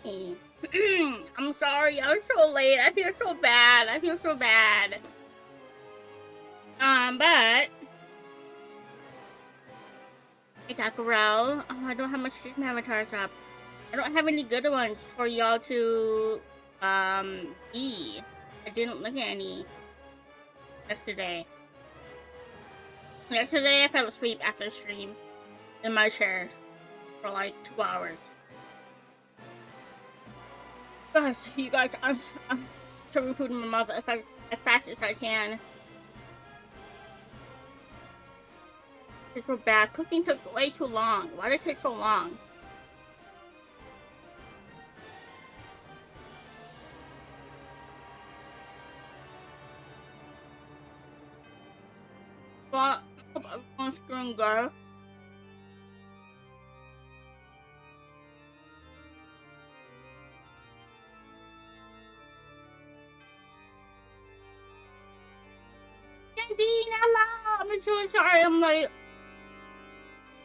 Hey. I'm sorry, I was so late. I feel so bad. I feel so bad. But hey Takarel. Oh, I don't have my stream avatars up. I don't have any good ones for y'all to be. I didn't look at any yesterday. Yesterday I fell asleep after the stream in my chair for like 2 hours. Guys, you guys, I'm shoving food in my mouth as fast as I can. It's so bad. Cooking took way too long. Why did it take so long? Well, I hope everyone's doing good. I'm so sorry I'm late.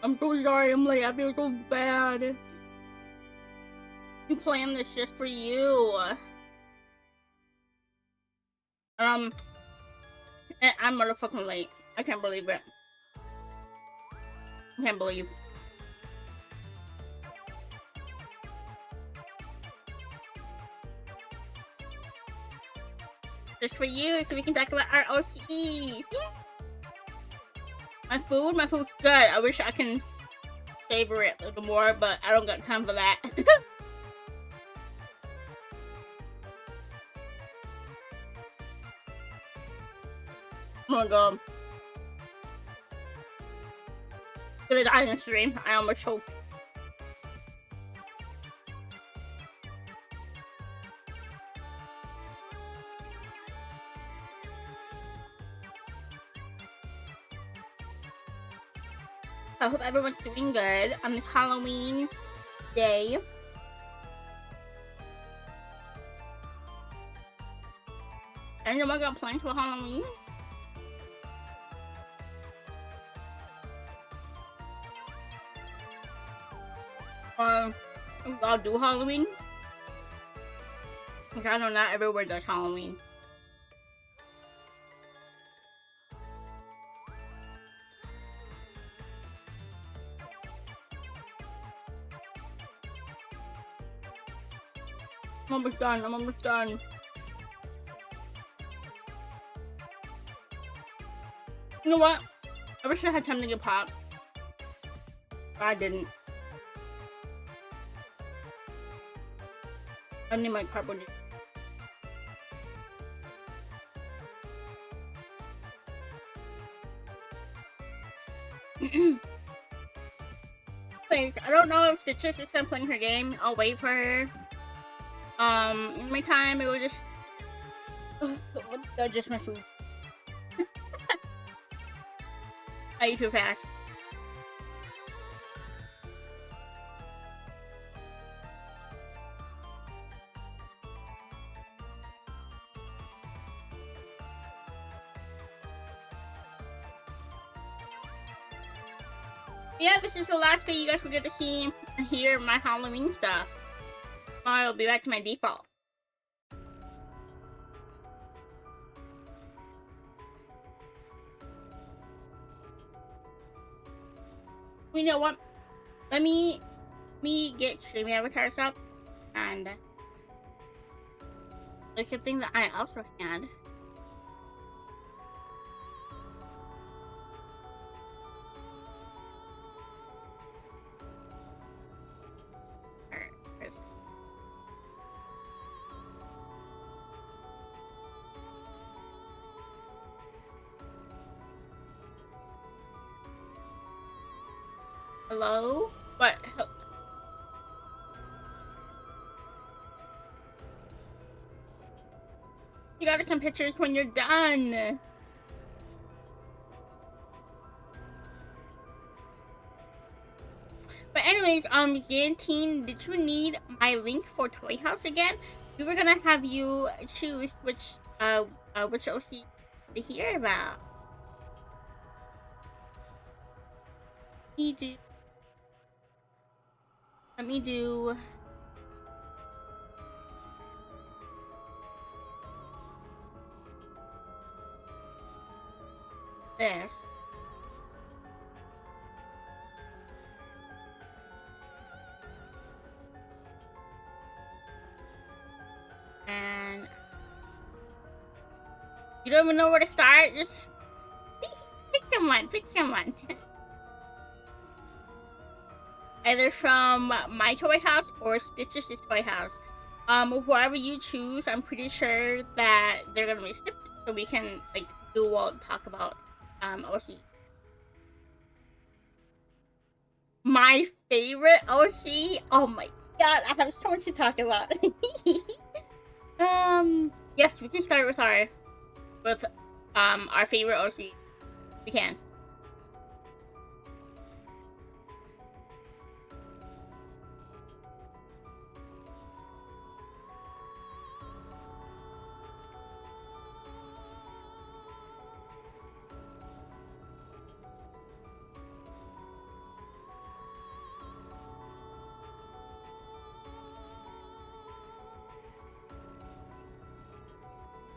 I'm so sorry I'm late. I feel so bad. You planned this just for you. I'm motherfucking late. I can't believe it. I can't believe. Just for you, so we can talk about our OCs. Yeah. My food's good. I wish I can savor it a little more, but I don't got time for that. Oh my god. I'm gonna die in the stream. I almost hope. I hope everyone's doing good on this Halloween day. Anyone got plans for Halloween? I'll do Halloween. Because I know not everywhere does Halloween. I'm almost done. I'm almost done. You know what? I wish I had time to get popped. But I didn't. I need my carbonate. Anyways, I don't know if Stitches is still playing her game. I'll wait for her. In the meantime, it will just digest my food. I eat too fast. Yeah, this is the last day you guys will get to see and hear my Halloween stuff. I'll be back to my default. You know what? Let me get streaming avatars up, and there's something that I also had. Hello? What? You got some pictures when you're done. But anyways, Xantine, did you need my link for Toy House again? We were gonna have you choose which OC to hear about. Let me do this. And you don't even know where to start? Just pick someone. Pick someone. Either from my toy house or Stitch's toy house. Whoever you choose, I'm pretty sure that they're gonna be shipped, so we can like dual talk about OC. My favorite OC. Oh my god, I have so much to talk about. Yes, we can start with our favorite OC. We can.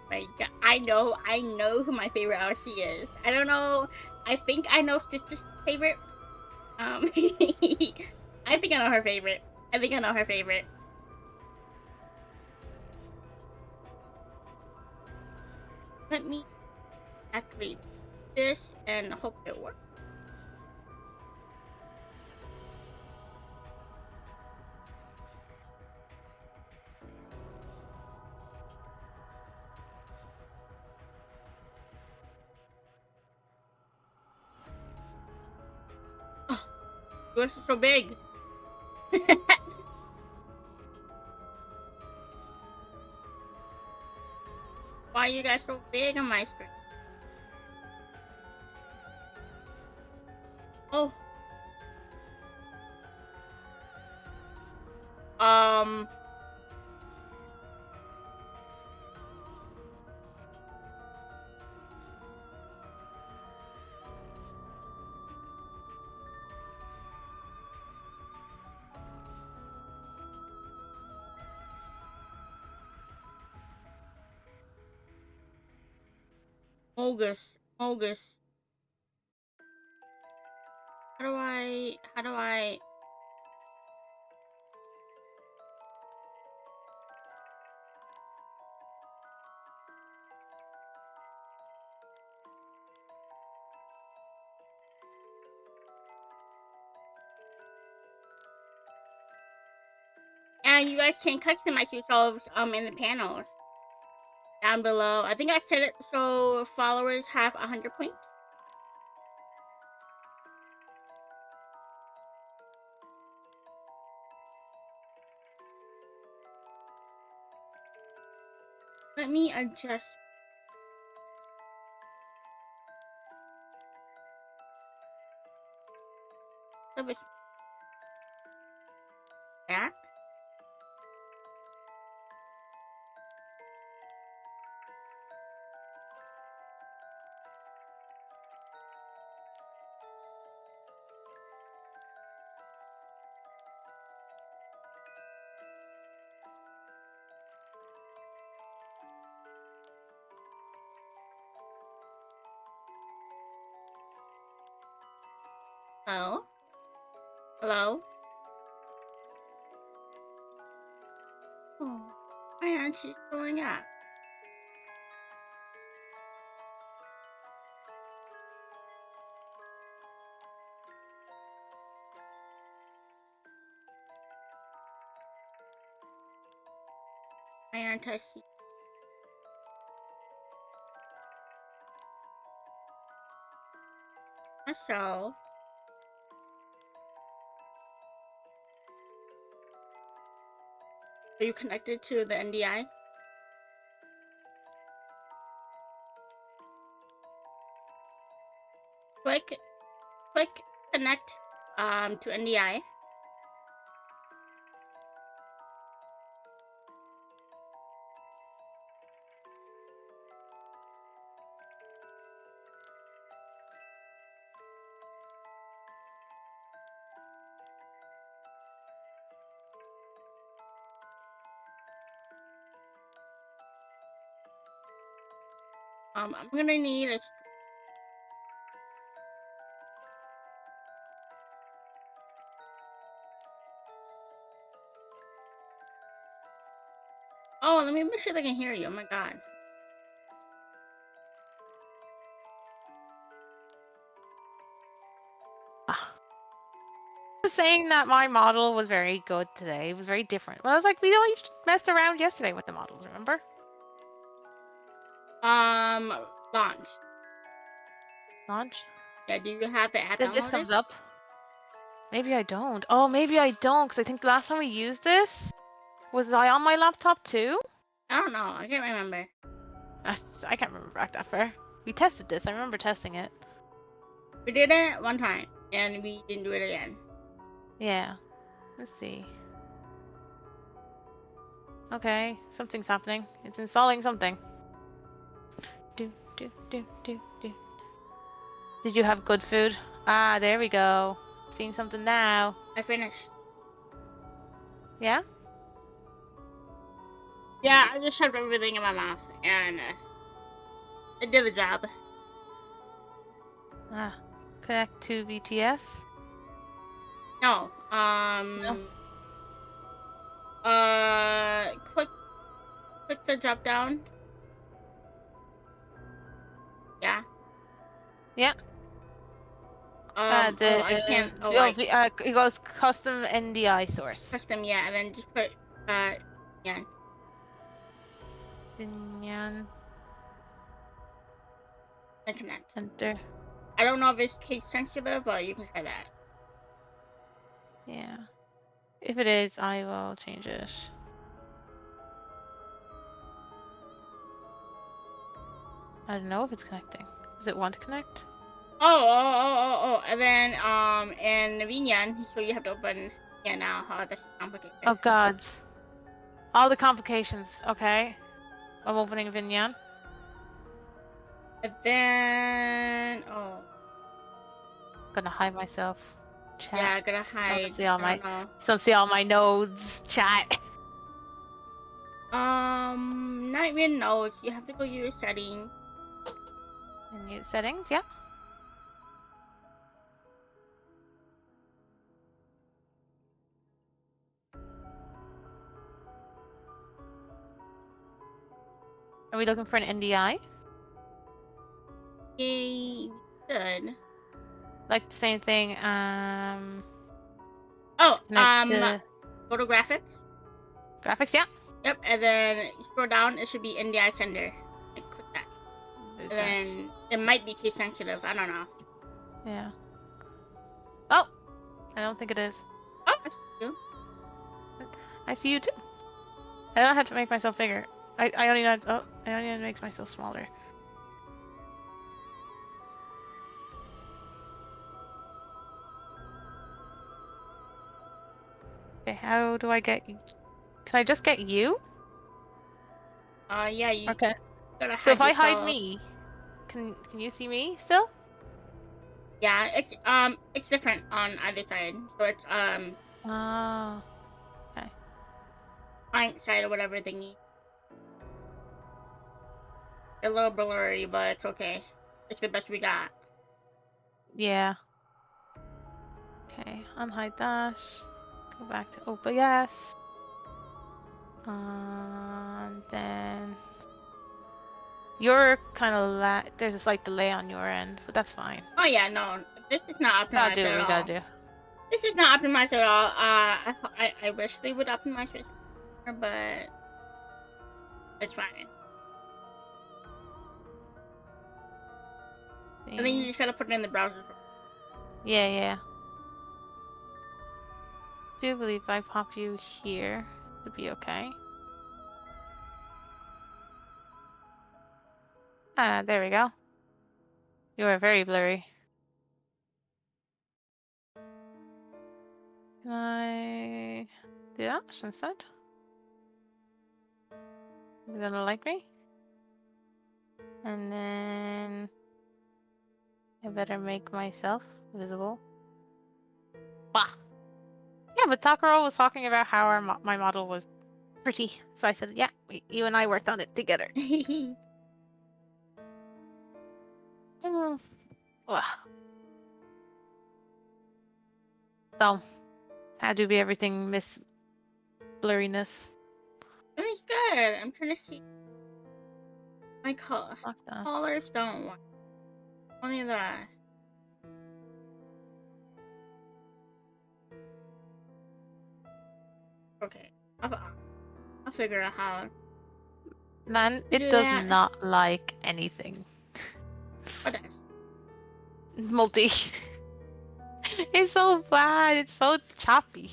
My god, I know who my favorite OC is. I don't know. I think I know Stitch's favorite. I think I know her favorite. I think I know her favorite. Let me activate this and hope it works. Oh, yours is so big. Why are you guys so big on my screen? Oh. Mogus. Mogus. How do I And you guys can customize yourselves in the panels down below. I think I set it so followers have 100 points. Let me adjust. That. Hello? Hello? Oh, why aren't you showing up? Why aren't I seeing? So, are you connected to the NDI? Click connect to NDI. I'm gonna need a Oh, let me make sure they can hear you. Oh my god. Ah. I was saying that my model was very good today. It was very different. But I was like, we only messed around yesterday with the models, remember? Launch. Launch. Yeah, do you have the app Then this downloaded? comes up. Maybe I don't. Oh, maybe I don't, because I think the last time we used this, was I on my laptop too? I don't know. I can't remember. I can't remember back that far. We tested this. I remember testing it. We did it one time, and we didn't do it again. Yeah. Let's see. Okay, something's happening. It's installing something. Do, do, do, do, do. Did you have good food? Ah, there we go. Seeing something now. I finished. Yeah? Yeah, I just shoved everything in my mouth, and it did the job. Ah, connect to VTS. No. No. Click the drop down. Yeah. Yeah. Oh, I can't. Oh, I It goes custom NDI source. custom. Yeah, and then just put yeah. Binyan. And connect. Enter. I don't know if it's case sensitive, but you can try that. Yeah. If it is, I will change it. I don't know if it's connecting. Does it want to connect? And then in Vinyan, so you have to open. Yeah, now. Oh, that's complicated. Oh gods. All the complications. Okay. I'm opening Vinyan. And then Gonna hide myself. Chat. yeah, I gotta hide. I don't know. Don't see all my nodes. Chat. Not even notes. You have to go to your settings. Menu settings. Yeah. Are we looking for an NDI? Yay, good. Like the same thing. Oh, Connect to go to graphics. graphics. Yeah. Yep, and then you scroll down. It should be NDI sender. And click that. And then it might be case sensitive. I don't know. Yeah. Oh, I don't think it is. Oh, I see you. I see you too. I don't have to make myself bigger. I only know. Oh, I only know it makes myself smaller. Okay, how do I get you? Can I just get you? Yeah, you Okay. gotta hide So if I yourself. hide me, can you see me still? Yeah, it's different on either side. So it's Oh. Okay. client side or whatever thingy. A little blurry, but it's okay. It's the best we got. Yeah. Okay. Unhide that. Go back to OBS. And then you're kind of there's a slight delay on your end, but that's fine. Oh yeah, no, this is not Gotta optimized do what at we all. gotta do. This is not optimized at all. I wish they would optimize it more, but it's fine. And then you just gotta put it in the browser. Yeah, yeah. Do believe if I pop you here, it'll be okay. Ah, there we go. You are very blurry. Can I do that instead? You're gonna like me? And then I better make myself visible. Bah! Yeah, but Takaro was talking about how my model was pretty. So I said, yeah, you and I worked on it together. So, how do we everything miss blurriness? It's good. I'm trying to see my Fuck that. colors don't want only the. Okay, I'll figure out how Man, to it do does that. not like anything. What else? Multi. It's so bad. It's so choppy.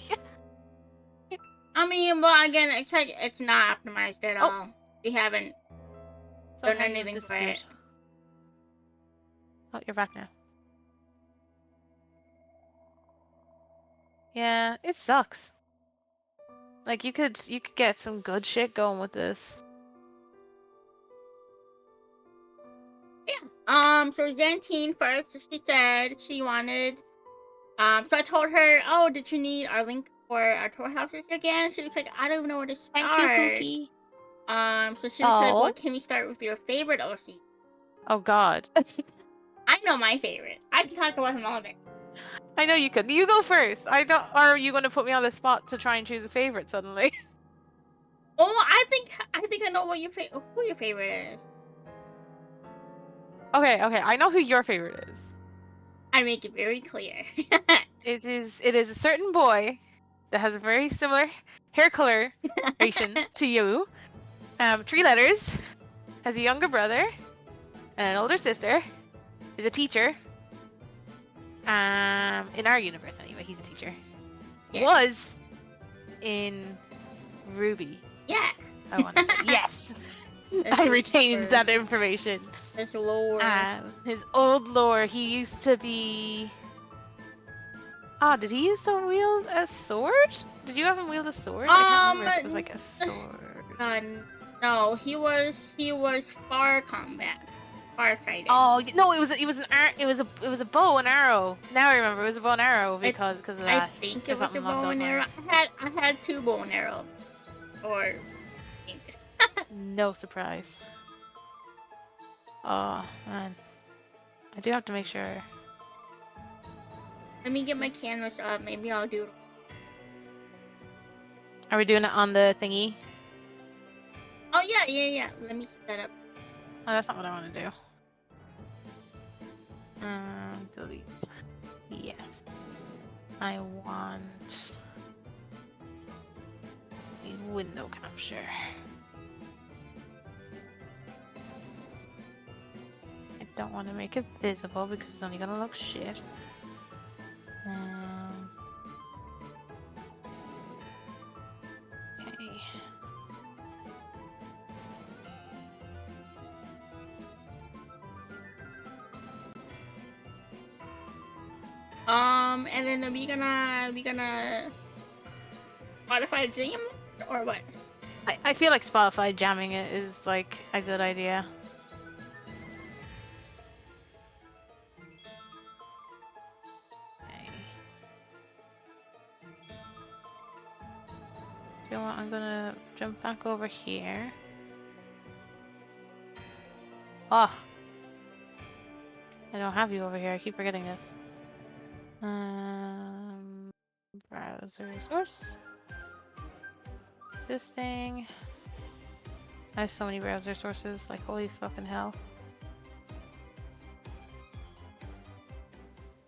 I mean, well, again, it's like it's not optimized at Oh. all. We haven't done Somehow you've anything for disappeared. it. Oh, you're back now. Yeah, it sucks. Like you could get some good shit going with this. Yeah. So Jantine first, she said she wanted. So I told her, oh, did you need our link for our tour houses again? She was like, I don't even know where to Thank you, start. Pookie. So she was like, well, Oh. can we start with your favorite OC? Oh God. I know my favorite. I can talk about him all day. I know you could. You go first. I don't. Or are you going to put me on the spot to try and choose a favorite suddenly? Oh, I think I know what who your favorite is. Okay. I know who your favorite is. I make it very clear. It is a certain boy that has a very similar hair coloration to you. 3 letters. Has a younger brother and an older sister. Is a teacher. In our universe anyway, he's a teacher. Yeah. Was in Ruby. Yeah. I want to say yes. I retained that information. His lore. His old lore. He used to be. Ah, did he used to wield a sword? Did you have him wield a sword? I can't remember if it was like a sword. No, he was far combat, far sighted. Oh no, it was a bow and arrow. Now I remember it was a bow and arrow because of that. I think it was a bow and arrow. I had 2 bow and arrows, or. No surprise. Oh man, I do have to make sure. Let me get my canvas up. Maybe I'll do. Are we doing it on the thingy? Oh yeah. Let me set that up. Oh, that's not what I want to do. Delete. Yes. I want a window capture. I don't want to make it visible because it's only gonna look shit. Okay. And then are we gonna modify jam or what? I feel like Spotify jamming it is like a good idea. Okay. You know what? I'm gonna jump back over here. Oh, I don't have you over here. I keep forgetting this. Browser source. Existing. I have so many browser sources, like holy fucking hell.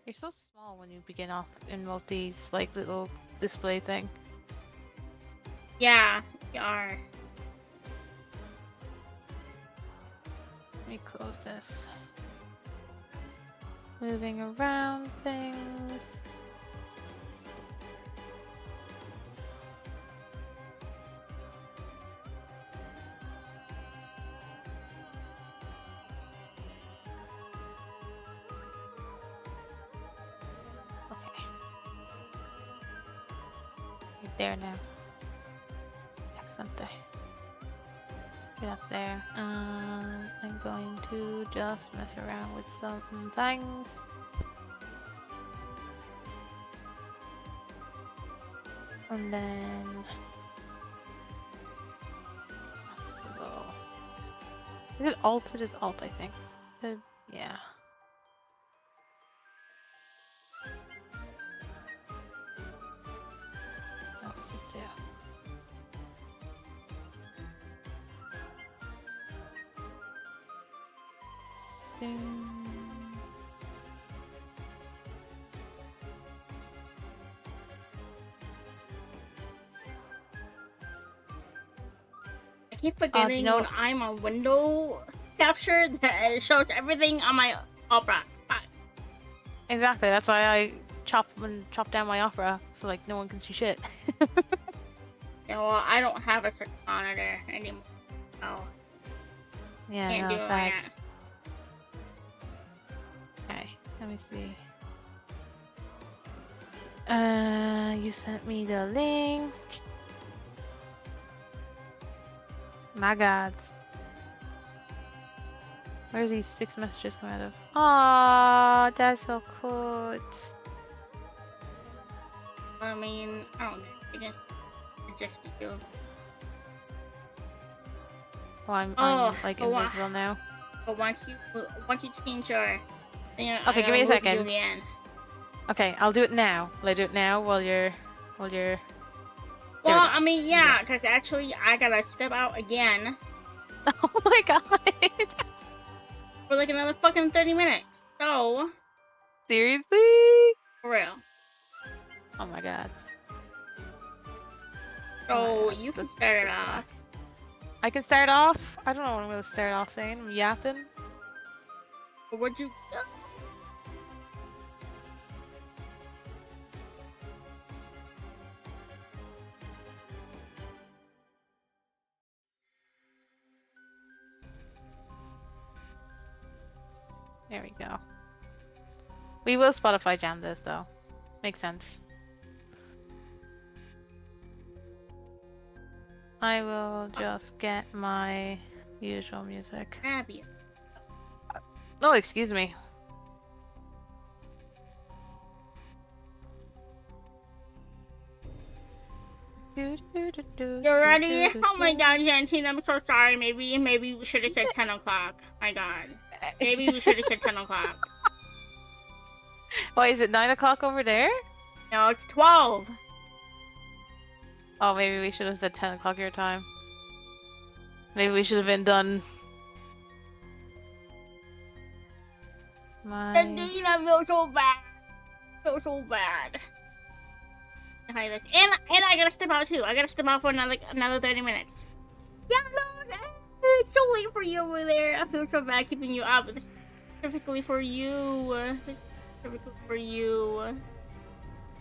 You're so small when you begin off in multi's like little display thing. Yeah, you are. Let me close this. Moving around things. Okay. You're there now. Excellent. That's there. I'm going to just mess around with some things. And then... Is it alt? It is alt, I think. Yeah. What does it do? I keep do you forgetting know? when I'm on window capture that it shows everything on my Opera. Exactly. That's why I chop down my Opera so like no one can see shit. Yeah, well, I don't have a certain monitor anymore. Oh, Yeah, can't do no, it facts. yet. Okay, let me see. You sent me the link. My gods. Where's these 6 messages coming out of? Aw, that's so cute. I mean, I don't know. I guess it just you. Oh, I'm like but invisible now. But once you change your thing, Okay, I give me a move you second. again. Okay, I'll do it now. Will I do it now while you're There we Well, go. I mean, yeah, because actually I gotta step out again Oh my god. for like another fucking 30 minutes. So, Seriously? for real. Oh my god. So, Oh my god. you can start it off. I can start off? I don't know what I'm gonna start off saying. I'm yapping. Or would you? There we go. We will Spotify jam this though. Makes sense. I will just get my usual music. Grab you. Oh, excuse me. You're ready? Oh my god, Jantine, I'm so sorry. Maybe we should have said 10 o'clock. My god. Maybe we should have said 10 o'clock. Why is it 9 o'clock over there? No, it's 12. Oh, maybe we should have said 10 o'clock your time. Maybe we should have been done. Jantine, I feel so bad. I feel so bad. Hide this. And I gotta step out too. I gotta step out for another 30 minutes. Yeah, no, it's so late for you over there. I feel so bad keeping you up. This is specifically for you. This is specifically for you.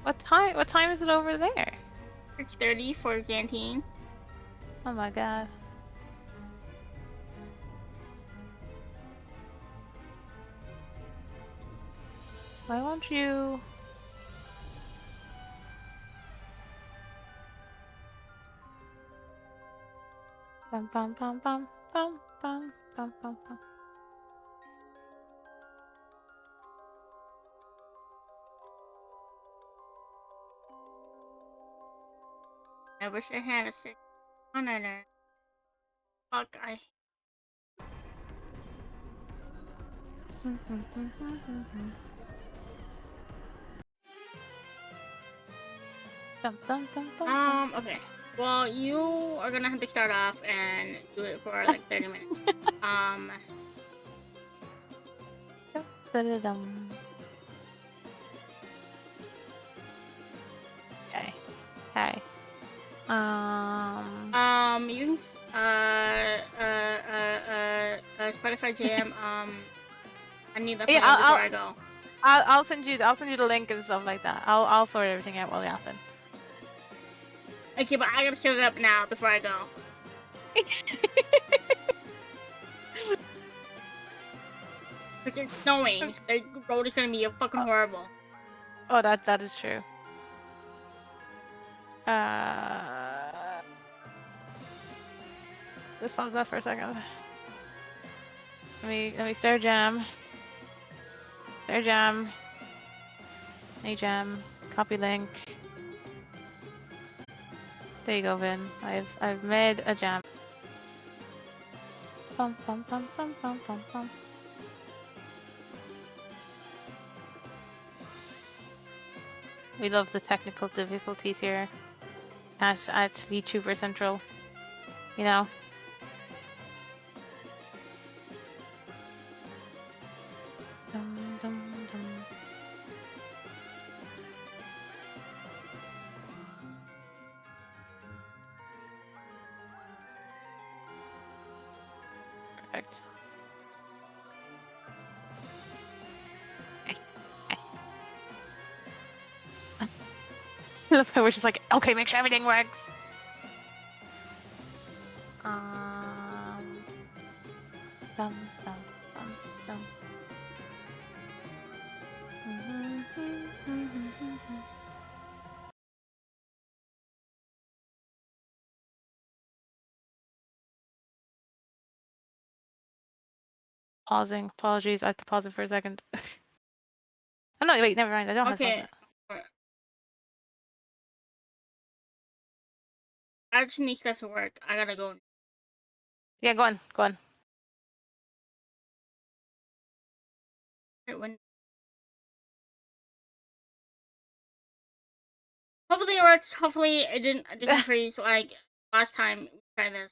What time is it over there? 6:30 for Xantine. Oh my god. Why won't you? Bum bum bum bum bum bum bum bum bum. I wish I had a 6 monitor. Fuck, okay. Well, you are gonna have to start off and do it for like 30 minutes. Okay. Okay. You can Spotify Jam. I need that for you before I go. I'll send you the link and stuff like that. I'll sort everything out while yapping. Okay, but I gotta set it up now before I go. Because it's snowing. The road is gonna be fucking horrible. Oh, that is true. Just pause that for a second. Let me start jam. Start jam. Hey jam. Copy link. There you go, Vin. I've made a jam. Bum bum bum bum bum bum bum. We love the technical difficulties here at VTuber Central. You know. Perfect. We're just like, okay, make sure everything works. Dum, dum, dum, dum. Pausing. Apologies. I have to pause it for a second. Oh no, wait, never mind. I don't have to pause Okay. it. I just need stuff to work. I gotta go. Yeah, go on. Go on. When hopefully it works. Hopefully it doesn't freeze like last time we tried this.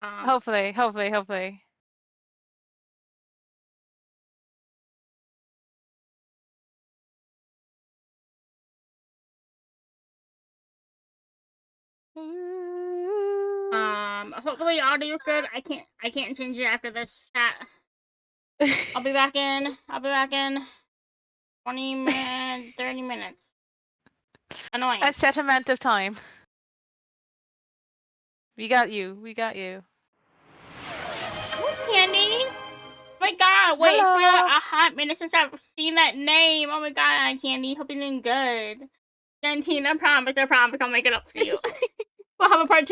Hopefully, hopefully, hopefully. Hopefully audio's good. I can't change it after this chat. I'll be back in 20 minutes, 30 minutes. Annoying. A set amount of time. We got you. We got you. Candy. Oh my god, wait, it's been Hello. a hot minute since I've seen that name. Oh my god, Candy, hope you're doing good. 19, I promise, I'll make it up for you. We'll have a part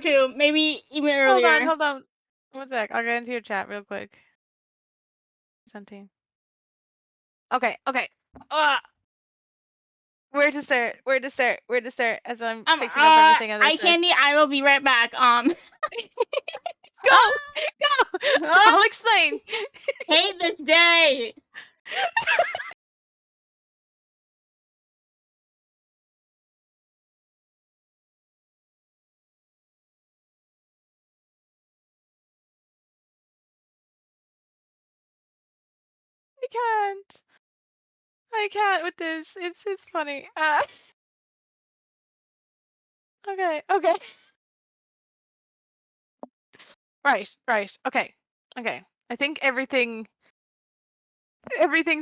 two. Maybe even earlier. Hold on. 1 sec. I'll get into your chat real quick. 17. Okay. Where to start? As I'm fixing up everything as I Candy, I will be right back. Go! I'll explain. Hate this day. I can't with this. It's funny. Okay. Right. Okay. I think everything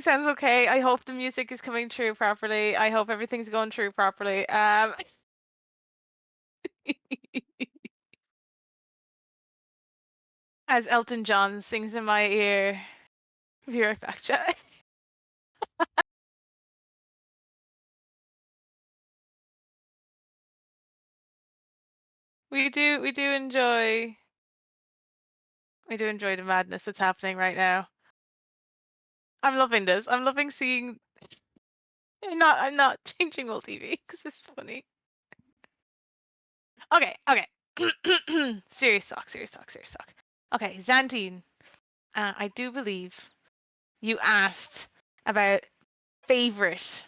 sounds okay. I hope the music is coming through properly. I hope everything's going through properly. As Elton John sings in my ear. Be right back, chat. We do enjoy the madness that's happening right now. I'm loving this. I'm loving seeing. I'm not changing old TV because this is funny. Okay. Serious talk. Okay, Xantine. I do believe you asked about favorite.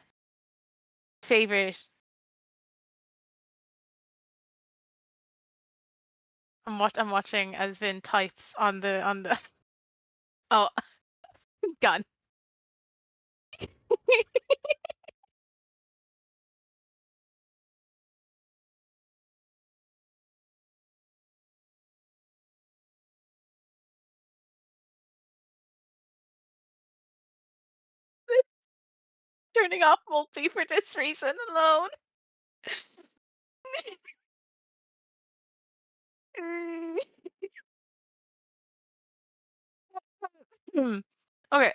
I'm watching as Vin types on the. Oh, gone. Turning off multi for this reason alone. Okay.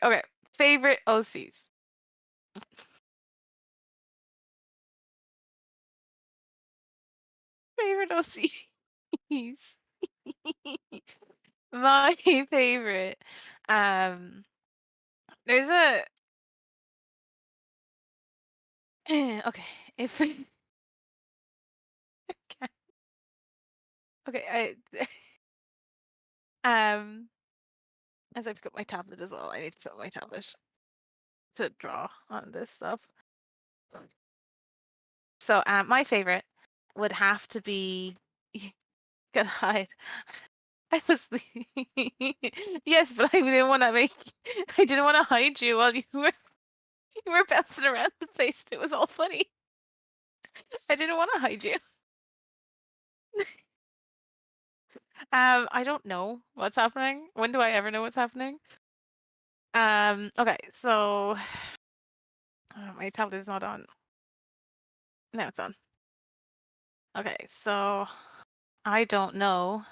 Favorite OCs. Favorite OCs. My favorite. There's a. Okay. If. Okay. As I pick up my tablet as well, I need to pick up my tablet to draw on this stuff. So, my favorite would have to be. Gotta hide. I was yes, but I didn't want to I didn't want to hide you while you were bouncing around the place. And it was all funny. I didn't want to hide you. I don't know what's happening. When do I ever know what's happening? Okay, so my tablet is not on. Now it's on. Okay, so I don't know.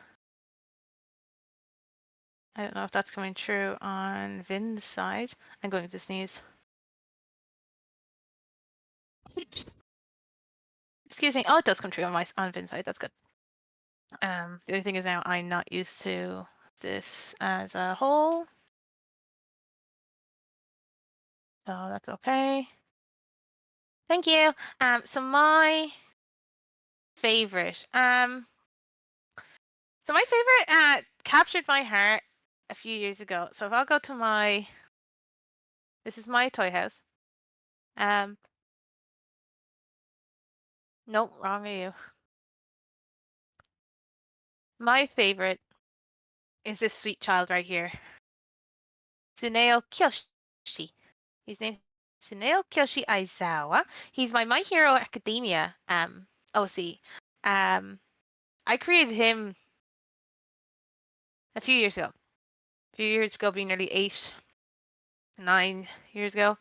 I don't know if that's coming true on Vin's side. I'm going to sneeze. Excuse me. Oh, it does come true on Vin's side. That's good. The only thing is now I'm not used to this as a whole, so that's okay. Thank you. So my favorite, captured my heart a few years ago. So if I'll go to this is my toy house. Um, nope, wrong are you. My favorite is this sweet child right here, Tsuneo Kyoshi. His name's Tsuneo Kyoshi Aizawa. He's my Hero Academia OC. I created him a few years ago. A few years ago, being nearly 9 years ago. I'm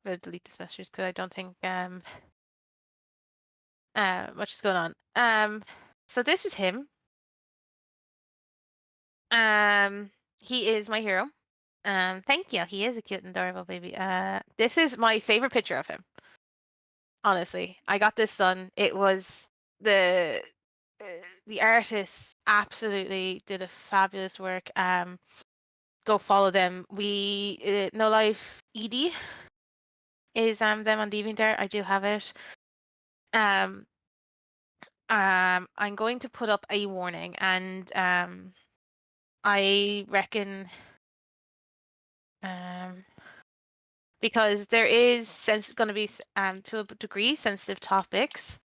gonna delete this message because I don't think much is going on. So this is him. He is my hero. Thank you. He is a cute and adorable baby. This is my favorite picture of him. Honestly, I got this son. It was the uh, the artist absolutely did a fabulous work. Go follow them. We No Life Edie is them on DeviantArt. I do have it. I'm going to put up a warning, and I reckon because there is going to be to a degree sensitive topics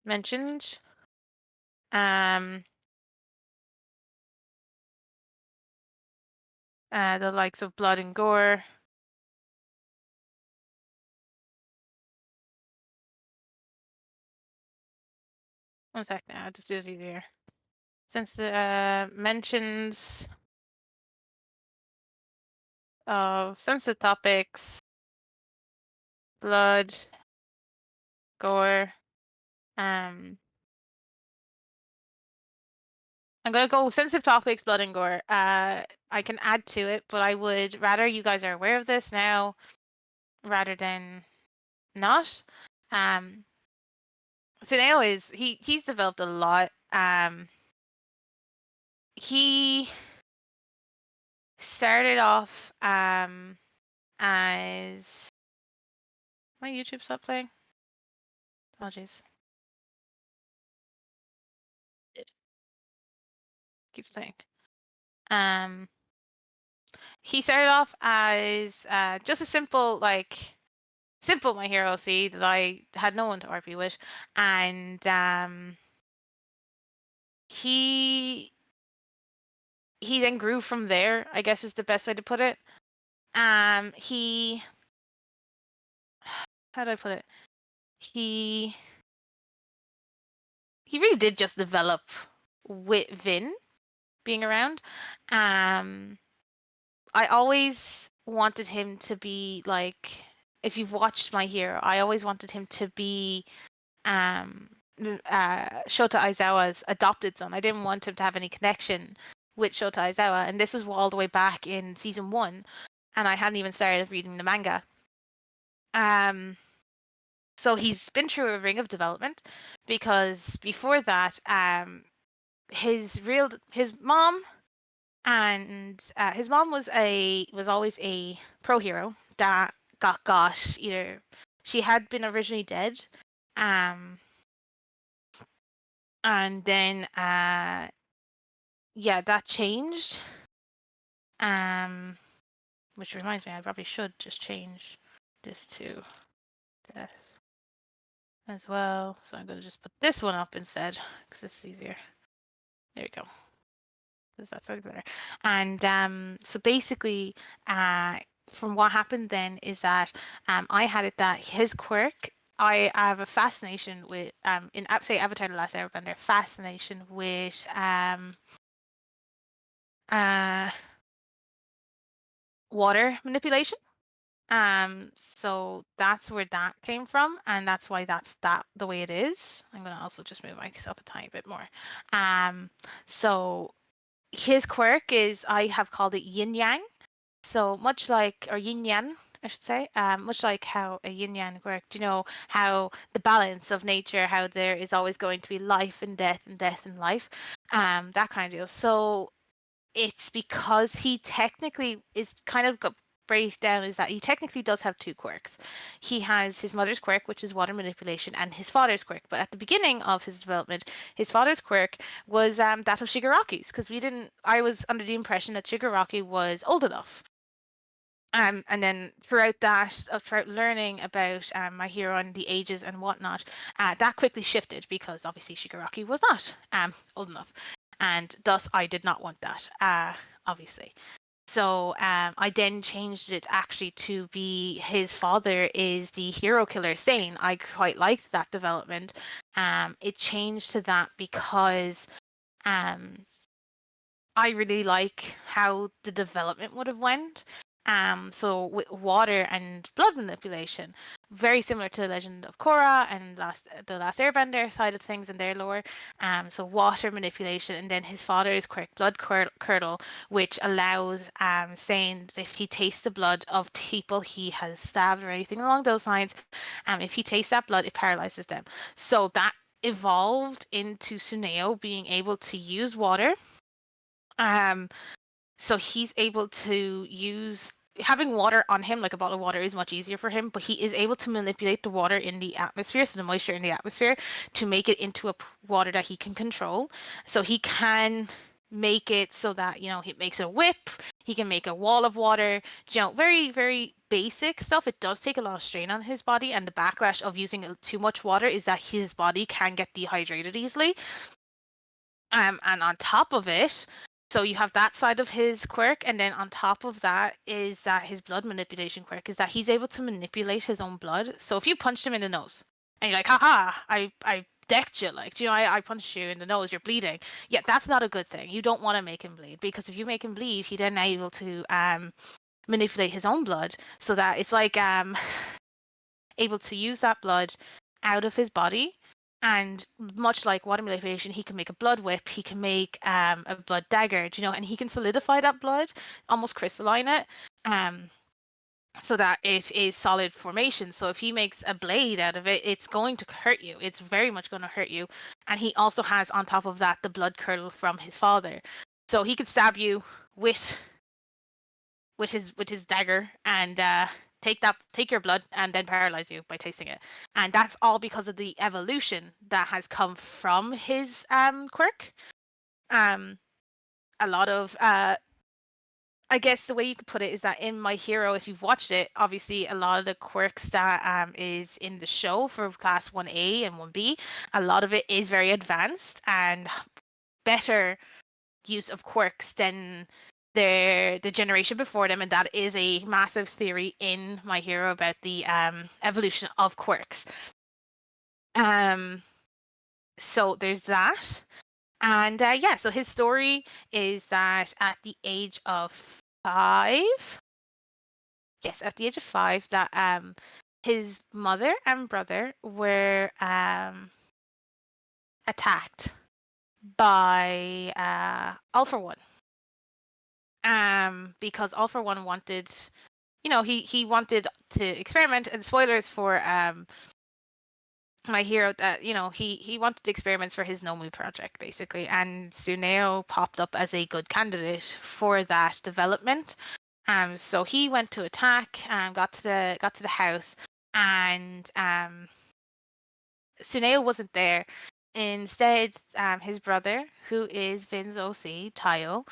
mentioned. The likes of blood and gore. One sec now, I'll just do this easier. Since mentions of sensitive topics, blood, gore, I'm gonna go sensitive topics, blood and gore. I can add to it, but I would rather you guys are aware of this now rather than not. So now he's developed a lot. He started off as my YouTube stopped playing. Apologies. Keeps playing. He started off as just a simple my hero C that I had no one to RP with, and he then grew from there, I guess is the best way to put it. He How do I put it? He really did just develop with Vin being around. I always wanted him to be like, if you've watched My Hero, I always wanted him to be Shota Aizawa's adopted son. I didn't want him to have any connection with Shota Aizawa, and this was all the way back in season 1, and I hadn't even started reading the manga. So he's been through a ring of development, because before that, his mom was always a pro hero that got either she had been originally dead, and then that changed, which reminds me, I probably should just change this to death as well. So I'm going to just put this one up instead because this is easier. There we go. Because that's already better. And so basically, from what happened then is that I had it that his quirk I have a fascination with in say Avatar: The Last Airbender, fascination with uh water manipulation. So that's where that came from, and that's why that's that the way it is. I'm gonna also just move myself a tiny bit more. So his quirk is I have called it yin yang. So much like, or yin yang, I should say, much like how a yin yang quirk, you know, how the balance of nature, how there is always going to be life and death and death and life, that kind of deal. So it's because he technically is kind of got breakdown is that he technically does have two quirks. He has his mother's quirk, which is water manipulation, and his father's quirk. But at the beginning of his development, his father's quirk was that of Shigaraki's, because we didn't. I was under the impression that Shigaraki was old enough. And then throughout that, throughout learning about my hero and the ages and whatnot, that quickly shifted because obviously Shigaraki was not old enough, and thus I did not want that, obviously. So I then changed it actually to be his father is the hero killer Sane. I quite liked that development. It changed to that because um, I really like how the development would have went. So with water and blood manipulation, very similar to the Legend of Korra and the Last Airbender side of things in their lore. So water manipulation, and then his father's quirk, curdle, which allows saying if he tastes the blood of people he has stabbed or anything along those lines, if he tastes that blood, it paralyzes them. So that evolved into Suneo being able to use water. Um, so he's able to use having water on him, like a bottle of water, is much easier for him, but he is able to manipulate the water in the atmosphere, so the moisture in the atmosphere, to make it into a water that he can control. So he can make it so that, you know, he makes a whip, he can make a wall of water, you know, very, very basic stuff. It does take a lot of strain on his body, and the backlash of using too much water is that his body can get dehydrated easily. And on top of it, so you have that side of his quirk, and then on top of that is that his blood manipulation quirk is that he's able to manipulate his own blood. So if you punched him in the nose and you're like, haha, I decked you, like, you know, I punched you in the nose, you're bleeding. Yeah, that's not a good thing. You don't want to make him bleed, because if you make him bleed, he then able to manipulate his own blood, so that it's like able to use that blood out of his body. And much like water manipulation, he can make a blood whip, he can make a blood dagger, you know, and he can solidify that blood, almost crystalline it, so that it is solid formation. So if he makes a blade out of it, it's going to hurt you. It's very much going to hurt you. And he also has on top of that the blood curdle from his father. So he could stab you with his dagger and take your blood and then paralyze you by tasting it. And that's all because of the evolution that has come from his quirk. A lot of I guess the way you could put it is that in My Hero, if you've watched it, obviously a lot of the quirks that is in the show for class 1A and 1B, a lot of it is very advanced and better use of quirks than the generation before them, and that is a massive theory in My Hero about the evolution of quirks. So there's that. And yeah, so his story is that at the age of 5, yes, at the age of 5, that his mother and brother were attacked by All For One. Because All For One wanted, you know, he wanted to experiment, and spoilers for My Hero, that, you know, he wanted experiments for his Nomu project basically, and Suneo popped up as a good candidate for that development. So he went to attack and got to the house, and Suneo wasn't there. Instead, his brother, who is Vin's OC, Tayo,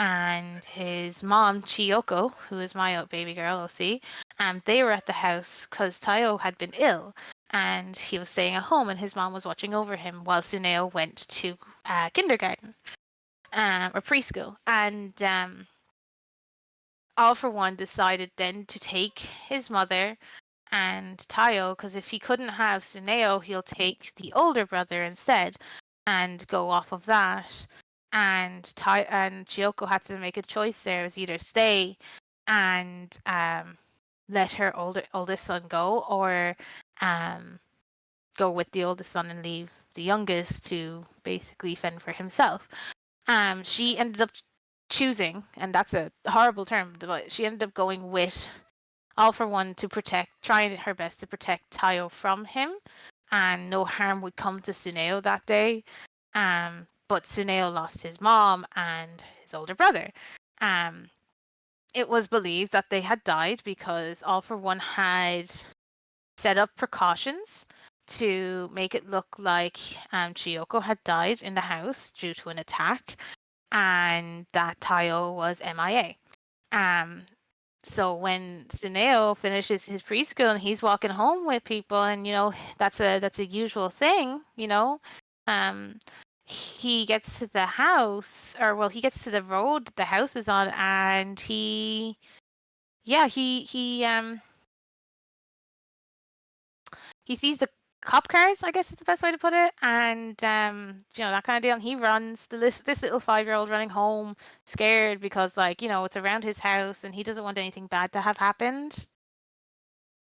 and his mom, Chiyoko, who is my baby girl, OC, they were at the house because Tayo had been ill and he was staying at home, and his mom was watching over him while Suneo went to kindergarten or preschool. And All For One decided then to take his mother and Tayo, because if he couldn't have Tsuneo, he'll take the older brother instead and go off of that. And Chiyoko had to make a choice there. It was either stay and let her oldest son go, or go with the oldest son and leave the youngest to basically fend for himself. She ended up choosing, and that's a horrible term, but she ended up going with All for One to trying her best to protect Tayo from him, and no harm would come to Tsuneo that day. But Tsuneo lost his mom and his older brother. It was believed that they had died because All for One had set up precautions to make it look like Chiyoko had died in the house due to an attack, and that Tayo was MIA. So when Tsuneo finishes his preschool and he's walking home with people, and that's a usual thing, he gets to the house, or well, he gets to the road the house is on, and he sees the cop cars, I guess is the best way to put it, and that kind of deal. And he runs, this little 5-year-old running home, scared because it's around his house, and he doesn't want anything bad to have happened.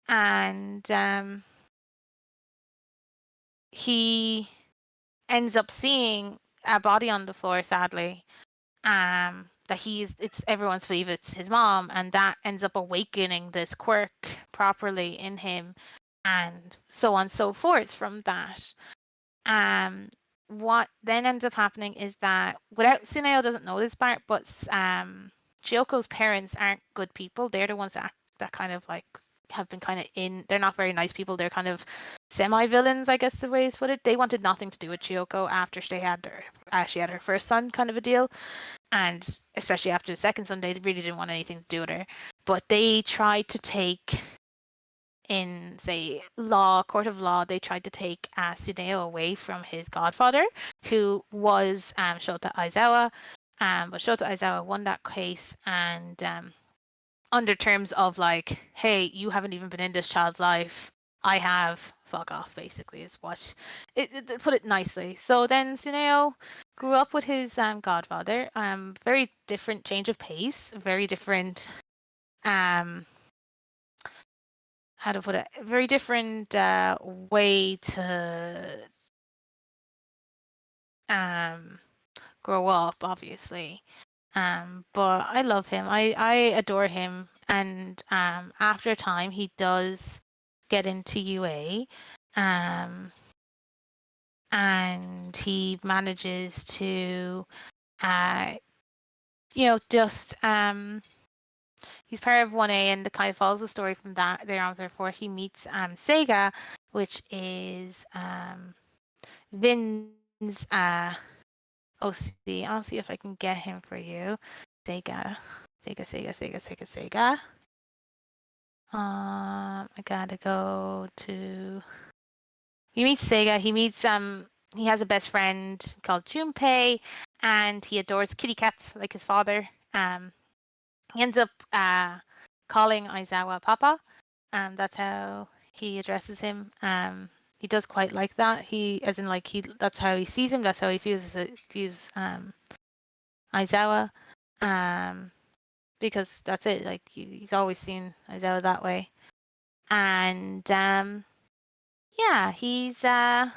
And he ends up seeing a body on the floor, sadly. That it's everyone's believe it's his mom, and that ends up awakening this quirk properly in him, and so on and so forth from that. What then ends up happening is that, without Tsuneo doesn't know this part, but Chiyoko's parents aren't good people. They're the ones that kind of have been kind of they're not very nice people. They're kind of semi-villains, I guess the way to put it. They wanted nothing to do with Chiyoko after she had her first son, kind of a deal. And especially after the second son, they really didn't want anything to do with her. But they tried to take, in say court of law, they tried to take Tsuneo away from his godfather, who was Shota Aizawa. But Shota Aizawa won that case, and under terms of hey, you haven't even been in this child's life, I have, fuck off, basically, is what it put it nicely. So then Tsuneo grew up with his godfather. Very different change of pace, very different how to put it, very different way to grow up, obviously. But I love him. I adore him. And after a time, he does get into UA. And he manages to, just he's part of 1A, and it kind of follows the story from that there on. Therefore, he meets Sega, which is Vin's OC. I'll see if I can get him for you. Sega. I gotta go to. He meets Sega. He has a best friend called Junpei, and he adores kitty cats like his father. He ends up calling Aizawa Papa. That's how he addresses him. He does quite like that. That's how he sees him. That's how he views Aizawa. Because that's it. He's always seen Aizawa that way. And yeah, he's a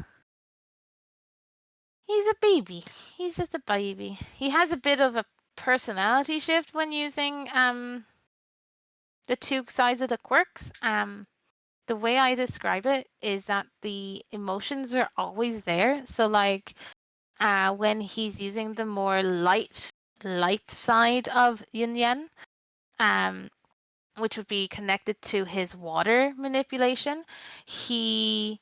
baby. He's just a baby. He has a bit of a personality shift when using the two sides of the quirks. The way I describe it is that the emotions are always there. So when he's using the more light side of yin yang, which would be connected to his water manipulation, he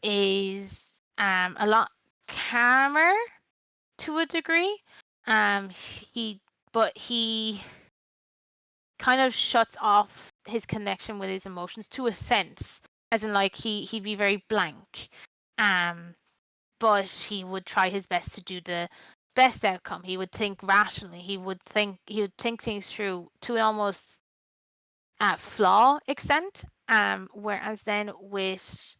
is a lot calmer to a degree. He kind of shuts off his connection with his emotions to a sense, as in he'd be very blank. But he would try his best to do the best outcome. He would think rationally. He would think things through to almost flaw extent. Whereas then with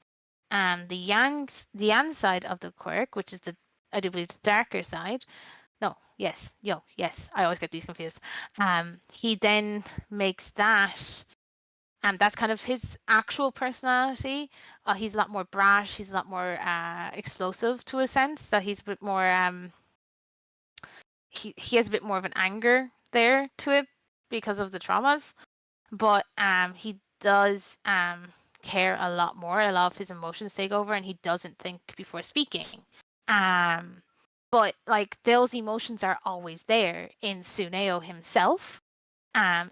the yang side of the quirk, which is I do believe the darker side. No, yes, yes. I always get these confused. He then makes that. That's kind of his actual personality. He's a lot more brash. He's a lot more explosive to a sense. That he's a bit more. He has a bit more of an anger there to it because of the traumas, but he does care a lot more. A lot of his emotions take over, and he doesn't think before speaking. But like those emotions are always there in Tsuneo himself.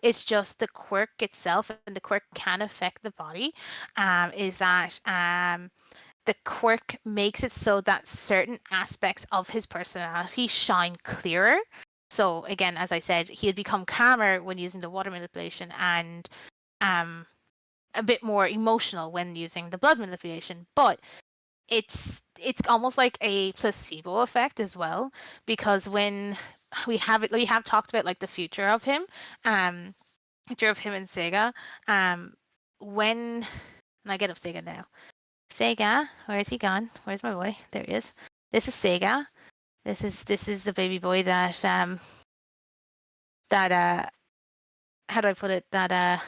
It's just the quirk itself, and the quirk can affect the body. Is that the quirk makes it so that certain aspects of his personality shine clearer. So again, as I said, he had become calmer when using the water manipulation, and a bit more emotional when using the blood manipulation. But it's almost like a placebo effect as well, because when we have talked about like the future of him, future of him and Sega. When and I get up Sega now. Sega, where is he gone? Where's my boy? There he is. This is Sega. This is the baby boy that how do I put it, that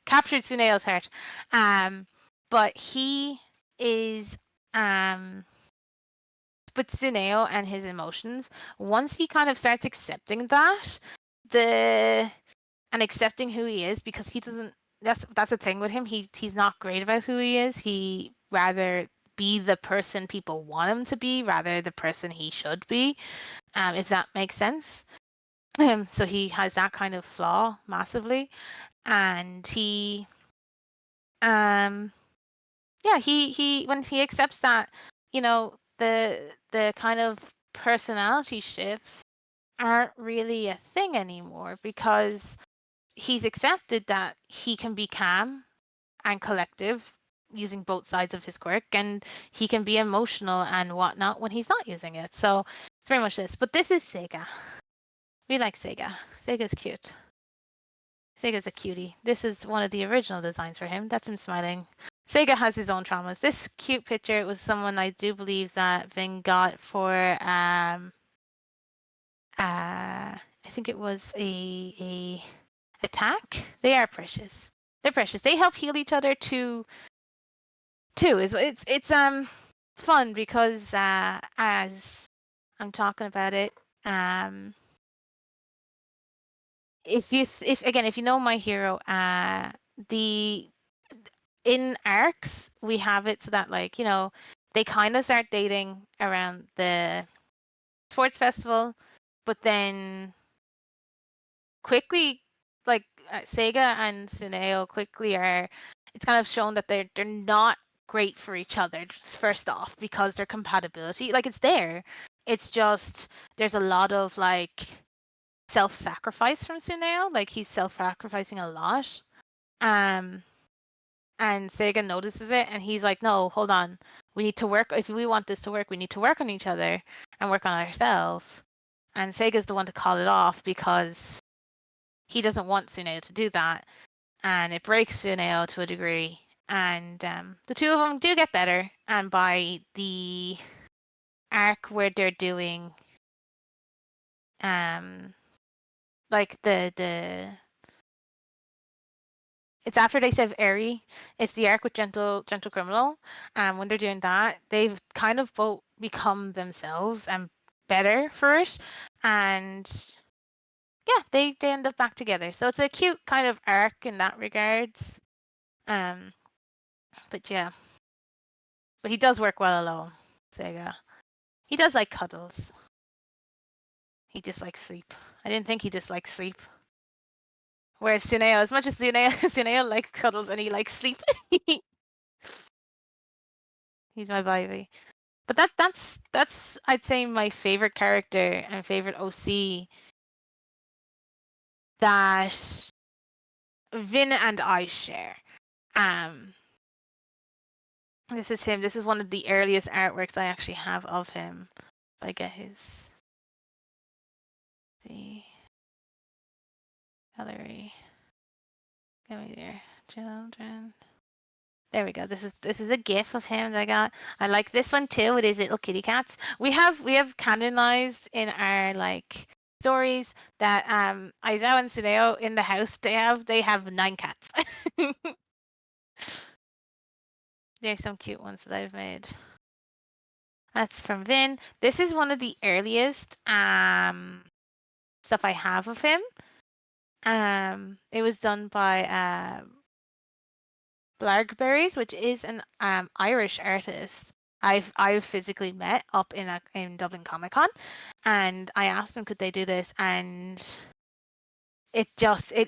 captured Tsuneo's heart. But he is but Tsuneo and his emotions, once he kind of starts accepting that, and accepting who he is, because he doesn't, that's the thing with him. He's not great about who he is. He rather be the person people want him to be rather the person he should be, if that makes sense. So he has that kind of flaw massively, and he yeah, he when he accepts that, the kind of personality shifts aren't really a thing anymore, because he's accepted that he can be calm and collective using both sides of his quirk, and he can be emotional and whatnot when he's not using it. So it's very much this. But this is Sega. We like Sega. Sega's cute. Sega's a cutie. This is one of the original designs for him. That's him smiling. Sega has his own traumas. This cute picture was someone I do believe that Ving got for I think it was a attack. They are precious. They're precious. They help heal each other too. It's fun because as I'm talking about it, if you know My Hero, the in arcs we have it so that, like, they kind of start dating around the sports festival, but then quickly, like, Sega and Tsuneo quickly are. It's kind of shown that they're not great for each other. Just first off, because their compatibility, like, it's there. It's just there's a lot of like self-sacrifice from Tsuneo. Like, he's self-sacrificing a lot. Um, and Sega notices it, and he's like, "No, hold on. We need to work. If we want this to work, we need to work on each other and work on ourselves." And Sega's the one to call it off because he doesn't want Tsuneo to do that, and it breaks Tsuneo to a degree. And the two of them do get better, and by the arc where they're doing, like the it's after they save Eri. It's the arc with Gentle Criminal. When they're doing that, they've kind of both become themselves and better for it. And yeah, they end up back together. So it's a cute kind of arc in that regards. But yeah. But he does work well alone, Sega. He does like cuddles. He dislikes sleep. I didn't think he disliked sleep. Whereas Tsuneo, as much as Tsuneo likes cuddles and he likes sleep, he's my baby. But that's I'd say my favorite character and favorite OC that Vin and I share. This is him. This is one of the earliest artworks I actually have of him. If I get his gallery. Tell me there, children. There we go. This is a GIF of him that I got. I like this one too with his little kitty cats. We have canonized in our like stories that Aizawa and Suneo in the house they have 9 cats. There's some cute ones that I've made. That's from Vin. This is one of the earliest stuff I have of him. It was done by Blargberries, which is an Irish artist I've physically met up in Dublin Comic Con, and I asked them could they do this, and it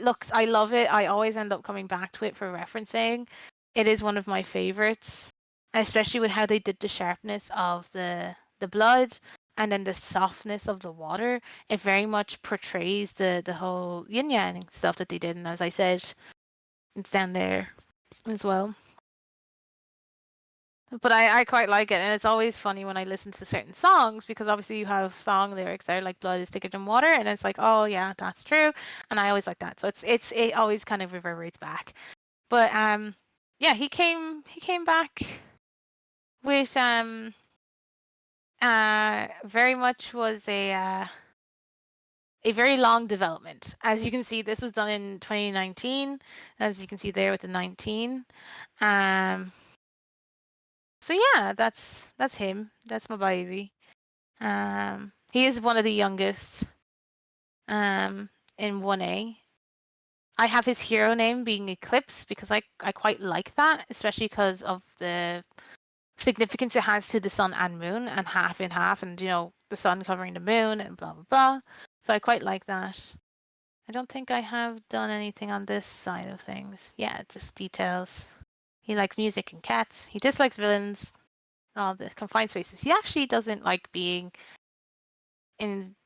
looks I love it. I always end up coming back to it for referencing. It is one of my favorites, especially with how they did the sharpness of the blood and then the softness of the water. It very much portrays the whole yin yang stuff that they did, and as I said, it's down there as well. But I quite like it, and it's always funny when I listen to certain songs because obviously you have song lyrics that are like "blood is thicker than water," and it's like, oh yeah, that's true, and I always like that. So it always kind of reverberates back. But yeah, he came back with very much was a very long development. As you can see, this was done in 2019. As you can see there with the 19. So yeah, that's him. That's my baby. He is one of the youngest. In 1A. I have his hero name being Eclipse because I quite like that, especially because of the significance it has to the sun and moon and half in half, and the sun covering the moon and blah blah blah. So I quite like that. I don't think I have done anything on this side of things. Yeah, just details. He likes music and cats. He dislikes villains. All the confined spaces. He actually doesn't like being in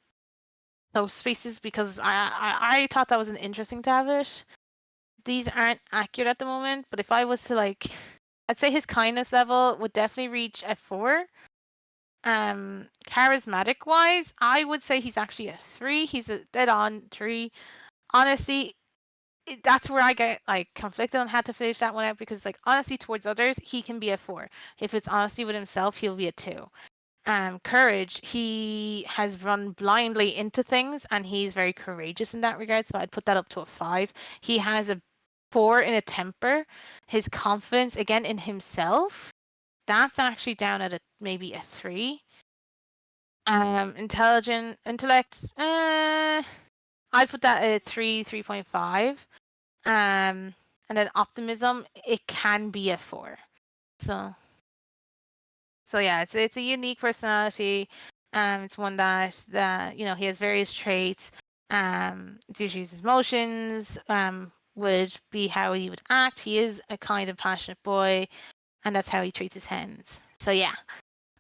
those spaces because I thought that was an interesting to have it. These aren't accurate at the moment, but if I was to I'd say his kindness level would definitely reach a 4. Charismatic wise, I would say he's actually a 3. He's a dead on 3. Honestly, that's where I get conflicted on how to finish that one out because honesty towards others, he can be a 4. If it's honesty with himself, he'll be a 2. Courage, he has run blindly into things and he's very courageous in that regard, so I'd put that up to a 5. He has a 4 in a temper. His confidence again in himself, that's actually down at maybe a 3. Intellect, I'd put that at a 3, 3.5. And then optimism, it can be a 4. So yeah, it's a unique personality. It's one that he has various traits. It's usually his emotions. Would be how he would act. He is a kind of passionate boy, and that's how he treats his hens. So yeah,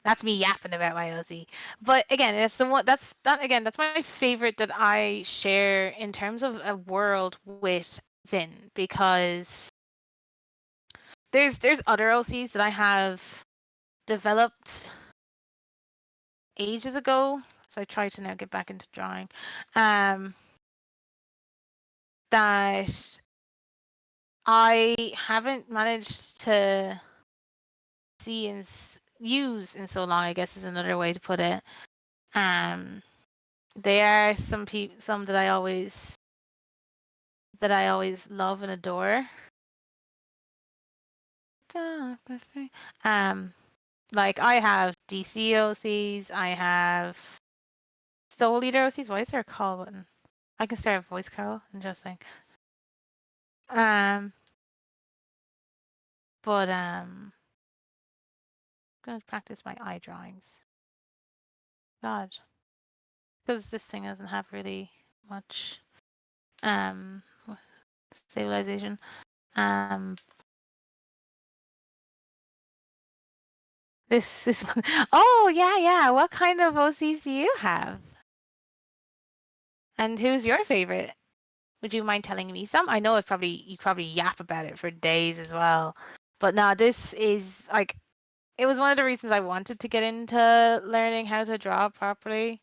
that's me yapping about my OZ. But again, that's the one. That's my favorite that I share in terms of a world with Vin because there's other OCs that I have developed ages ago, so I try to now get back into drawing. That I haven't managed to see and use in so long, I guess is another way to put it. There are some that I always love and adore. I have DC OCs, I have Soul Leader OCs. Why is there a call button? I can start a voice call. Interesting. But I'm gonna practice my eye drawings. God, because this thing doesn't have really much stabilization. This one. Oh yeah. What kind of OCs do you have? And who's your favorite? Would you mind telling me some? I know you probably yap about it for days as well. But no, this is it was one of the reasons I wanted to get into learning how to draw properly.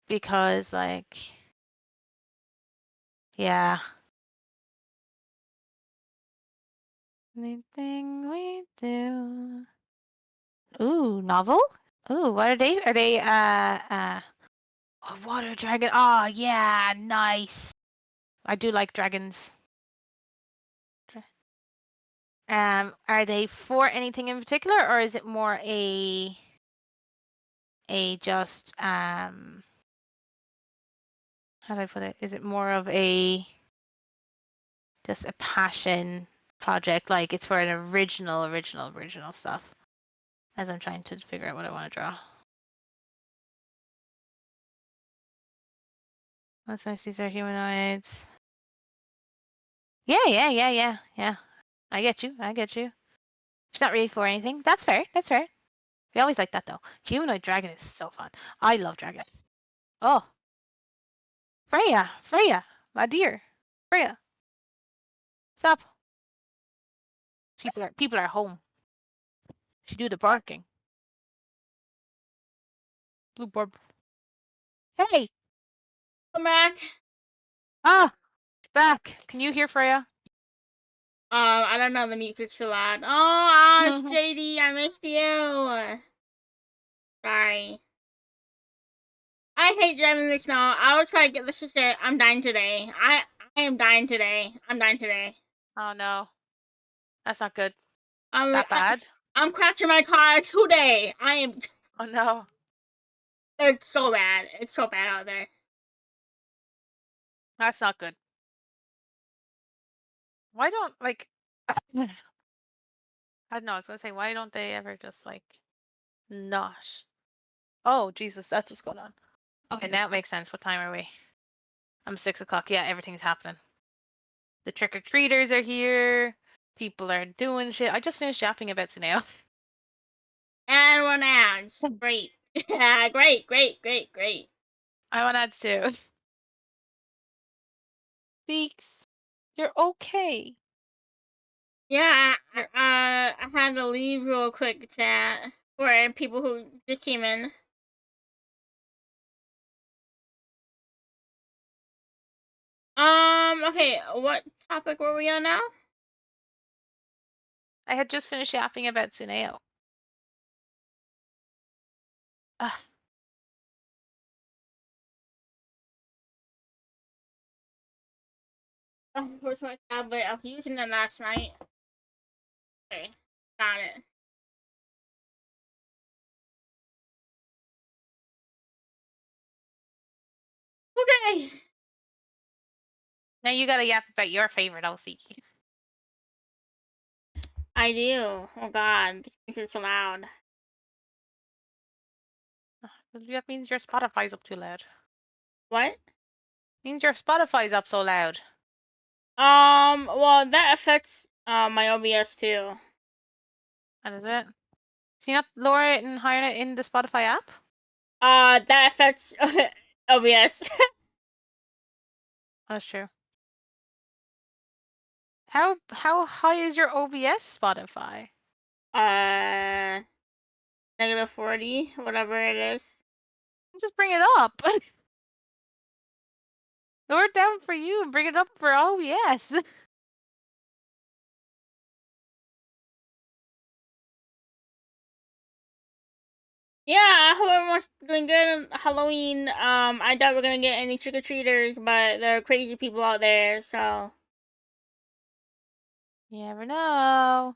Because yeah. Anything we do. Ooh, novel? Ooh, what are they? Are they water dragon. Oh yeah, nice. I do like dragons. Are they for anything in particular, or is it more a just how do I put it? Is it more of a just a passion project, like it's for an original stuff? As I'm trying to figure out what I want to draw. That's why these are humanoids. Yeah. I get you. It's not really for anything. That's fair. We always like that though. Humanoid dragon is so fun. I love dragons. Oh, Freya, my dear, Freya, stop. People are home. She do the barking. Blue Barb. Hey, Come back. ah, back. Can you hear Freya? I don't know. The music's too loud. Oh, it's JD. I missed you. Sorry. I hate driving in the snow. I was like, this is it. I'm dying today. I am dying today. I'm dying today. Oh no, that's not good. I'm That bad? I'm crashing my car today. I am. Oh no, It's so bad. It's so bad out there. that's not good. Why don't like? I don't know. I was gonna say, why don't they ever just like not? Oh Jesus, that's what's going on. Okay, now it makes sense. What time are we? I'm 6 o'clock. Yeah, everything's happening. The trick or treaters are here. People are doing shit. I just finished yapping about Suneo. And one ads. Great. Yeah, great. I want ads too. Beaks, you're okay. Yeah, I had to leave real quick, chat, for people who just came in. Okay, what topic were we on now? I had just finished yapping about Suneo. Where's my tablet? I was using it last night. Okay, got it. Okay. Now you gotta yap about your favorite OC. I do. Oh god, this music's so loud. That means your Spotify's up too loud. What? Means your Spotify's up so loud. Well, that affects my OBS too. That is it. Can you not lower it and higher it in the Spotify app? That affects OBS. That's true. How high is your OBS Spotify? Negative 40, whatever it is. Just bring it up. Lower it down for you and bring it up for OBS. Yeah, I hope everyone's doing good on Halloween. I doubt we're gonna get any trick or treaters, but there are crazy people out there, so. You never know.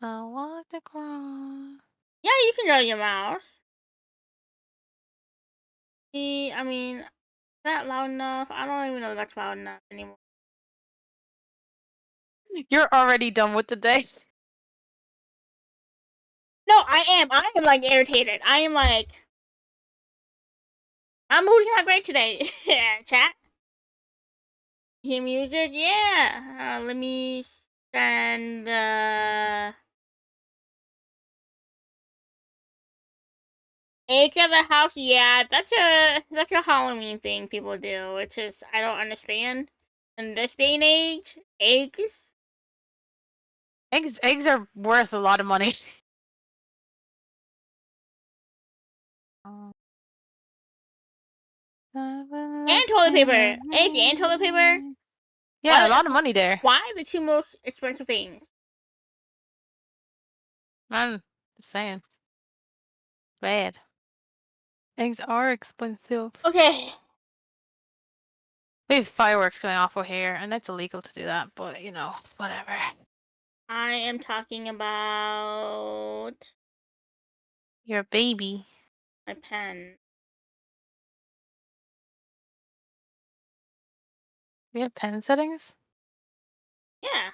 I walked across. Yeah, you can draw your mouse. I mean, is that loud enough? I don't even know if that's loud enough anymore. You're already done with the day. No, I am. I am like irritated. I am like. My mood's not great today. Yeah, chat. Hear music? Yeah. Let me send eggs at the house. Yeah, that's a Halloween thing people do, which is I don't understand. In this day and age, eggs. Eggs are worth a lot of money. And toilet paper. Eggs and toilet paper. Yeah, a lot of money there. Why the two most expensive things? Man, just saying. Bad. Things are expensive. Okay. We have fireworks going off over here, and it's illegal to do that, but you know, it's whatever. I am talking about You're a baby. my pen. We have pen settings? Yeah.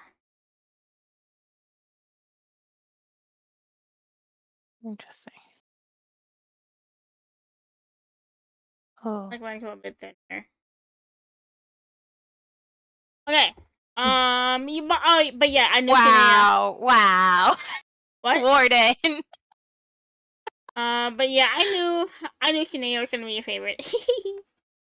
Interesting. Oh. Like mine's a little bit thinner. Okay. But yeah, I knew Shania. Wow. What? Warden. But yeah, I knew Shania was gonna be your favorite.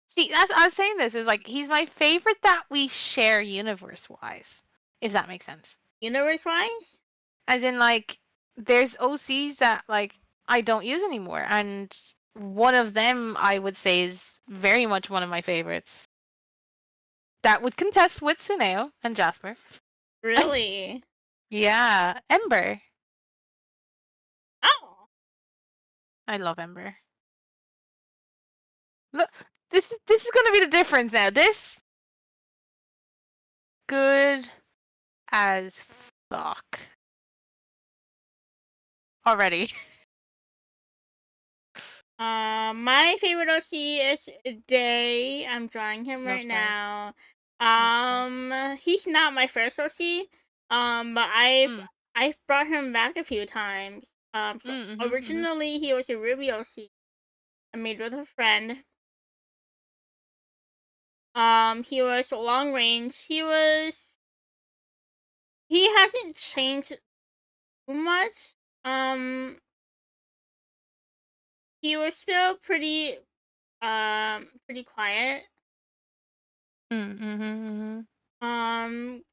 See, I was saying this is like he's my favorite that we share universe wise, if that makes sense. Universe wise? As in, like, there's OCs that like I don't use anymore, and one of them I would say is very much one of my favorites. That would contest with Suneo and Jasper. Really? Yeah, Ember. Oh. I love Ember. Look, this is gonna be the difference now. This good as fuck already. My favorite OC is Day. I'm drawing him No right surprise. now. No surprise. He's not my first OC. But I've Mm. I've brought him back a few times. So Mm-hmm. originally he was a Ruby OC I made with a friend. He was long range. He hasn't changed too much. He was still pretty quiet. Mm-hmm. Um,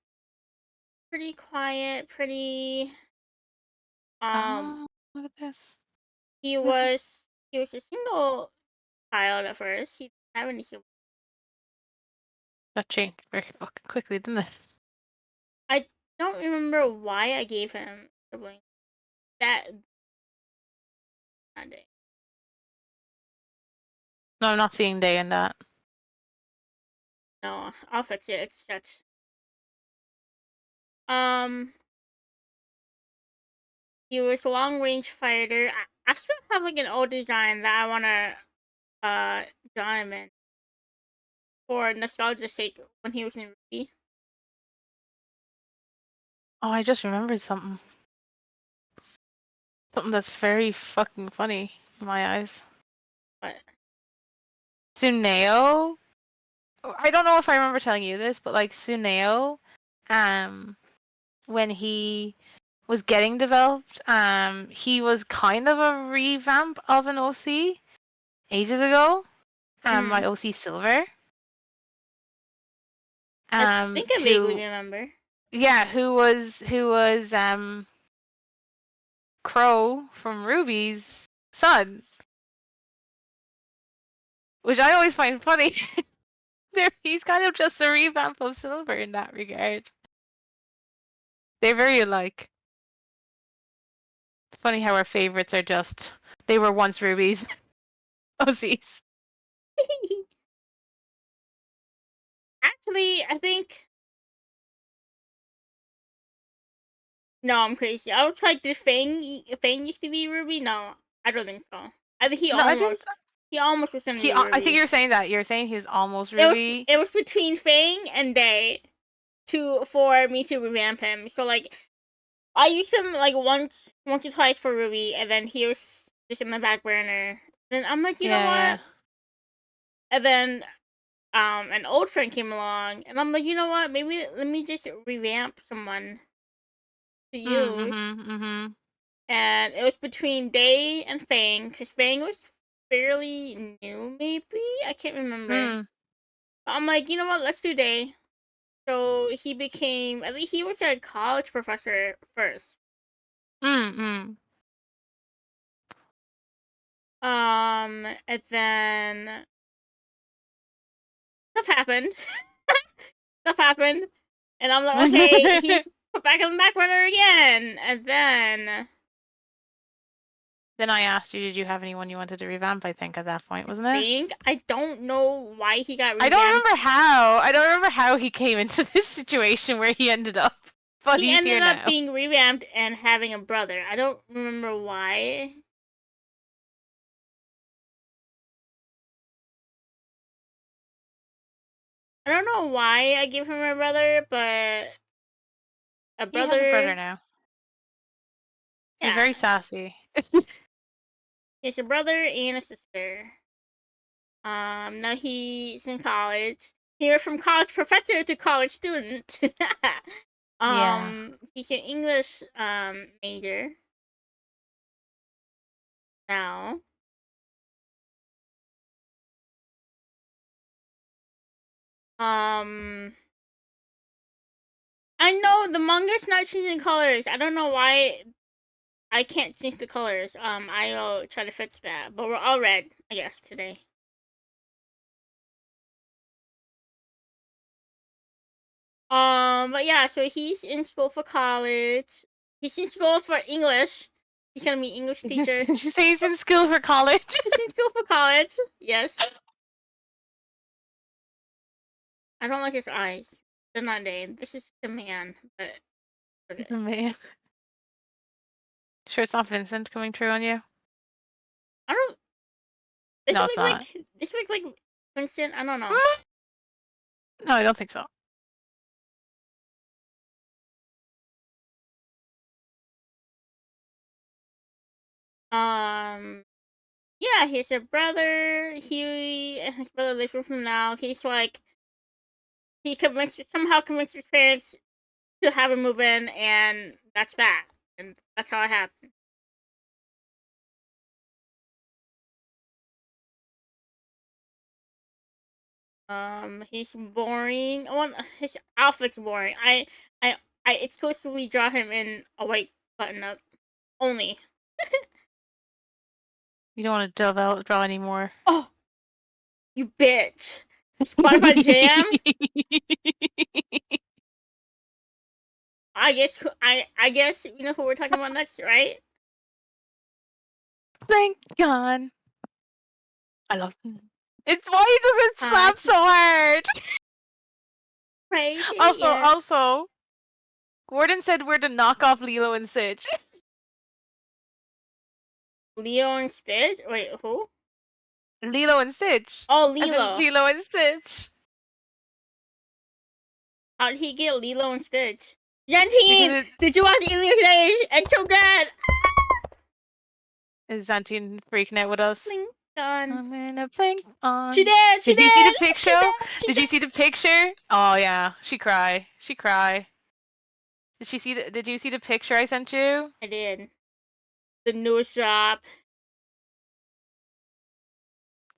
pretty quiet, pretty um Oh, look at this. he Look at was he was a single child at first. He didn't have any siblings. that changed very fucking quickly, didn't it? I don't remember why I gave him siblings that day. No, I'm not seeing Day in that. No, I'll fix it. It's such um he was a long range fighter. I still have like an old design that I wanna draw him in for nostalgia's sake when he was in Ruby. Oh, I just remembered something. Something that's very fucking funny in my eyes. But Suneo. I don't know if I remember telling you this, but like Suneo, um, when he was getting developed, he was kind of a revamp of an OC ages ago. My OC Silver. I think I vaguely Who remember. yeah, who was Crow from Ruby's son, which I always find funny. He's kind of just a revamp of Silver in that regard. They're very alike. It's funny how our favorites are just they were once Ruby's OCs. Actually, I think no, I'm crazy. I was like, did Fang used to be Ruby? No, I don't think so. I think No, I didn't. he almost was gonna He, be I think Ruby. you're saying that. You're saying he was almost Ruby. It was between Fang and Day for me to revamp him. So like I used him like once or twice for Ruby, and then he was just in the back burner. Then I'm like, you know Yeah, what? And then an old friend came along, and I'm like, you know what? Maybe let me just revamp someone to yeah. use. And it was between Day and Fang, because Fang was fairly new, maybe I can't remember. Mm. But I'm like, you know what? Let's do Day. So he became. I think he was a college professor first. Mm. And then stuff happened. stuff happened, and I'm like, okay, he's put back on the back burner again, and then Then I asked you, did you have anyone you wanted to revamp? I think at that point, wasn't it? I don't know why he got I don't revamped. remember how. I don't remember how he came into this situation where he ended up, but He he's here ended up now. being revamped and having a brother. I don't remember why. I don't know why I gave him a brother, but a He has a brother brother. now. He's Yeah, very sassy. he has a brother and a sister. Now he's in college. He went from college professor to college student. Yeah. He's an English major now. Um, I know the manga's not changing colors. I don't know why I can't change the colors. I'll try to fix that. But we're all red, I guess, today. But yeah, so he's in school for college. He's in school for English. He's gonna be English teacher. Did you say he's in school for college? He's in school for college. Yes. I don't like his eyes. They're not day. This is a man, but okay. Man. Sure it's not Vincent coming true on you? I don't. Does No, he it's look not. like? Does he look like Winston? I don't know. No, I don't think so. Yeah, he's a brother. He and his brother live with him now. He's like somehow convinced his parents to have him move in, and that's that. And that's how it happened. He's boring. His outfit's boring. I, I exclusively draw him in a white button up only. You don't want to draw anymore. Oh, you bitch! Spotify Jam. I guess you know who we're talking about next, right? Thank God. I love him. It's why he doesn't slap so hard. Crazy. Also, Gordon said we're to knock off Lilo and Stitch. Leo and Stitch. Wait, who? Lilo and Stitch. Oh, As in Lilo. Lilo and Stitch. How did he get Lilo and Stitch? Jantine, did you watch English Age? It's so good. Is Xantine freaking out with us? Blink on. I'm gonna blink on. She did. Did you see the picture? Did you see the picture? Oh yeah, she cry. She cry. Did she see? Did you see the picture I sent you? I did. The newest drop.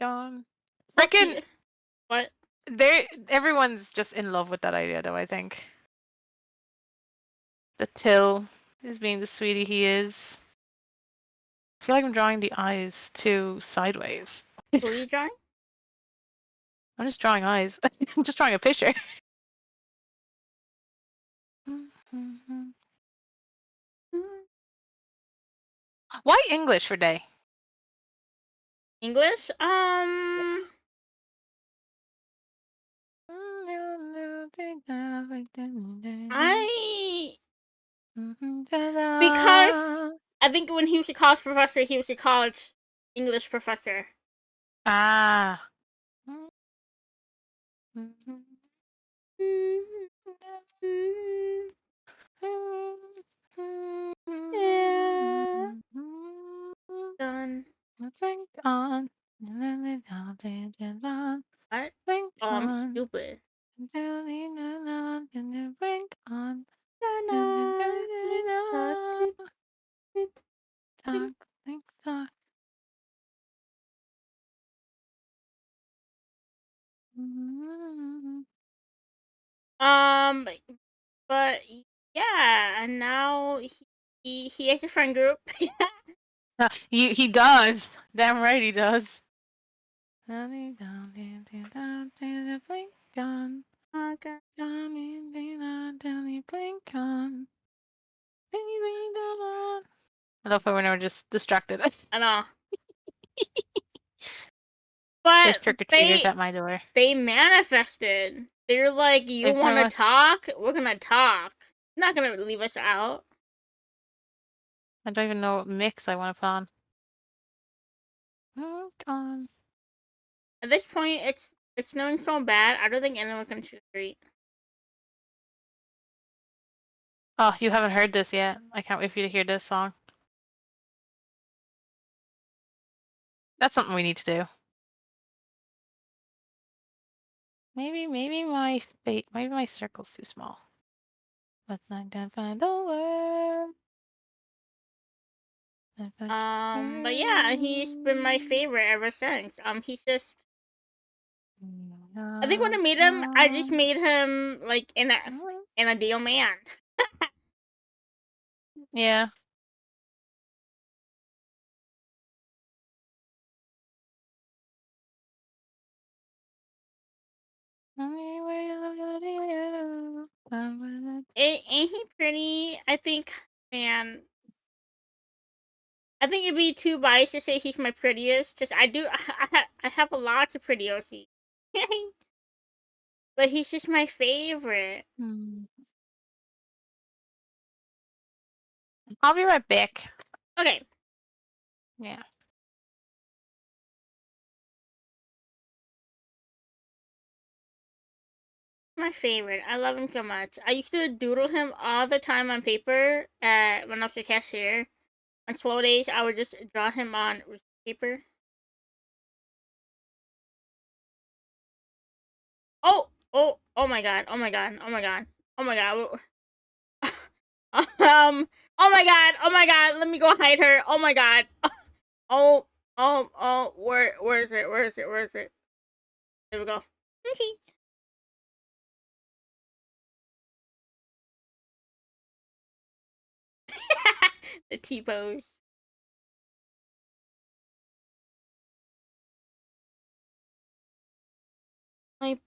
Gone. Freaking. What? Everyone's just in love with that idea, though. I think. The Till is being the sweetie he is. I feel like I'm drawing the eyes too sideways. Who are you drawing? I'm just drawing eyes. I'm just drawing a picture. Why English for day? English? Because I think when he was a college professor, he was a college English professor. Ah. Yeah. Done. Think on. What? Think Oh, I'm on. stupid. Think on. Talk, think, talk. But yeah, and now he has a friend group. He does. Damn right he does. Okay. I love it when we're just distracted. I know. There's But trick-or-treaters they at my door. they manifested. They're like, you They pretty want to much. talk? We're gonna talk. You're not gonna leave us out. I don't even know what mix I want to put on. Come on. At this point, it's snowing so bad. I don't think anyone's gonna shoot the street. Oh, you haven't heard this yet. I can't wait for you to hear this song. That's something we need to do. Maybe my circle's too small. Let's not go find the worm. But yeah, he's been my favorite ever since. He's just. I think when I made him, I just made him like in a deal man. Yeah. Ain't he pretty? I think, man. I think it'd be too biased to say he's my prettiest. Cause I do, I have a lot of pretty OC, but he's just my favorite. I'll be right back. Okay, Yeah. my favorite. I love him so much. I used to doodle him all the time on paper. When I was a cashier, on slow days, I would just draw him on paper. Oh my god! Oh my god! Oh my god! Oh my god! Oh my god! Oh my god! Let me go hide her! Oh my god! Oh, oh! Where is it? Where is it? Where is it? There we go. The T pose. My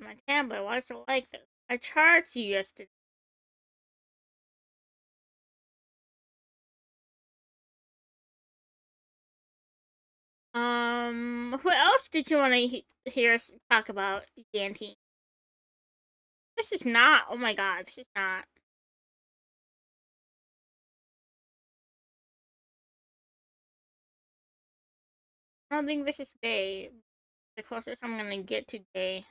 my tablet. Why is it like this? I charged you yesterday. What else did you want to hear us talk about, Dante? This is not. Oh my god, this is not. I don't think this is day. The closest I'm gonna get to day.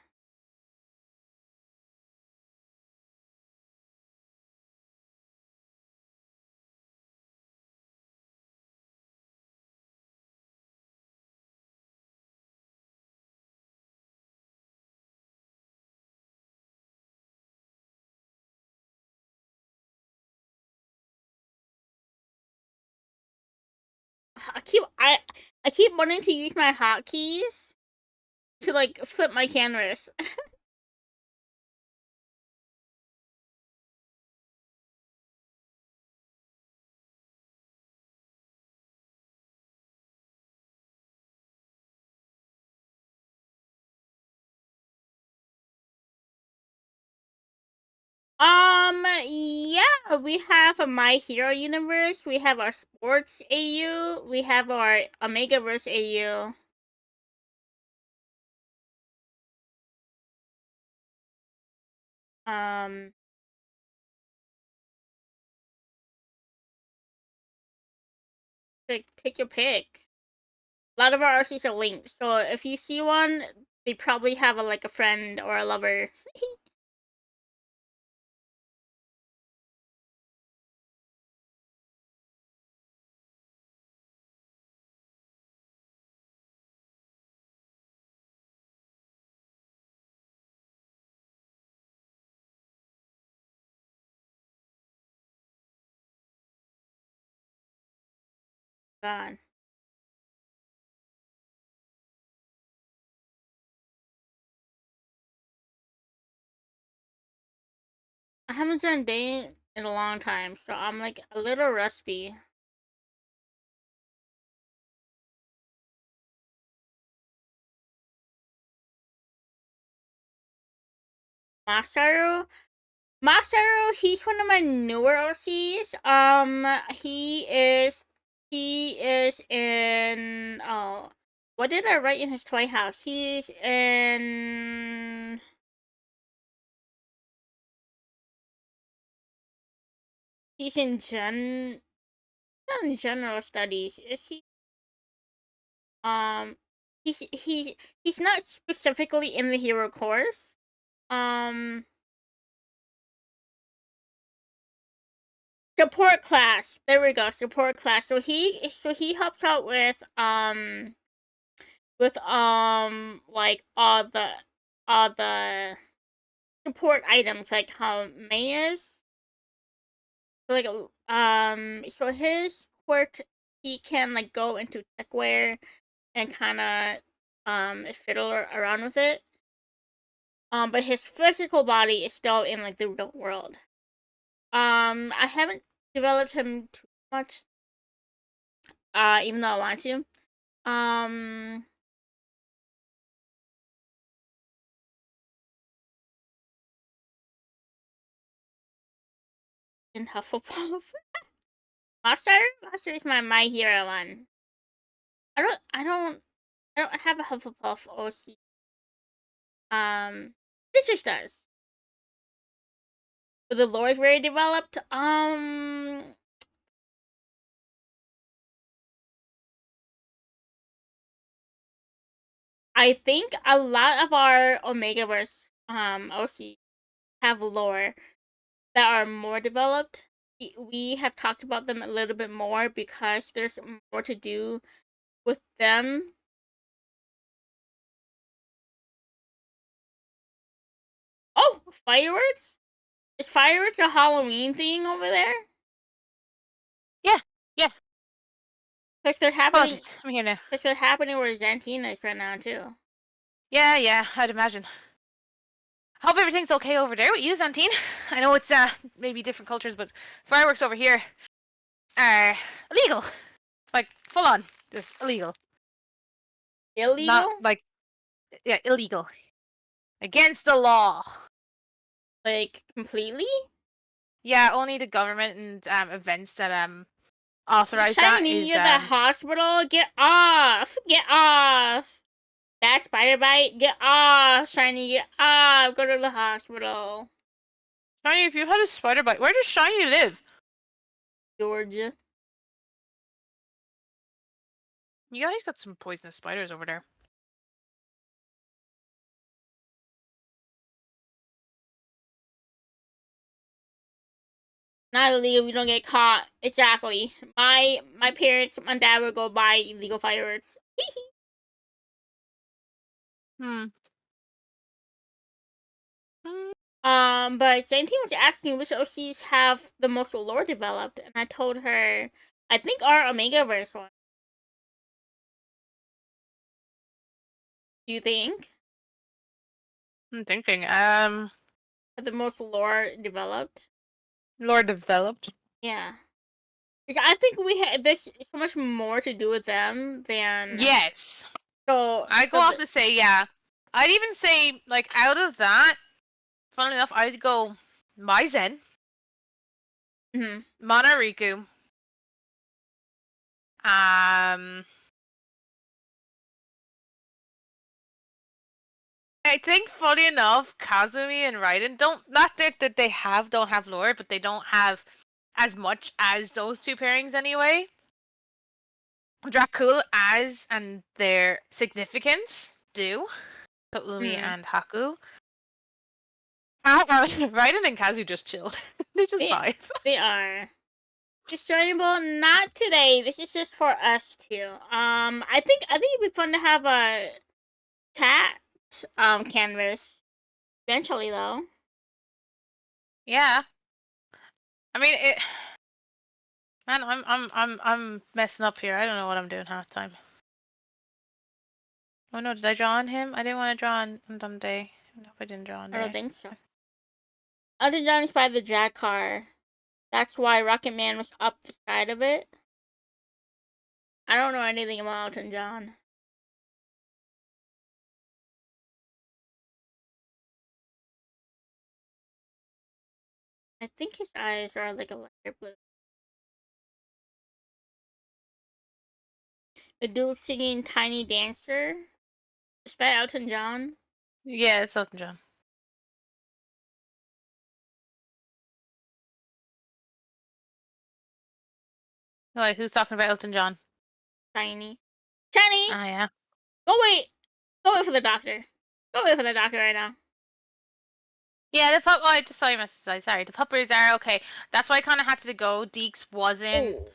I keep wanting to use my hotkeys to like flip my canvas. Yeah, we have a My Hero universe. We have our sports AU. We have our Omegaverse AU. Um, take your pick. A lot of our RCs are linked, so if you see one, they probably have like a friend or a lover. God, I haven't done day in a long time, so I'm like a little rusty. Masaru, Masaru, he's one of my newer OCs. He is in what did I write in his toy house? He's in not in general studies. Is he um he's not specifically in the hero course. Um Support class. There we go. Support class. So he helps out with like all the support items like how May is. So like so his quirk, he can like go into techwear and kind of fiddle around with it. But his physical body is still in like the real world. I haven't developed him too much. Even though I want to. Um, in Hufflepuff. Monster is my hero one. I don't I don't I don't have a Hufflepuff OC. It just does. But the lore is very developed. I think a lot of our Omegaverse OC have lore that are more developed. We have talked about them a little bit more because there's more to do with them. Oh, fireworks! Is fireworks a Halloween thing over there? Yeah, yeah. Because they're happening. Apologies, I'm here now. Because they're happening where Xantina is right now too. Yeah, I'd imagine. Hope everything's okay over there with you, Zantine. I know it's maybe different cultures, but fireworks over here are illegal. Like full on, just illegal. Not Illegal? like illegal. Against the law. Like completely? Yeah, only the government and events that authorize that Shiny, is you're the hospital. Get off! Get off! That spider bite. Get off, Shiny. Get off. Go to the hospital. Shiny. If you've had a spider bite, where does Shiny live? Georgia. You guys got some poisonous spiders over there. Not illegal. We don't get caught. Exactly. My parents, my dad would go buy illegal fireworks. Hmm. Hmm. But Santine was asking which OCs have the most lore developed, and I told her I think our Omegaverse one. Do you think I'm thinking. the most lore developed? Lore developed. Yeah, because I think we had this so much more to do with them than Yes. so. I go off to say yeah. I'd even say like out of that, funnily enough, I'd go Maizen, Mm-hmm. Monariku, I think funny enough, Kazumi and Raiden not that they don't have lore, but they don't have as much as those two pairings anyway. Dracul as and their significance do. Koumi and Haku. Raiden and Kazu just chill. They just vibe. They are. Disjoinable, not today. This is just for us two. I think it'd be fun to have a chat canvas eventually though. Yeah. I mean it. Man, I'm messing up here. I don't know what I'm doing half the time. Oh no, did I draw on him? I didn't want to draw on Dante. I hope I didn't draw on I don't there. think so. Other Johnny's by the drag car. That's why Rocket Man was up the side of it. I don't know anything about Elton John. I think his eyes are like a lighter blue. The dude singing Tiny Dancer. Is that Elton John? Yeah, it's Elton John. Wait, who's talking about Elton John? Tiny. Tiny! Ah, yeah. Go wait! Go wait for the doctor. Go wait for the doctor right now. Yeah, the pup. Oh, I just saw your message. Sorry, the puppers are okay. That's why I kind of had to go. Deeks wasn't. Oh.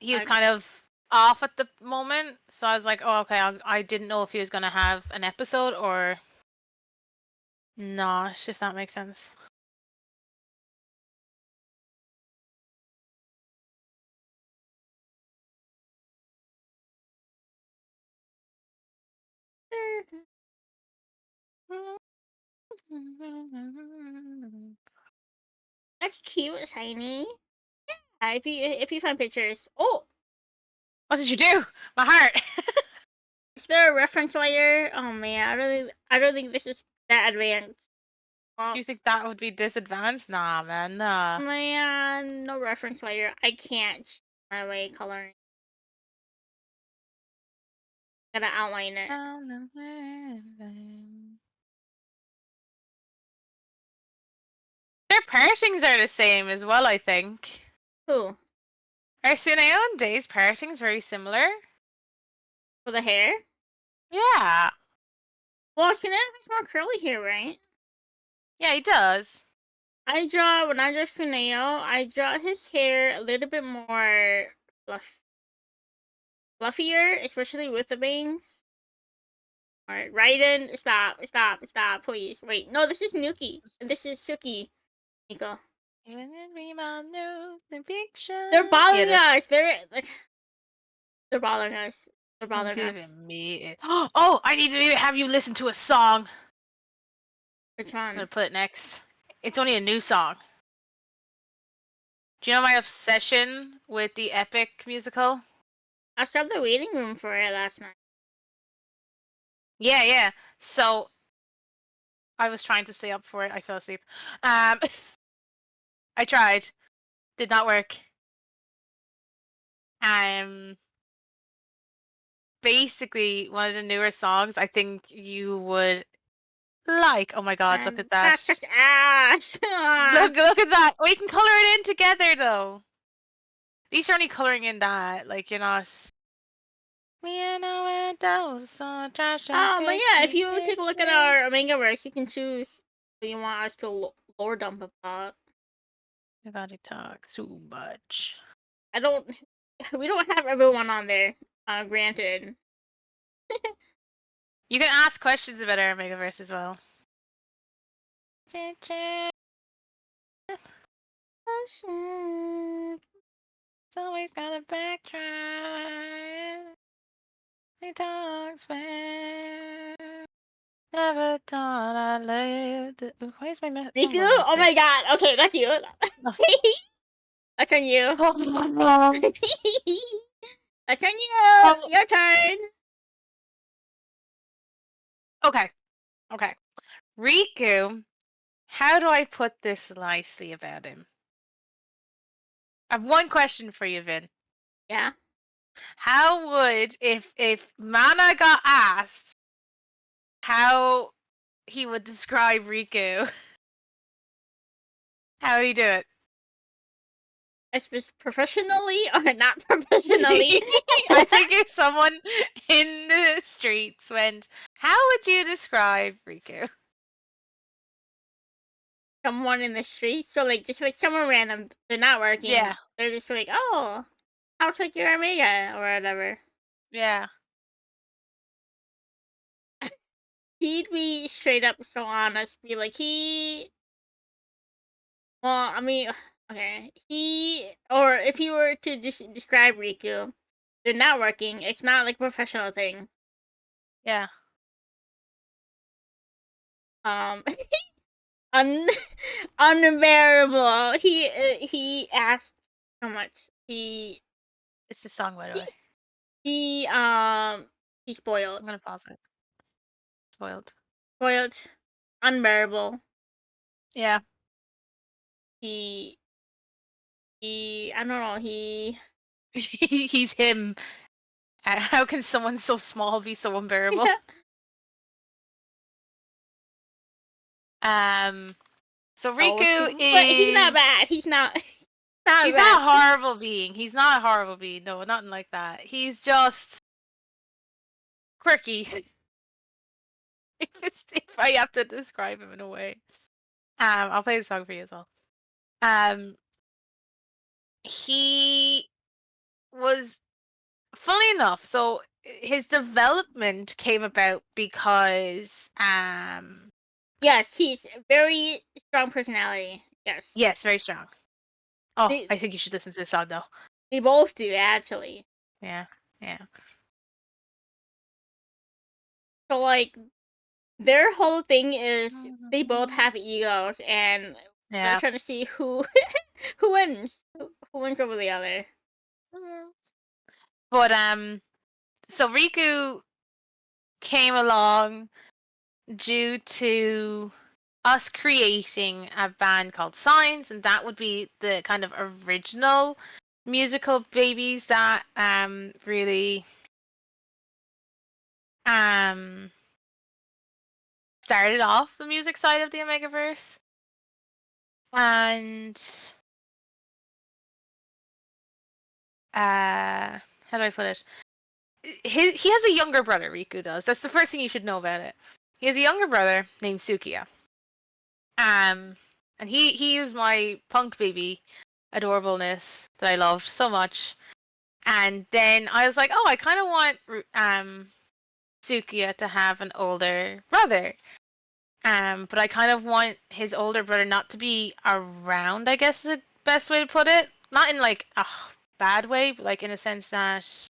He was kind of off at the moment, so I was like, oh, okay. I didn't know if he was gonna have an episode or not. If that makes sense. That's cute, Shiny. If you find pictures. Oh! What did you do? My heart. Is there a reference layer? Oh man, I don't think this is that advanced. Do Oh you think that would be this advanced? Nah, man, nah. man, no reference layer. I can't change my way coloring. Gotta outline it. Their partings are the same as well, I think. Who? Are Suneo and Day's partings very similar? For the hair? Yeah. Well, Sinan has more curly hair, right? Yeah, he does. When I draw Suneo, I draw his hair a little bit more fluffier, especially with the bangs. Alright, Raiden, stop, please. Wait, no, this is Nuki. This is Suki. Nico. They're Yeah, bothering this. us. They're bothering us. They're bothering us. Giving me it. Oh, I need to have you listen to a song. Which I'm gonna one? put it next. It's only a new song. Do you know my obsession with the Epic musical? I stopped the waiting room for it last night. Yeah, yeah. So I was trying to stay up for it. I fell asleep. I tried. Did not work. Um, Basically one of the newer songs I think you would like. Oh my god, look at that. That's such ass. Look at that. We can color it in together though. At least you're only coloring in that. Like you're not. But yeah, if you take a look at our Mangaverse, you can choose who you want us to lore dump about. Everybody talk too much. I don't. We don't have everyone on there. Granted. You can ask questions about our Megaverse as well. Oh shit. It's always gotta backtrack. He talks fast. Never thought I'd live. Why is my song Riku? going off? Oh my god. Okay, that's you. That's on you. That's on you. Your turn. Okay. Okay. Riku, how do I put this nicely about him? I have one question for you, Vin. Yeah. How would if Mana got asked how he would describe Riku, how would he do it? Is this professionally or not professionally? I think if someone in the streets went, how would you describe Riku? Someone in the street, so like just like someone random, they're not working. Yeah. They're just like, oh, I'll take your Omega or whatever. Yeah. He'd be straight up so honest, be like well, I mean, okay, or if he were to just describe Riku, they're not working. It's not like a professional thing. Yeah. Um, un unbearable. He asked how much It's the song, by the way. he he's spoiled. I'm gonna pause it. Spoiled. Spoiled, unbearable. Yeah. he I don't know, he He's him. How can someone so small be so unbearable? Um, so oh, Riku but he's not is bad. He's not not he's not bad. a horrible being. He's not a horrible being. No, nothing like that. He's just quirky. If I have to describe him in a way. I'll play the song for you as well. Um, he was funny enough. So his development came about because Yes, he's very strong personality. Yes. yes, very strong. Oh, They I think you should listen to this song though. they both do actually. Yeah, yeah, So like their whole thing is they both have egos and they're yeah. trying to see who who wins over the other. But so Riku came along due to us creating a band called Signs, and that would be the kind of original musical babies that really um started off the music side of the Omegaverse. And how do I put it? He has a younger brother, Riku does. That's the first thing you should know about it. He has a younger brother named Sukiya. Um, and he is my punk baby adorableness that I loved so much. And then I was like, oh, I kind of want Sukiya to have an older brother. But I kind of want his older brother not to be around, I guess is the best way to put it. Not in like a bad way, but like in a sense that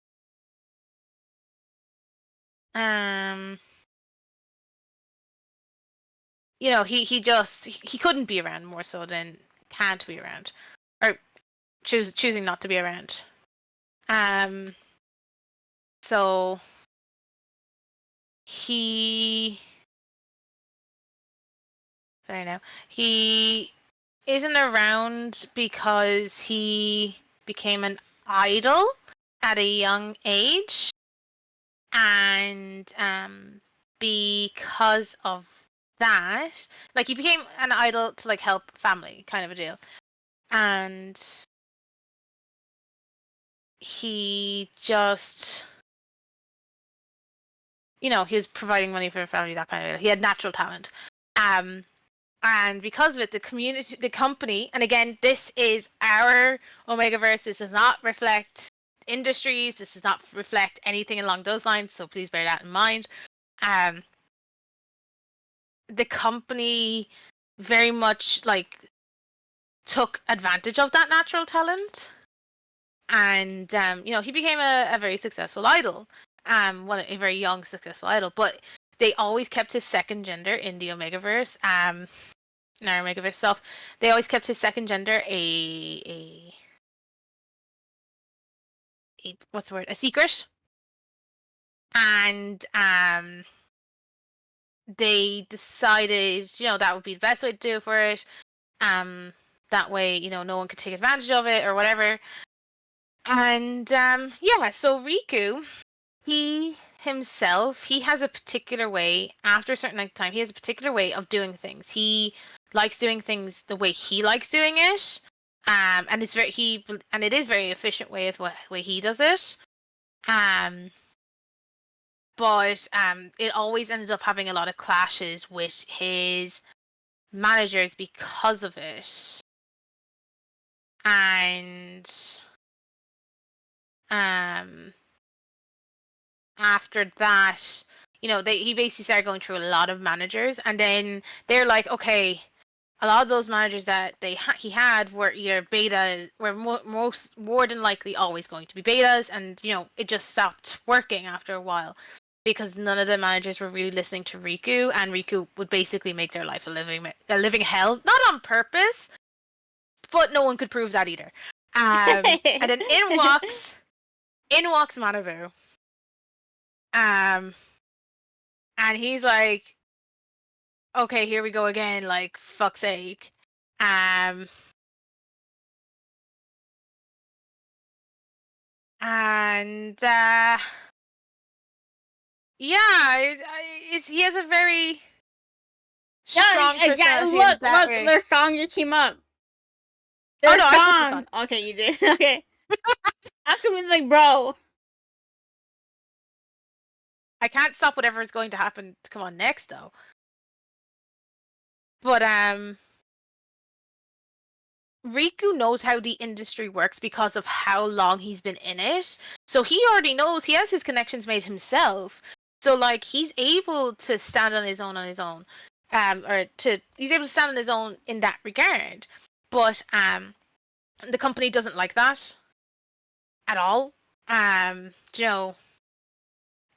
um he couldn't be around more so than can't be around. Or choosing not to be around. Um so he sorry now. He isn't around because he became an idol at a young age, and because of that, like he became an idol to like help family kind of a deal, and he just he was providing money for the family, that kind of deal. He had natural talent. um and because of it, the community, the company, and again, this is our Omegaverse. This does not reflect industries. This does not reflect anything along those lines. So please bear that in mind. Um, the company very much like took advantage of that natural talent, and he became a very successful idol. A very young successful idol, but they always kept his second gender in the Omegaverse. In our Omegaverse self, they always kept his second gender a what's the word, a secret, and they decided that would be the best way to do it for it. Um, that way, no one could take advantage of it or whatever. And yeah, so Riku, he himself, he has a particular way. After a certain length of time, he has a particular way of doing things. He likes doing things the way he likes doing it. And it is very efficient way of way he does it. Um, but it always ended up having a lot of clashes with his managers because of it. And um after that, he basically started going through a lot of managers, and then they're like, okay, a lot of those managers that he had were either beta, were most more than likely always going to be betas, and it just stopped working after a while because none of the managers were really listening to Riku, and Riku would basically make their life a living hell, not on purpose, but no one could prove that either. And then in walks Manabu. Um, and he's like, okay, here we go again, like, fuck's sake. Um, And yeah, he has a very Yeah, strong exactly. personality in that Look, way. their song just came up. Oh Their no, I put this on. song. Okay, you did. Okay. How come it's like, bro? I can't stop whatever is going to happen to come on next though. But Riku knows how the industry works because of how long he's been in it. So he already knows, he has his connections made himself. So like he's able to stand on his own he's able to stand on his own in that regard. But the company doesn't like that at all. You know,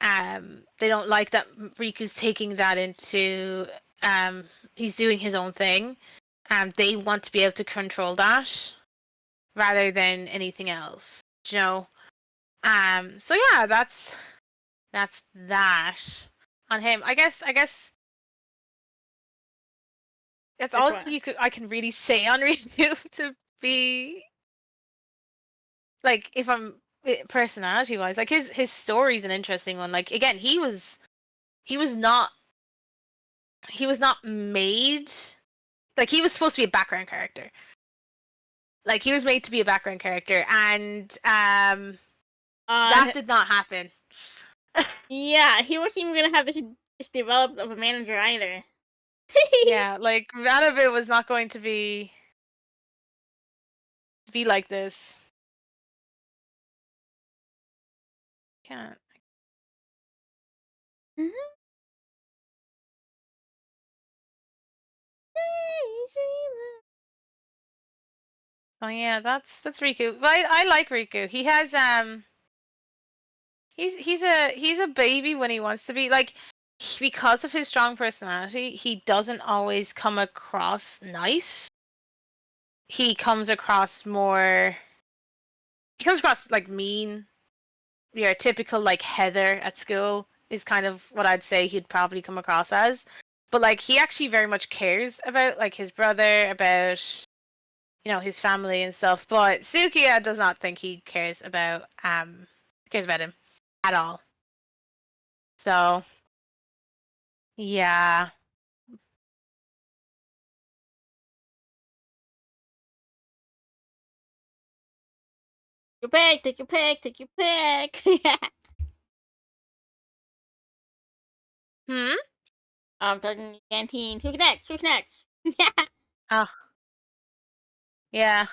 they don't like that Riku's taking that into he's doing his own thing. They want to be able to control that rather than anything else. You know? So yeah, that's that on him. I guess that's This all one. I can really say on Riku to be like if I'm personality wise, like his story's an interesting one. Like again, he was not he was not made like he was supposed to be a background character. Like he was made to be a background character, and that Uh, did not happen. yeah, he wasn't even gonna have this developed of a manager either. Yeah, like Vanderbilt was not going to be like this. Can't. So yeah, that's Riku. But I like Riku. He has he's a baby when he wants to be. Like because of his strong personality, he doesn't always come across nice. He comes across more. He comes across like mean. Your typical like Heather at school is kind of what I'd say he'd probably come across as. But like he actually very much cares about like his brother, about his family and stuff. But Sukiya does not think he cares about him at all. So yeah. Your pick, take your pick, take your pick. Hmm. Talking in the canteen. Who's next? Who's next? Yeah. Oh yeah.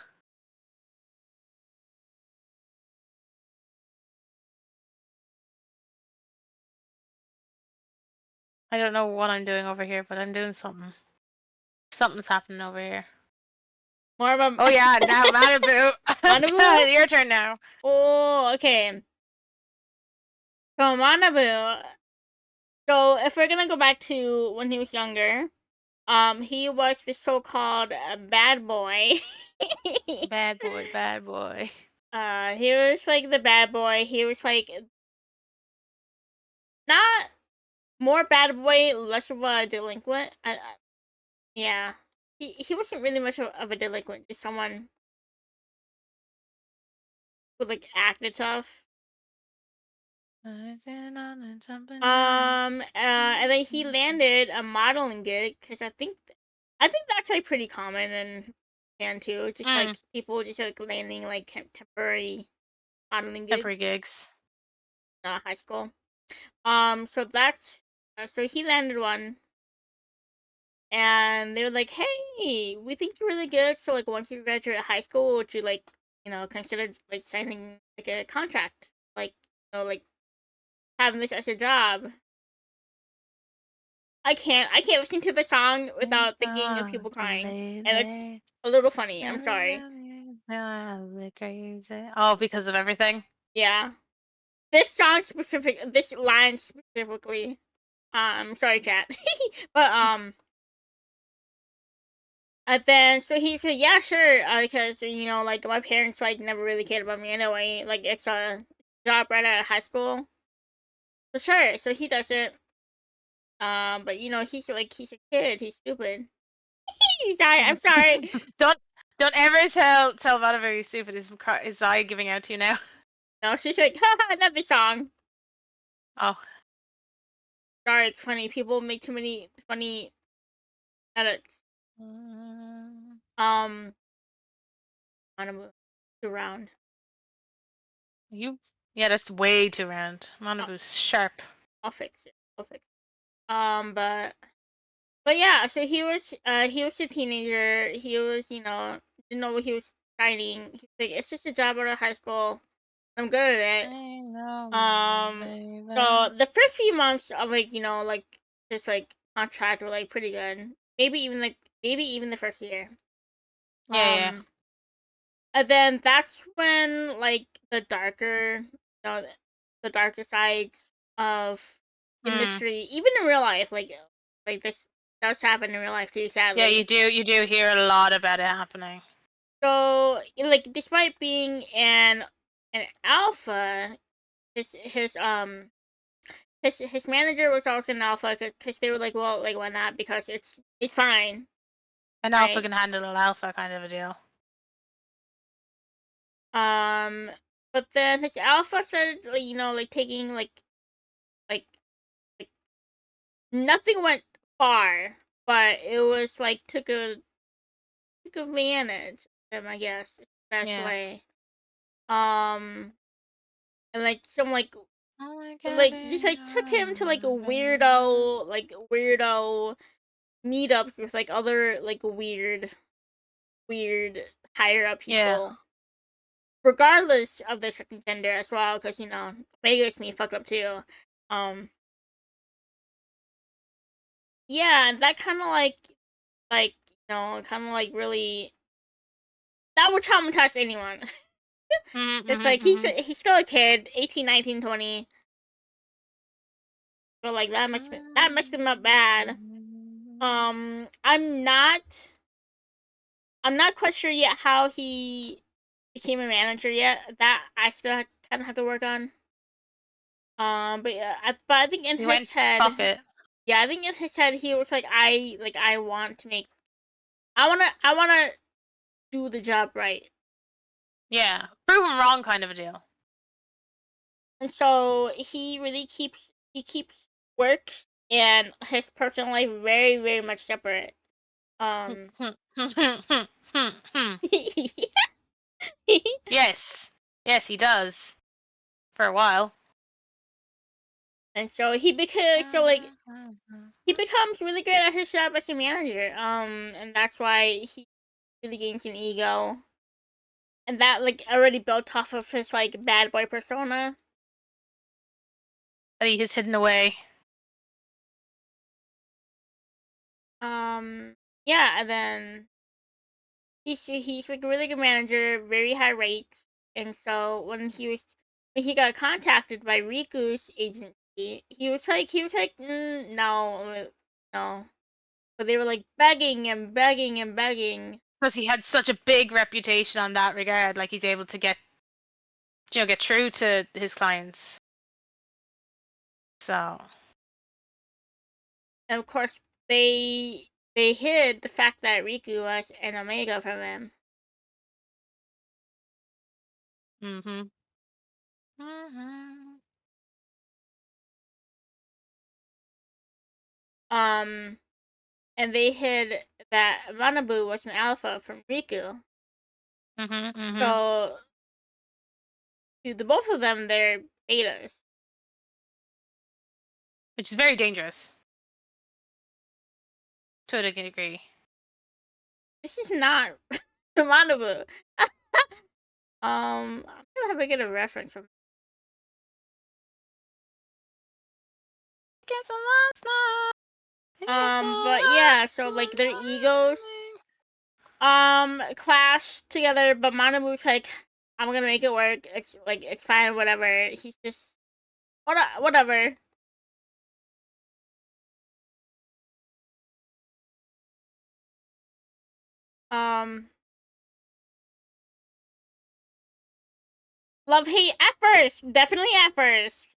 I don't know what I'm doing over here, but I'm doing something. Something's happening over here. More of Oh a yeah, now Manabu. Manabu? Your turn now. Oh, okay. So Manabu. So if we're gonna go back to when he was younger, he was the so-called bad boy. Bad boy, bad boy. He was like the bad boy. He was like not more bad boy, less of a delinquent. Yeah, he wasn't really much of a delinquent. Just someone who like acted tough. And then he landed a modeling gig because I think that's like pretty common in Japan too. Just Mm, like people just like landing like temporary modeling temporary gigs, gigs. high school. So that's so he landed one, and they were like, "Hey, we think you're really good. So like, once you graduate high school, would you like consider like signing like a contract, like like having this as a job?" I can't listen to the song without thinking of people crying, and it's a little funny. I'm sorry. Crazy. Oh, because of everything. Yeah, this line specifically. Sorry, chat, but and then so he said, "Yeah, sure," because like my parents like never really cared about me anyway. Like it's a job right out of high school, so sure. So he does it. But he's a kid. He's stupid. Sorry, I'm sorry. don't don't ever tell Vladimir he's stupid. Is eye giving out to you now? No, she's like, haha, another song. Oh. Sorry, it's funny. People make too many funny edits. Um, I'm gonna move around. You. Yeah, that's way too round. I'll, Manabu's sharp. I'll fix it. I'll fix it. But yeah. So he was a teenager. He was, didn't know what he was signing. He's like, it's just a job out of high school. I'm good at it. I know, Um, baby. so the first few months of like this like contract were like pretty good. Maybe even the first year. Yeah, yeah. And then that's when like know, the darker sides of Mm. industry, even in real life, like this does happen in real life too, Yeah, sadly. you do hear a lot about it happening. So like despite being an alpha, his manager was also an alpha because they were like, well, like why not? Because it's fine, An alpha right? can handle an alpha kind of a deal. Um, but then his alpha started like like taking like like nothing went far, but it was like took advantage of him, I guess, Yeah. especially. Um, and like some Oh my god, like just like took him to like a weirdo meetups with like other like weird higher up yeah. people, regardless of the second gender as well, because Vegas me fucked up too. Um, yeah, and that kind of like kind of like really that would traumatize anyone. Mm-hmm, It's like mm-hmm, mm-hmm. he's still a kid, 18, 19, 20. But like that messed him up bad. I'm not quite sure yet how he became a manager yet. That I still kind of have to work on. But yeah, but I think in He his went fuck head, it. yeah, I think in his head he was like, I want to make, I wanna do the job right, Yeah. Prove him wrong kind of a deal. and so he keeps work and his personal life very much separate. Um, yes. Yes, he does. For a while. and so he becomes really good at his job as a manager. And that's why he really gains an ego, and that like already built off of his like bad boy persona. That he has hidden away. Um, yeah, and then he's like a really good manager, very high rates, and so when he got contacted by Riku's agency, he was like no, no, but they were like begging and begging and begging. Because he had such a big reputation on that regard. Like he's able to get through to his clients. So. And of course, they hid the fact that Riku was an Omega from him. Mm-hmm. Mm-hmm. Um, and they hid that Manabu was an alpha from Riku. Mm-hmm. Mm-hmm. So to the both of them, they're betas. Which is very dangerous. To a degree. This is not Manabu. I'm gonna have to get a reference from. Get some last night. It's But yeah, so like their egos alright. clash together, but Manabu's like, I'm gonna make it work. It's fine, whatever. He's just whatever. Um, love hate at first, definitely at first.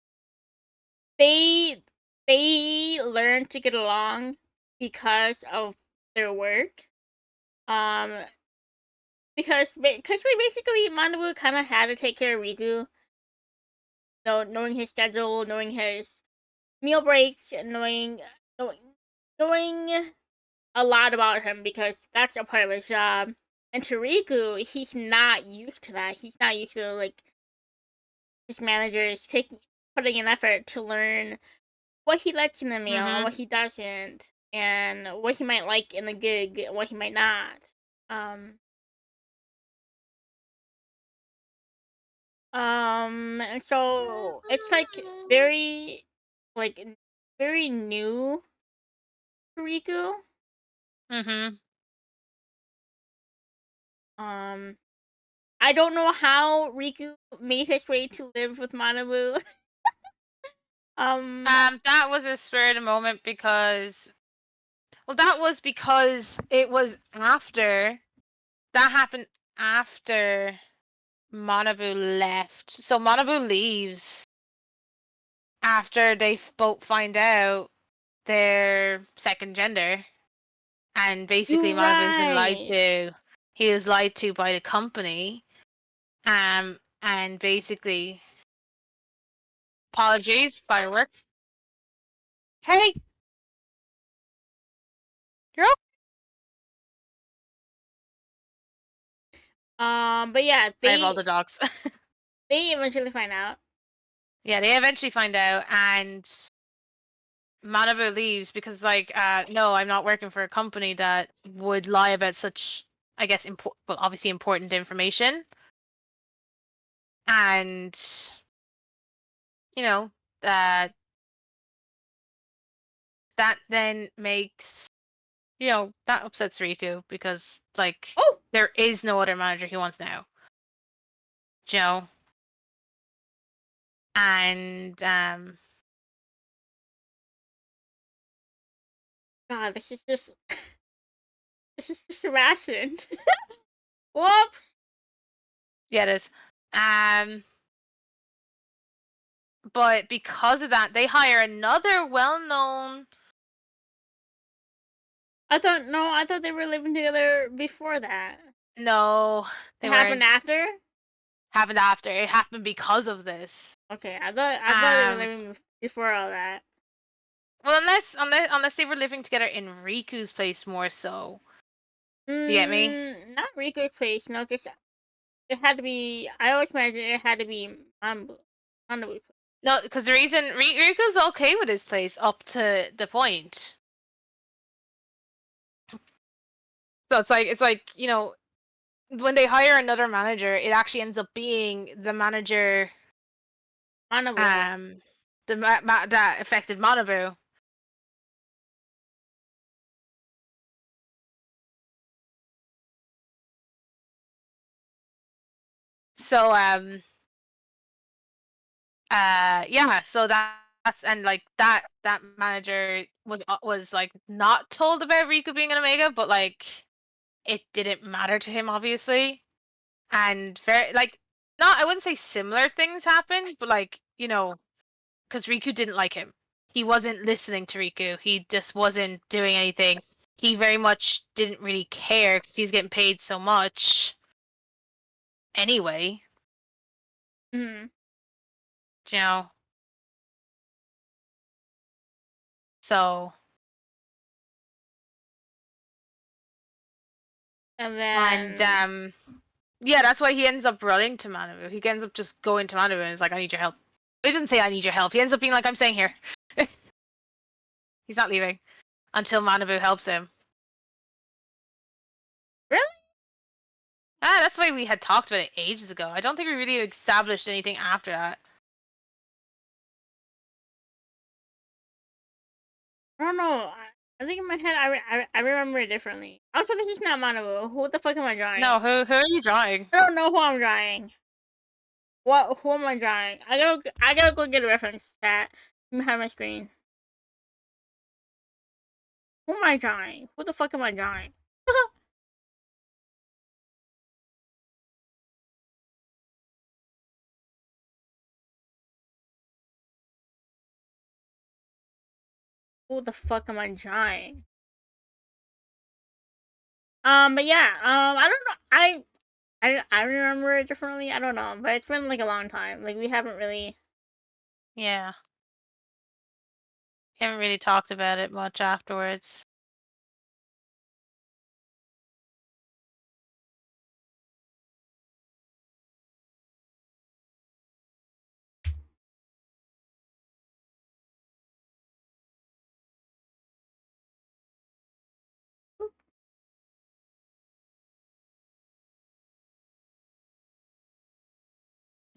They they learn to get along because of their work. Um, because basically Manabu kind of had to take care of Riku. knowing his schedule, knowing his meal breaks, knowing knowing a lot about him because that's a part of his job. And Tariku, he's not used to that. He's not used to like his managers taking putting an effort to learn what he likes in the meal and Mm-hmm. what he doesn't, and what he might like in the gig and what he might not. Um, and so it's like very new to Riku. Mm-hmm. Um, I don't know how Riku made his way to live with Manabu. um, That was a spirited moment because, well, that was because it was after that happened after Manabu left. So Manabu leaves after they both find out their second gender, and basically you're Manabu's been lied right. to. He was lied to by the company. And basically, apologies, firework. Hey, you're up. But yeah, I have all the dogs. they eventually find out. Yeah, they eventually find out, and Manabu leaves because, like, no, I'm not working for a company that would lie about such, I guess, well, obviously important information. And, you know, that that then makes, that upsets Riku because, like, Oh there is no other manager he wants now. You know? And, God, this is just Sebastian. Whoops. yeah, it is. Um, but because of that, they hire another well-known. I thought they were living together before that. No, It they happened weren't. after? Happened after. It happened because of this. Okay, I thought they were Um, living before all that. well, unless they were living together in Riku's place more so. Do you get me? Not Rico's place, no, because it had to be. I always imagined it had to be Manabu's place. No, because the reason Riku's okay with his place up to the point. So it's like when they hire another manager, it actually ends up being the manager Manabu. um that affected Manabu. So yeah, so that's and like that manager was like not told about Riku being an Omega, but like it didn't matter to him obviously. And very like not I wouldn't say similar things happened, but like, because Riku didn't like him. He wasn't listening to Riku. He just wasn't doing anything. He very much didn't really care because he was getting paid so much anyway. Mm-hmm. You know. So And and then yeah, that's why he ends up running to Manabu. He ends up just going to Manabu and is like, "I need your help." He didn't say, "I need your help." He ends up being like, "I'm staying here." He's not leaving until Manabu helps him. really, That's the way we had talked about it ages ago. I don't think we really established anything after that. I don't know. I think in my head I remember it differently. Also, this is not Manabu. Who the fuck am I drawing? No, who are you drawing? I don't know who I'm drawing. What? Who am I drawing? I gotta go get a reference. Chat. Let me have my screen. Who am I drawing? Who the fuck am I drawing? Who the fuck am I drawing? But yeah, I don't know. I remember it differently. I don't know, but it's been like a long time. Like we haven't really. Yeah. Haven't really talked about it much afterwards.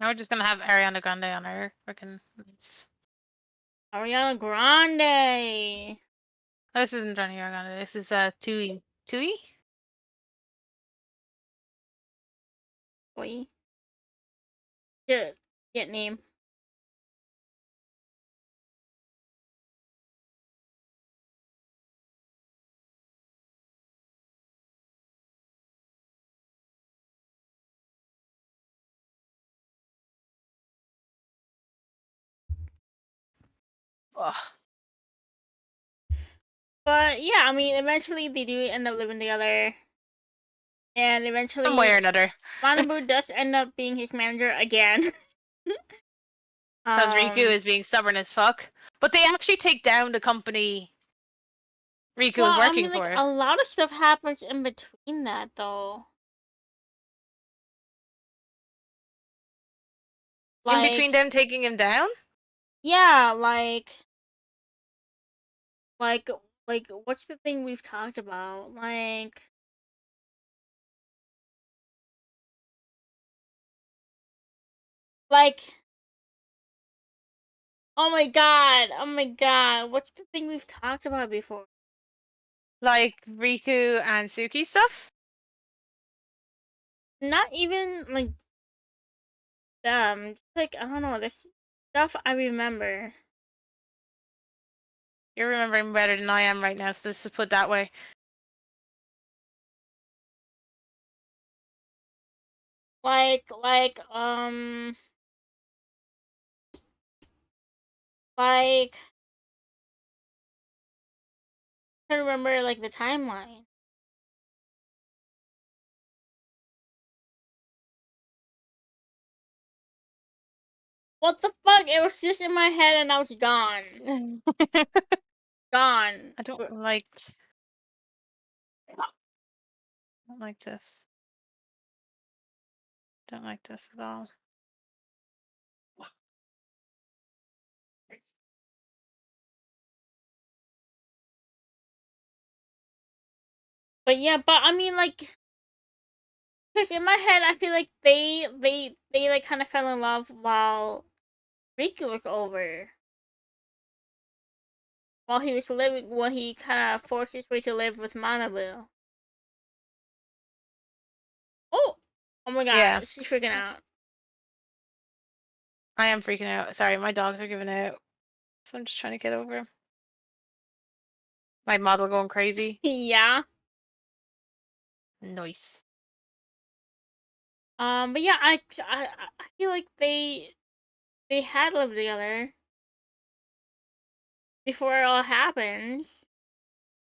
Now we're just gonna have Ariana Grande on our freaking list. Ariana Grande. Oh, this isn't Ariana Grande. This is Tui. Tui? Boy. Good. Get name. Ugh. But yeah, I mean, eventually they do end up living together, and One way or eventually another. Manabu does end up being his manager again. Because Riku um. is being stubborn as fuck. But they actually take down the company Riku was Well, I working mean, like for. a lot of stuff happens in between that, though. In between Like, them taking him down? yeah, like, like, what's the thing we've talked about? Like, oh my god, what's the thing we've talked about before? Like Riku and Suki stuff? Not even like them. Just, like, I don't know. There's stuff I remember. You're remembering better than I am right now, so just to put that way. Like, like, I don't remember like the timeline. What the fuck? It was just in my head and now it's gone. Gone. I don't like this. Don't like this at all. But yeah, but I mean, like, because in my head, I feel like they like kind of fell in love while Riku was over. While he was living, while he kind of forced his way to live with Manabu. Oh, oh my Yeah. god, she's freaking out. I am freaking out. Sorry, my dogs are giving out. So I'm just trying to get over my model going crazy. Yeah. Nice. But yeah, I feel like they had lived together before it all happens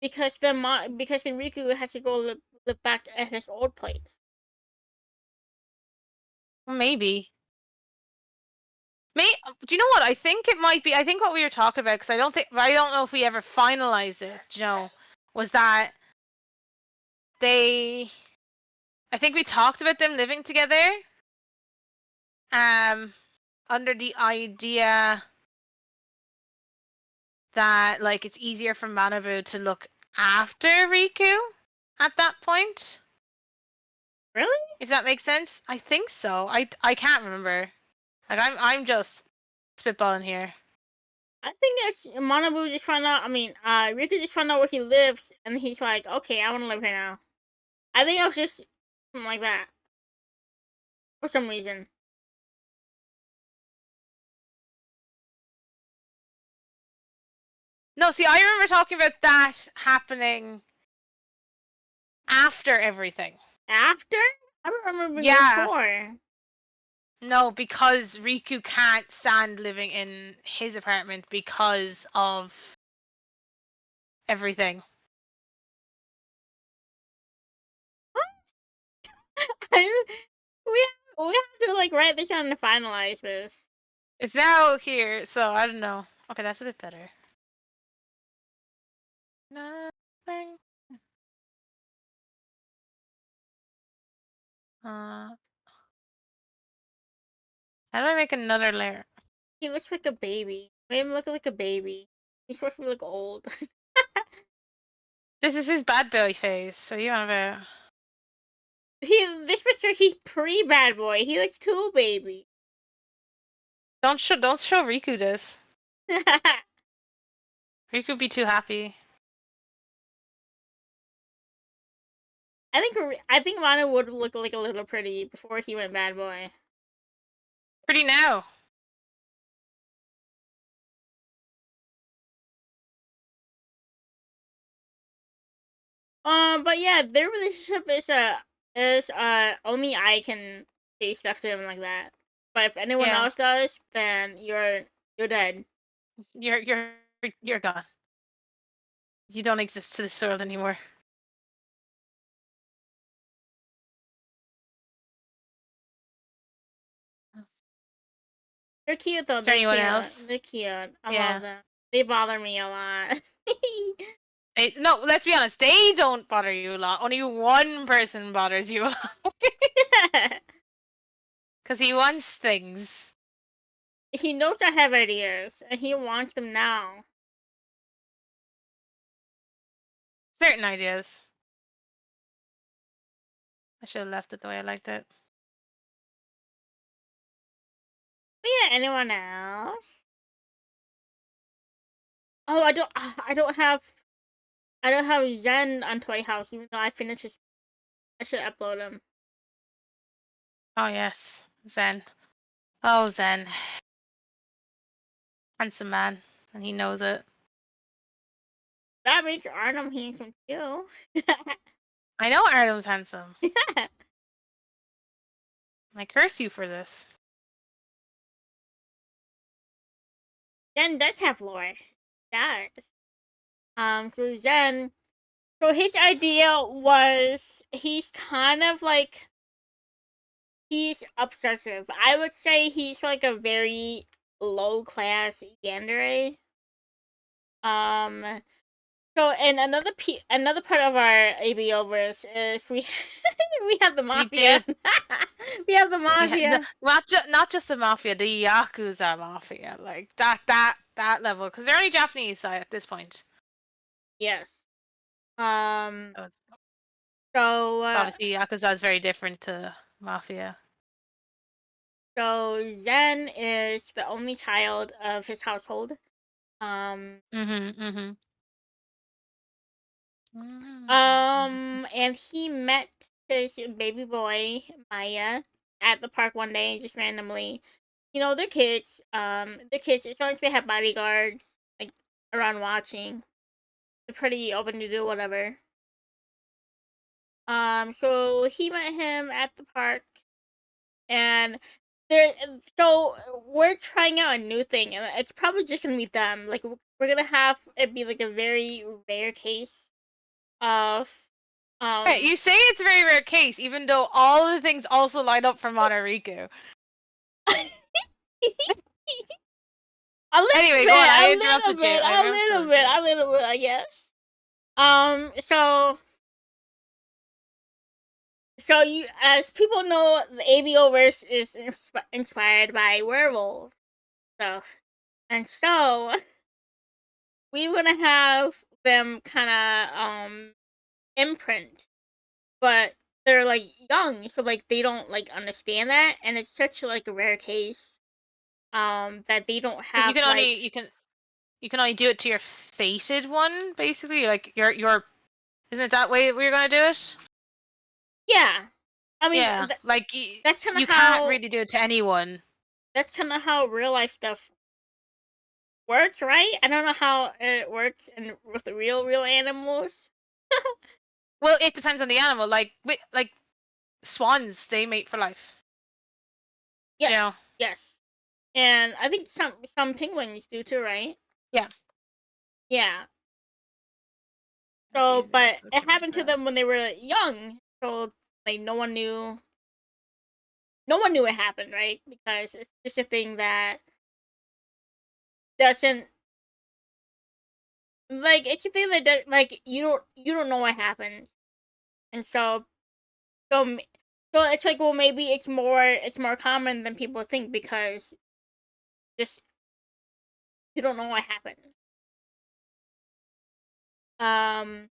because then Riku has to go live back at his old place. Well, maybe. Do you know what? I think it might be. I think what we were talking about, because I don't know if we ever finalized it. You know, was that they? I think we talked about them living together. Under the idea that like it's easier for Manabu to look after Riku at that point. Really? If that makes sense, I think so. I can't remember. Like I'm just spitballing here. I think it's Manabu just found out. I mean, Riku just found out where he lives, and he's like, "Okay, I want to live here now." I think it was just something like that for some reason. No, see, I remember talking about that happening after everything. After, I remember Yeah. before. No, because Riku can't stand living in his apartment because of everything. we we have to like write this down to finalize this. It's now here, so I don't know. Okay, that's a bit better. Nothing. Uh, how do I make another layer? He looks like a baby. Made him look like a baby. He's supposed to be like old. This is his bad boy face, so you have a. This picture, he's pre-bad boy. He looks too baby. Don't show Riku this. I Riku would be too happy. think Mana would look like a little pretty before he went bad boy. Pretty now. But yeah, their relationship is only I can say stuff to him like that. But if anyone Yeah, else does, then you're dead. you're you're you're gone. You don't exist to this world anymore. They're cute though. Is there They're anyone cute. else? They're cute. I love Yeah. them. They bother me a lot. No, let's be honest. They don't bother you a lot. Only one person bothers you a lot. Because he wants things. He knows I have ideas, and he wants them now. Certain ideas. I should have left it the way I liked it. But yeah, anyone else? Oh, I don't have Zen on Toy House, even though I finished his. I should upload him. Oh, yes. Zen. Oh, Zen. Handsome man. And he knows it. That makes Arnhem handsome too. I know Arnold's handsome. I curse you for this. Zen does have lore. Does. So Zen. So his idea was he's kind of like he's obsessive. I would say he's like a very low class yandere. Um. So and another part of our ABO verse is we we have the We do. mafia. We have the We had mafia. not just the mafia, the Yakuza mafia. Like that level. Because they're only Japanese at this point. Yes. Um. So So obviously Yakuza is very different to mafia. so Zen is the only child of his household. Um. Mm-hmm. And he met his baby boy Maya at the park one day, just randomly. You know, they're kids. They're kids. As long as they have bodyguards like around watching, they're pretty open to do whatever. So he met him at the park, and there. So we're trying out a new thing, and it's probably just gonna be them. Like we're gonna have it be like a very rare case of Hey, you say it's a very rare case, even though all the things also line up for Monoriku. Anyway, go on. I interrupted you. A little bit, I guess. So you, as people know, the ABO verse is inspired by werewolves. So, and so we want to have them kind of imprint, but they're like young, so like they don't like understand that, and it's such like a rare case that they don't Because have like you can only do it to your fated one, basically. Like your isn't it that way we're gonna do it? yeah. I mean, Yeah, like that's kind of you can't how really do it to anyone. real life stuff works, right? I don't know how it works with the real animals. Well, it depends on the animal. Like swans, they mate for life. You know? Yes, yes, and I think some penguins do too, right? Yeah. Yeah. That's So, easy. but That's what it you happened to them when they were young, so like no one knew it happened, right? Because it's just a thing that doesn't like it's a thing that like you don't know what happened, and so so it's like, well, maybe it's more common than people think because just you don't know what happened. Um,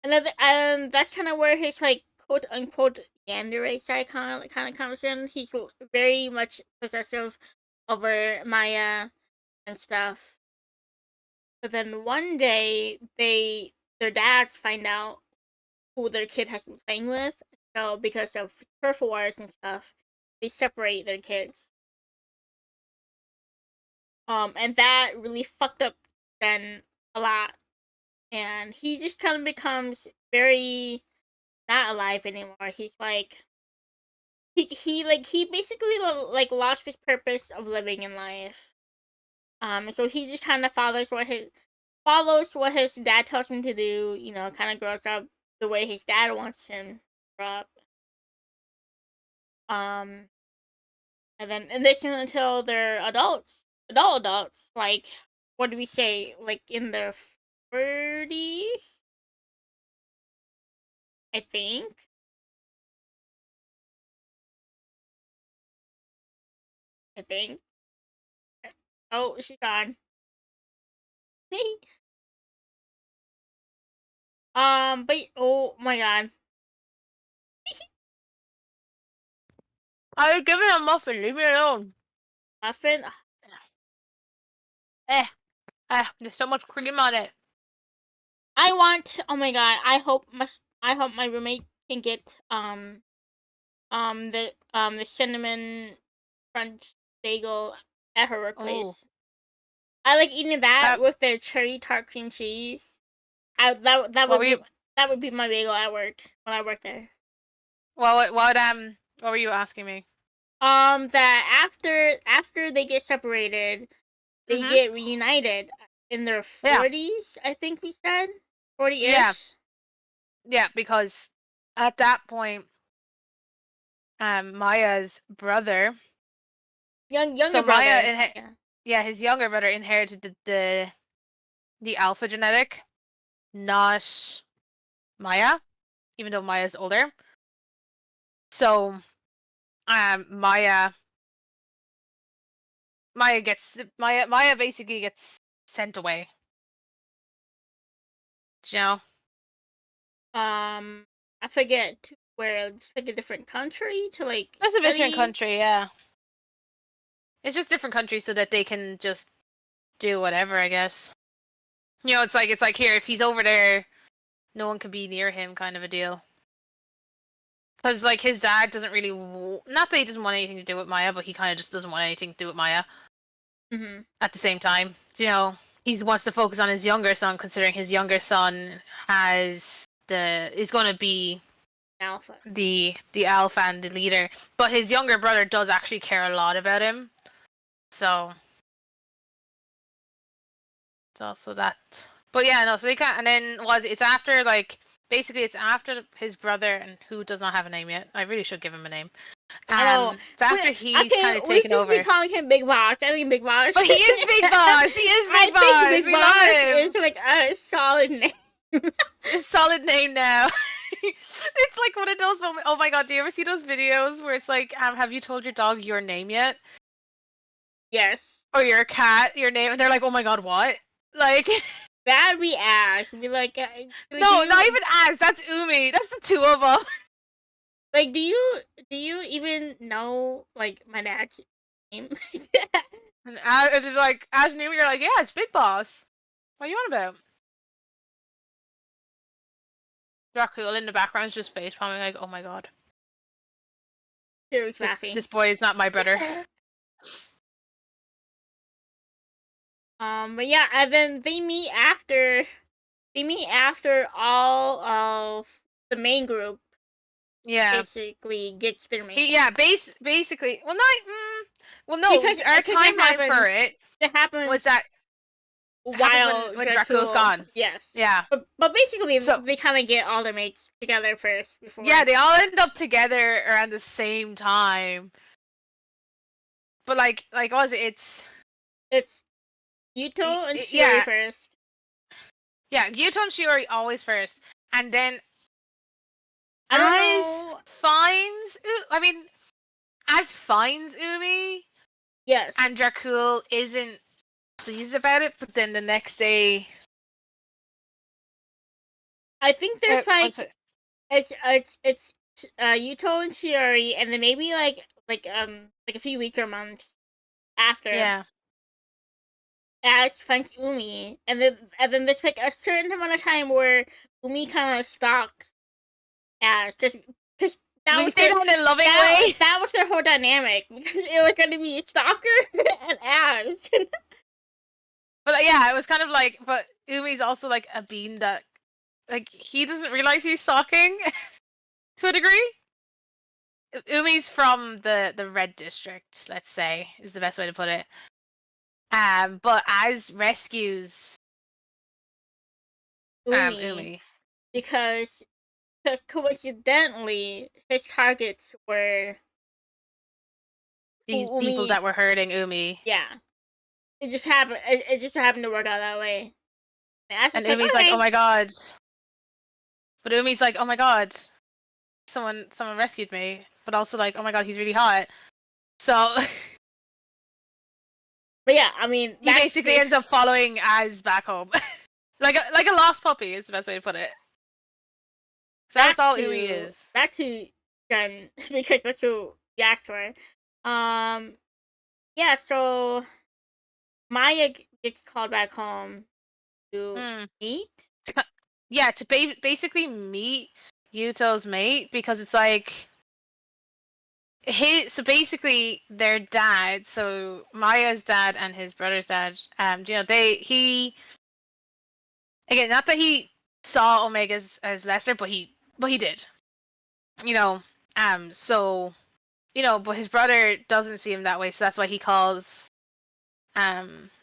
and that's kind of where his like quote unquote yandere side kind of comes in. He's very much possessive over Maya and stuff. But then one day their dads find out who their kid has been playing with. So because of turf wars and stuff, they separate their kids. And that really fucked up Zen a lot. And he just kind of becomes very not alive anymore. He's like he basically like lost his purpose of living in life. So he just kind of follows what his dad tells him to do. You know, kind of grows up the way his dad wants him to grow up. Um, and this is until they're adults. Like, what do we say? Like in their 30s, I think. I think. Oh, she's gone. But oh my god, I give it a muffin. Leave me alone. muffin. Eh, there's so much cream on it. I want. Oh my god, I hope my roommate can get the cinnamon crunch bagel at her Oh, workplace. I like eating that uh, with the cherry tart cream cheese. what were you? that would be my bagel at work when I work there. What were you asking me? That after they get separated, they Mhm. get reunited in their Yeah. 40s. I think we said 40 Yeah. ish. Yeah. Because at that point, Maya's brother. Younger So brother. Yeah. yeah, his younger brother inherited the alpha genetic, not Maya, even though Maya's older. So, Maya Maya basically gets sent away. Do you know? I forget where, just like a different country to like It's a Michigan study. country, yeah. It's just different countries so that they can just do whatever, I guess. You know, it's like here, if he's over there, no one can be near him, kind of a deal. Because like his dad doesn't really, not that he doesn't want anything to do with Maya, but he kind of just doesn't want anything to do with Maya. Mm-hmm. At the same time, you know, he wants to focus on his younger son, considering his younger son is going to be Alpha. the alpha and the leader, but his younger brother does actually care a lot about him. So it's also that. But yeah, no. So they can't. And then it's after like basically it's after his brother and who does not have a name yet. I really should give him a name. I know. It's after he's Okay, kind of we taken just be over. calling him Big Boss. I think Big Boss. But he is Big Boss. He is I Big think Boss. Big We love Boss him. is like a solid name. A solid name now. It's like one of those moments. Oh my god, do you ever see those videos where it's like, have you told your dog your name yet? Yes. Or your cat your name? And they're like, oh my god, what? Like, That'd be ass. Be like, no, not even as. That's Umi. That's the two of them. like, do you even know like my dad's name? And as, it's like, as Umi, you're like, yeah, it's Big Boss. What are you on about? Dracula in the background is just face palming, like, oh my god, She was this laughing. this boy is not my brother. But yeah, and then they meet after all of the main group Yeah, basically gets their yeah, makeup basically. Well, not. Well, no. Our because timeline for it it was happens that happens while when Dracula's Dracula, gone. yes, Yeah. but basically So they kind of get all their mates together first yeah, before. they all end up together around the same time. But like was it? It's It's Yuto and Shiori Yeah, first. yeah. Yuto and Shiori always first, and then I don't as know. I mean, as finds Umi, Yes, and Dracul isn't pleased about it, but then the next day, I think there's what's like it? it's Yuto and Shiori, and then maybe like a few weeks or months after Yeah, Ash finds Umi, and then there's like a certain amount of time where Umi kind of stalks Ash, just that we was say their that in a loving that way. that was their whole dynamic because it was going to be Stalker and Ash. But yeah, it was kind of like, but Umi's also like a bean that, like, he doesn't realize he's stalking to a degree. Umi's from the red district, let's say, is the best way to put it. But as rescues Umi Umi, because coincidentally his targets were these people Umi. that were hurting Umi, Yeah, it just happened to work out that way. And Ash and was like, Umi's like, oh okay, my god, but Umi's like, oh my god, someone rescued me, but also like, oh my god, he's really hot. So but yeah, I mean he that's basically ends up following Az back home, like a lost puppy is the best way to put it. So back that's all Umi to is. back to Jen because that's who you asked for. Yeah, so Maya gets called back home to Hmm. meet. Yeah, to basically meet Yuto's mate because it's like so basically their dad, so Maya's dad and his brother's dad, he again, not that he saw Omegas as lesser, but he did. You know, so but his brother doesn't see him that way, so that's why he calls.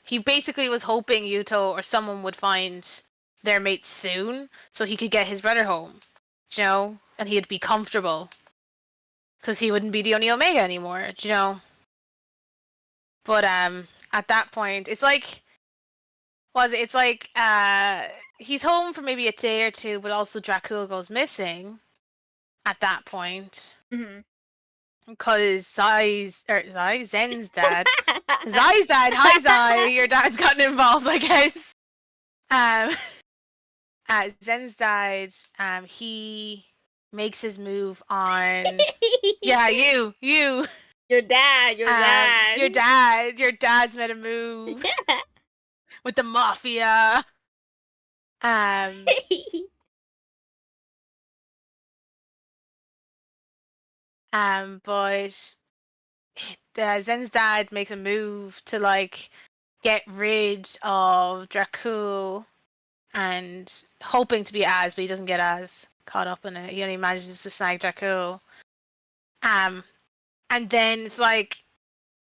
He basically was hoping Yuto or someone would find their mate soon, so he could get his brother home, and he'd be comfortable, because he wouldn't be the only Omega anymore. But at that point, it's like, it's like he's home for maybe a day or two, but also Dracul goes missing at that point Mm-hmm. because Zen's dad, Zai's dad, hi Zai, your dad's gotten involved, I guess. Um, Zen's died. He makes his move on. Yeah, you. Your dad, your dad. Your dad's made a move with the mafia. Um, but Zen's dad makes a move to like get rid of Dracul and hoping to be Az, but he doesn't get Az caught up in it. He only manages to snag Dracul. Um, and then it's like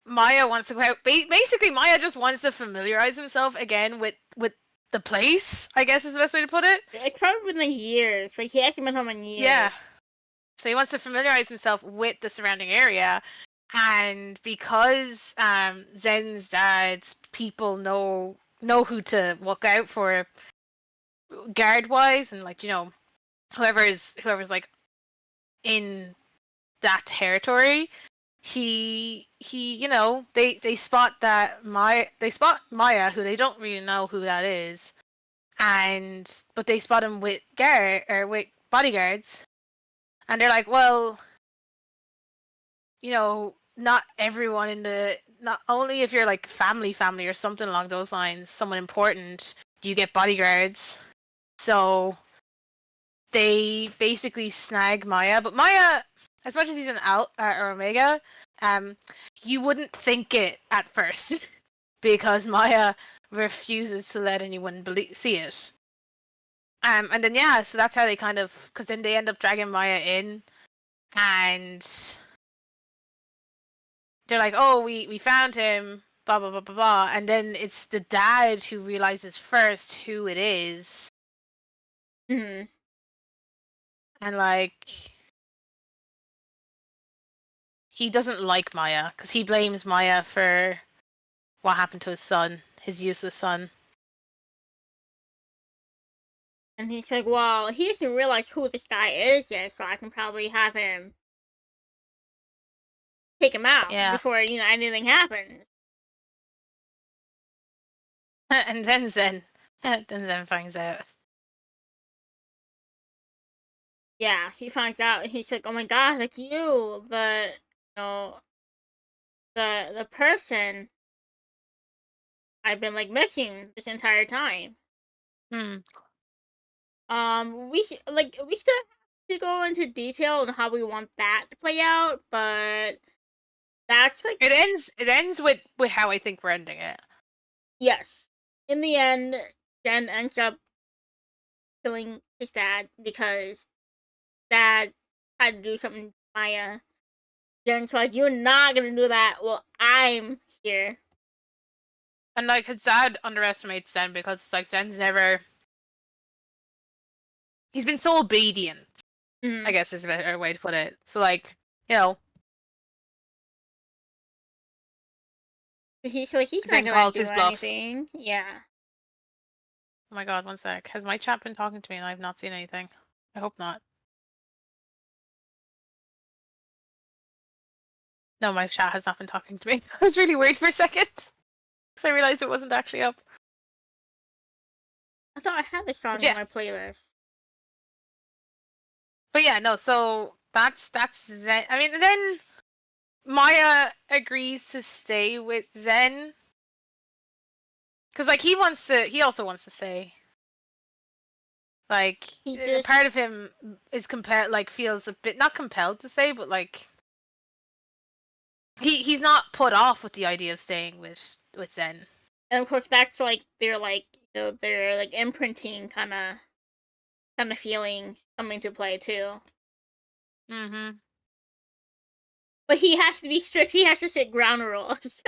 Maya wants to go out. Basically, Maya just wants to familiarize himself again with the place, I guess is the best way to put it. It's probably been like years. Like he hasn't been home in Yeah. years. So he wants to familiarize himself with the surrounding area. And because Zen's dad's people know who to look out for guard wise, and like, whoever's like in that territory, they spot Maya, who they don't really know who that is, but they spot him with with bodyguards, and they're like, well, not everyone not only if you're like family or something along those lines, someone important, do you get bodyguards. So they basically snag Maya, but Maya, as much as he's an or Omega, um, you wouldn't think it at first because Maya refuses to let anyone see it. And then yeah, so that's how they kind of, because then they end up dragging Maya in, and they're like, "Oh, we found him." Blah blah blah blah blah, and then it's the dad who realizes first who it is, Mm-hmm. and like he doesn't like Maya because he blames Maya for what happened to his son. his useless son. And he's like, well, he doesn't realize who this guy is yet, so I can probably have him take him out Yeah. before, anything happens. And then Zen finds out. Yeah, he finds out, and he's like, oh my god, it's you, know, the person I've been, missing this entire time. Hmm. We still have to go into detail on how we want that to play out, but that's, It ends with how I think we're ending it. yes. In the end, Jen ends up killing his dad because dad had to do something to Maya. Jen's like, you're not gonna do that. Well, I'm here. And like his dad underestimates Zen because like Zen's never. He's been so obedient. I Mm-hmm. guess is a better way to put it. So like you know, He's not Zen gonna calls do his bluff. anything. Yeah. Oh my god, one sec. Has my chat been talking to me and I've not seen anything? I hope not. No, my chat has not been talking to me. I was really worried for a second because I realized it wasn't actually up. I thought I had this song But in yeah, my playlist. but yeah, no. So that's Zen. I mean, and then Maya agrees to stay with Zen because like he also wants to stay. Like He just part of him is compelled, like feels a bit not compelled to stay, but like he's not put off with the idea of staying with Zen. and of course that's their imprinting kind of feeling coming to play too. Mm-hmm. But he has to be strict. He has to set ground rules.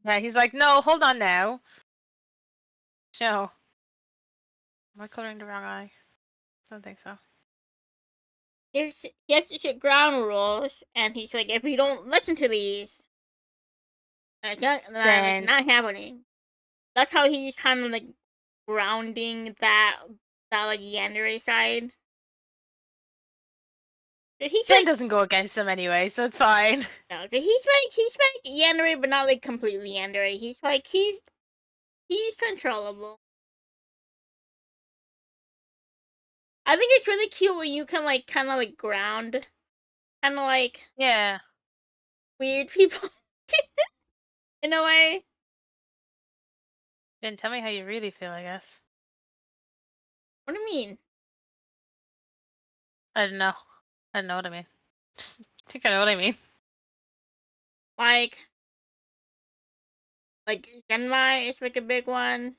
Yeah, he's like, no, hold on now. No, am I coloring the wrong eye? Don't think so. He has to set ground rules, and he's like, if you don't listen to these, then it's Then not happening. That's how he's kind of grounding that yandere side. He's Zen doesn't go against him anyway, so it's fine. no, he's yandere, but not completely yandere. He's controllable. I think it's really cute when you can kind of ground, kind of Yeah. weird people in a way. Then tell me how you really feel, I guess. What do you mean? I don't know. I don't know what I mean. Just I think I know what I mean. Like Genmai is a big one.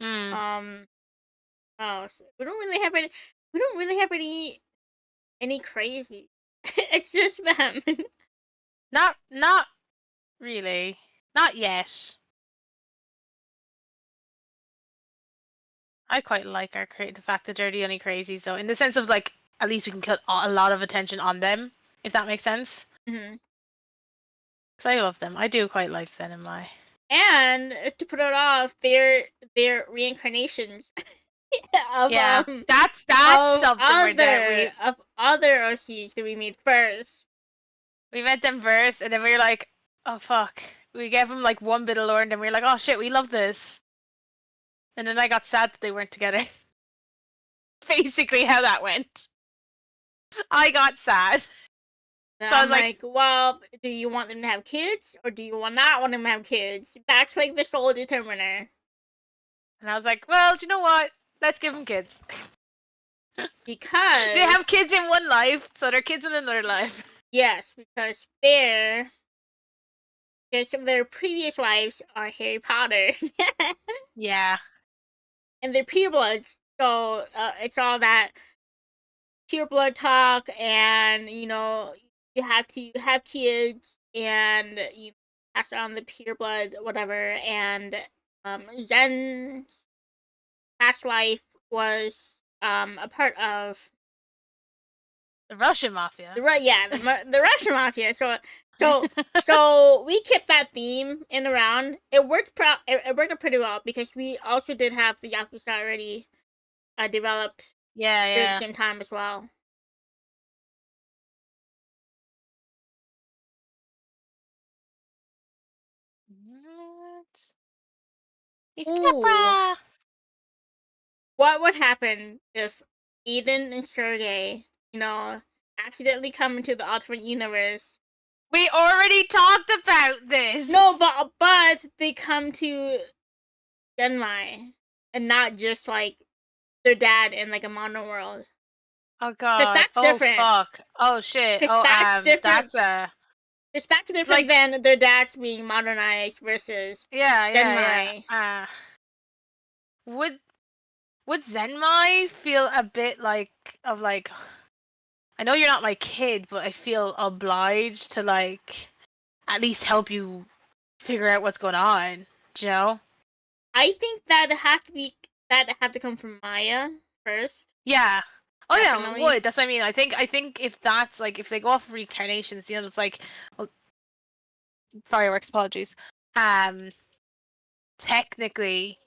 Hmm. Oh, so we don't really have any. We don't really have any crazy. It's just them. Not really. Not yet. I quite like the fact that they're the only crazies, though, in the sense of like at least we can put a lot of attention on them, if that makes sense. Mm-hmm. Because I love them. I do quite like Zen and Mai. And to put it off, they're reincarnations of Yeah, um that's something we're there. of other OCs that we made first. We met them first, and then we were like, oh fuck. We gave them like one bit of lore, and then we were like, oh shit, we love this. And then I got sad that they weren't together. Basically, how that went. I got sad. And So I I'm was like, like, well, do you want them to have kids or do you not want them to have kids? That's the sole determiner. and I was like, well, do you know what? Let's give them kids. They have Because kids in one life, so they're kids in another life. yes, because their previous lives are Harry Potter. Yeah. And they're purebloods, so it's all that pureblood talk, and you have to have kids, and you pass on the pureblood, whatever. And Zen's past life was a part of The Russian mafia. The Russian mafia. So we kept that theme in the round. It worked. It worked out pretty well because we also did have the Yakuza already developed Yeah, during the yeah. same time as well. What? Ooh, Capra. what would happen if Eden and Sergey, accidentally come into the alternate universe? We already talked about this. No, but they come to Denmai and not just like their dad in like a mono world. Oh Because god. that's Oh different. fuck. Oh shit. Because Oh that's different. that's a Because that's different like than their dads being modernized versus yeah. Denmai. Would Zenmai feel a bit like I know you're not my kid, but I feel obliged to like at least help you figure out what's going on. Do you know? I think that have to come from Maya first. Yeah. Oh yeah, it Definitely. would. That's what I mean. I think if that's like if they go off of reincarnations, it's like well, fireworks. Apologies. Um, technically,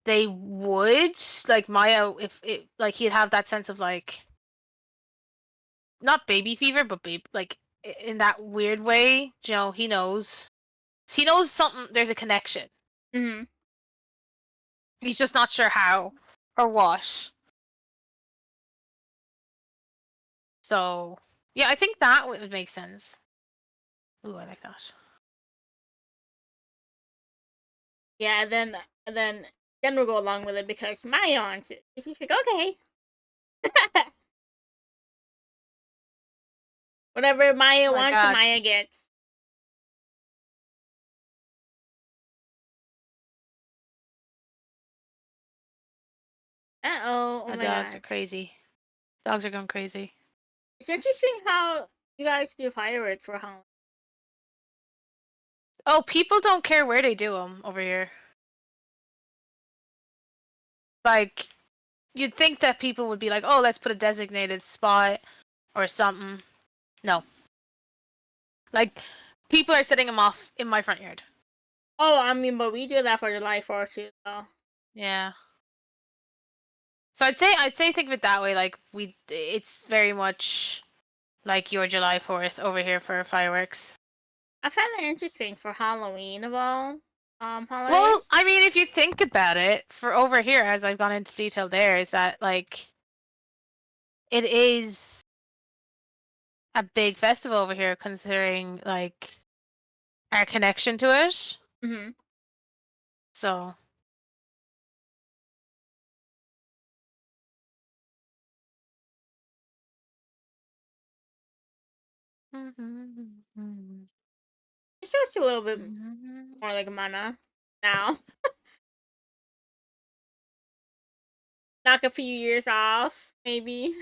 they would like Maya if it like he'd have that sense of like not baby fever, but like in that weird way. He knows something. There's a connection. Mm-hmm. He's just not sure how or what. So yeah, I think that would make sense. Ooh, I like that. Yeah, then we'll go along with it because Maya wants it. She's like, okay. Whatever Maya Oh my wants, god. Maya gets. Oh My my dogs are god. crazy. Dogs are going crazy. It's interesting how you guys do fireworks for Halloween. Oh, people don't care where they do them over here. Like, you'd think that people would be like, oh, let's put a designated spot or something. No. Like, people are setting them off in my front yard. Oh, I mean, but we do that for July 4th too, though. Yeah. So I'd say think of it that way. Like it's very much like your July 4th over here for fireworks. I find that interesting for Halloween of all Well, holidays. I mean, if you think about it, for over here, as I've gone into detail, there is that like it is a big festival over here, considering like our connection to it. Mm-hmm. So It's just a little bit more like mana now. Knock a few years off, maybe.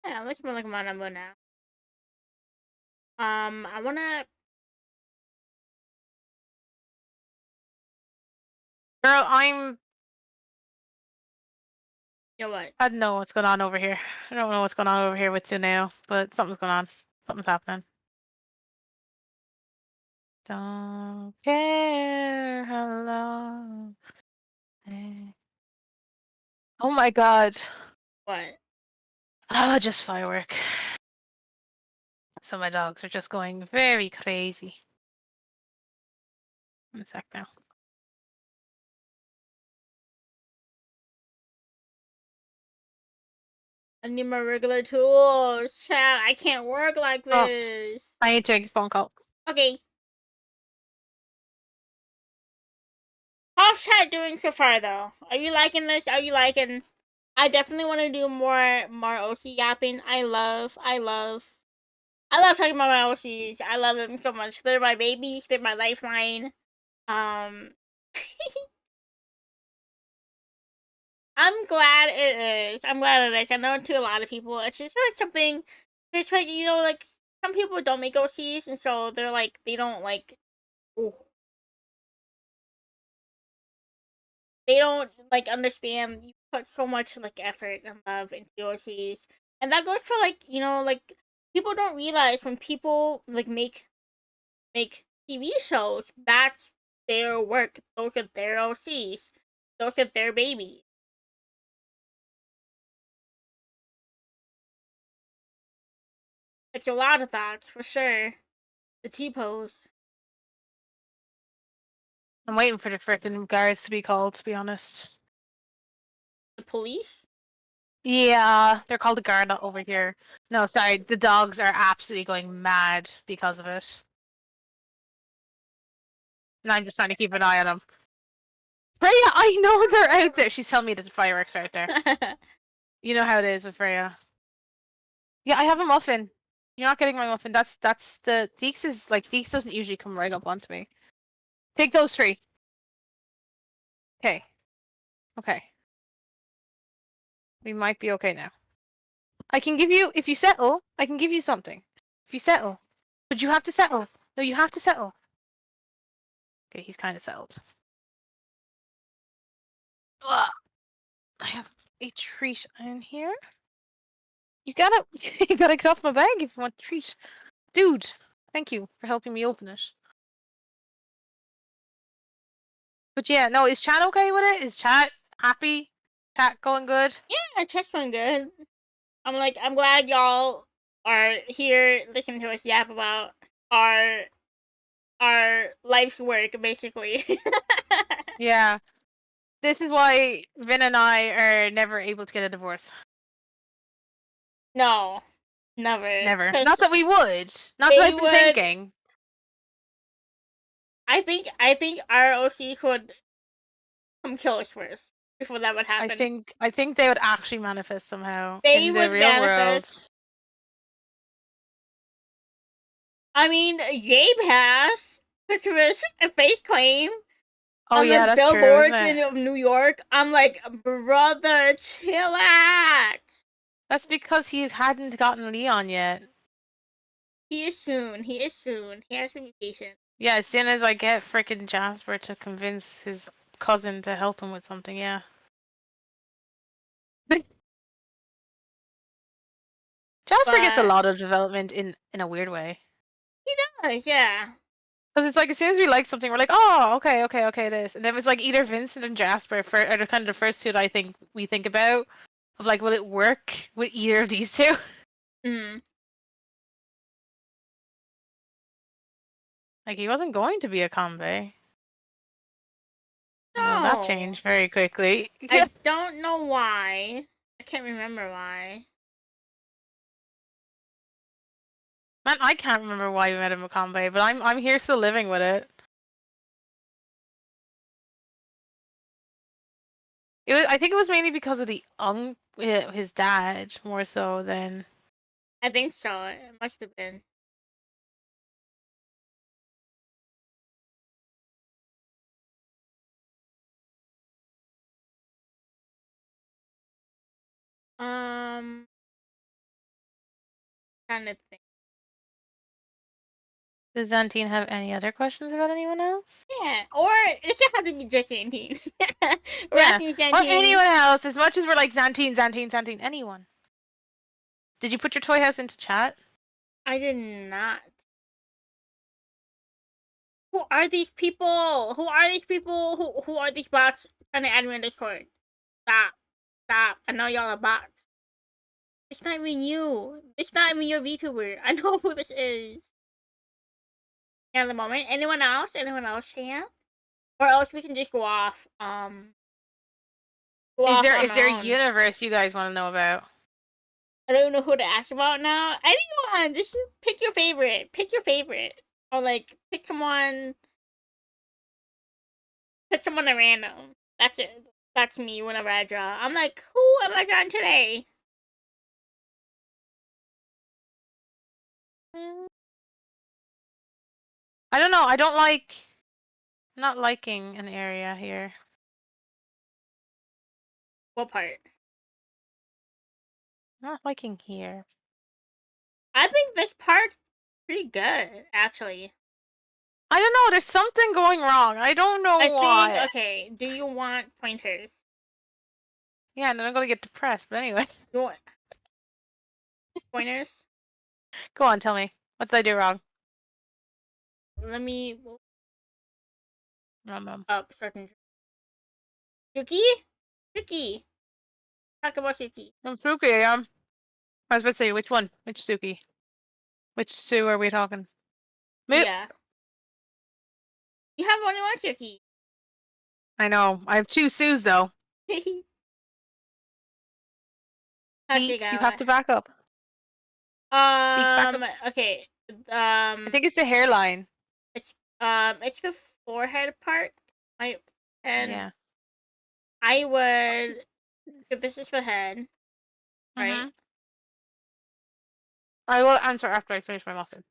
Yeah, it looks more like mana now. I wanna. girl, You know what? I don't know what's going on over here. I don't know what's going on over here with Tsuneo, but something's going on. Something's happening. Don't care how long. Oh my god. What? Oh, just firework. So my dogs are just going very crazy. One sec now. I need my regular tools, chat. I can't work like Oh, this. I need to take a phone call. Okay. How's chat doing so far, though? Are you liking this? Are you liking? I definitely want to do more OC yapping. I love talking about my OCs. I love them so much. They're my babies. They're my lifeline. Um, I'm glad it is. I'm glad it is. I know to a lot of people, it's just like something. It's like like some people don't make OCs, and so they're like they don't like. Ooh, they don't like understand you put so much like effort and love into OCs, and that goes to like like people don't realize when people like make TV shows, that's their work. Those are their OCs. Those are their babies. It's a lot of that for sure. The T pose. I'm waiting for the frickin' guards to be called, to be honest. The police. Yeah, they're called a guard over here. No, sorry, the dogs are absolutely going mad because of it. And I'm just trying to keep an eye on them. Freya, I know they're out there. She's telling me that the fireworks are out there. You know how it is with Freya. Yeah, I have a muffin. You're not getting my muffin. That's the Deeks is like Deeks doesn't usually come right up onto me. Take those three. Okay. Okay. We might be okay now. I can give you if you settle, I can give you something. If you settle. But you have to settle. No, you have to settle. Okay, he's kinda settled. Ugh. I have a treat in here. You gotta you gotta get off my bag if you want a treat. Dude, thank you for helping me open it. But yeah, no, is chat okay with it? Is chat happy? Chat going good? Yeah, chess going good. I'm glad y'all are here listening to us yap about our our life's work, basically. Yeah. This is why Vin and I are never able to get a divorce. No, never. Never. Because Not that we would. Not that they I've been would. thinking. I think our OCs would come kill us first before that would happen. I think they would actually manifest somehow They in the would real manifest. world. I mean, Gabe has Christmas a face claim Oh on yeah, the that's true, isn't billboards it? in New York. I'm like, brother, chill out. That's because he hadn't gotten Leon yet. He is soon. He is soon. He has to be patient. Yeah, as soon as I get frickin' Jasper to convince his cousin to help him with something, yeah. Jasper gets a But lot of development in a weird way. he does, yeah. Because it's like as soon as we like something, we're like, oh, okay, okay, okay, this. And then it's like either Vincent and Jasper are the kind of the first two that I think we think about of like, will it work with either of these two? Mm. Like he wasn't going to be a combo. Well, that No. changed very quickly. I don't know why. I can't remember why. Man, I can't remember why we met him a combo, but I'm here still living with it. I think it was mainly because of the his dad more so than. I think so. It must have been. Um, Trying to think. Does Zantine have any other questions about anyone else? Yeah, or it doesn't have to be just Santine. We're Yeah, asking or Santine. anyone else. As much as we're like Zantine, Zantine, Zantine, anyone. Did you put your toy house into chat? I did not. Who are these people? Who are these people? Who are these bots trying to add me on Discord? Stop. Stop. I know y'all are bots. It's not even you. It's not even your VTuber. I know who this is. At the moment. Anyone else? Anyone else, Shan? Or else we can just go off. Go off on Is our there a own. universe you guys want to know about? I don't know who to ask about now. Anyone, just pick your favorite. Pick your favorite, or like pick someone. Pick someone at random. That's it. That's me whenever I draw. I'm like, who am I drawing today? Mm, I don't know. I don't like. Not liking an area here. What part? Not liking here. I think this part pretty good, actually. I don't know. There's something going wrong. I don't know I think, why. okay, do you want pointers? Yeah, and then I'm gonna get depressed. But anyway, You want pointers? go on. Tell me. What did I do wrong? Let me Um, up certain. Suki? Suki! Talk about Suki. Suki. I was about to say which one? Which Suki? Which Sue are we talking? Moop. Yeah. You have only one Suki. I know. I have two Sues though. Deeks, you have Hashigawa. to back up. Deeks, back up. Okay. I think it's the hairline. It's the forehead part. And Yeah. I would. If this is the head, right? Mhm. I will answer after I finish my muffin.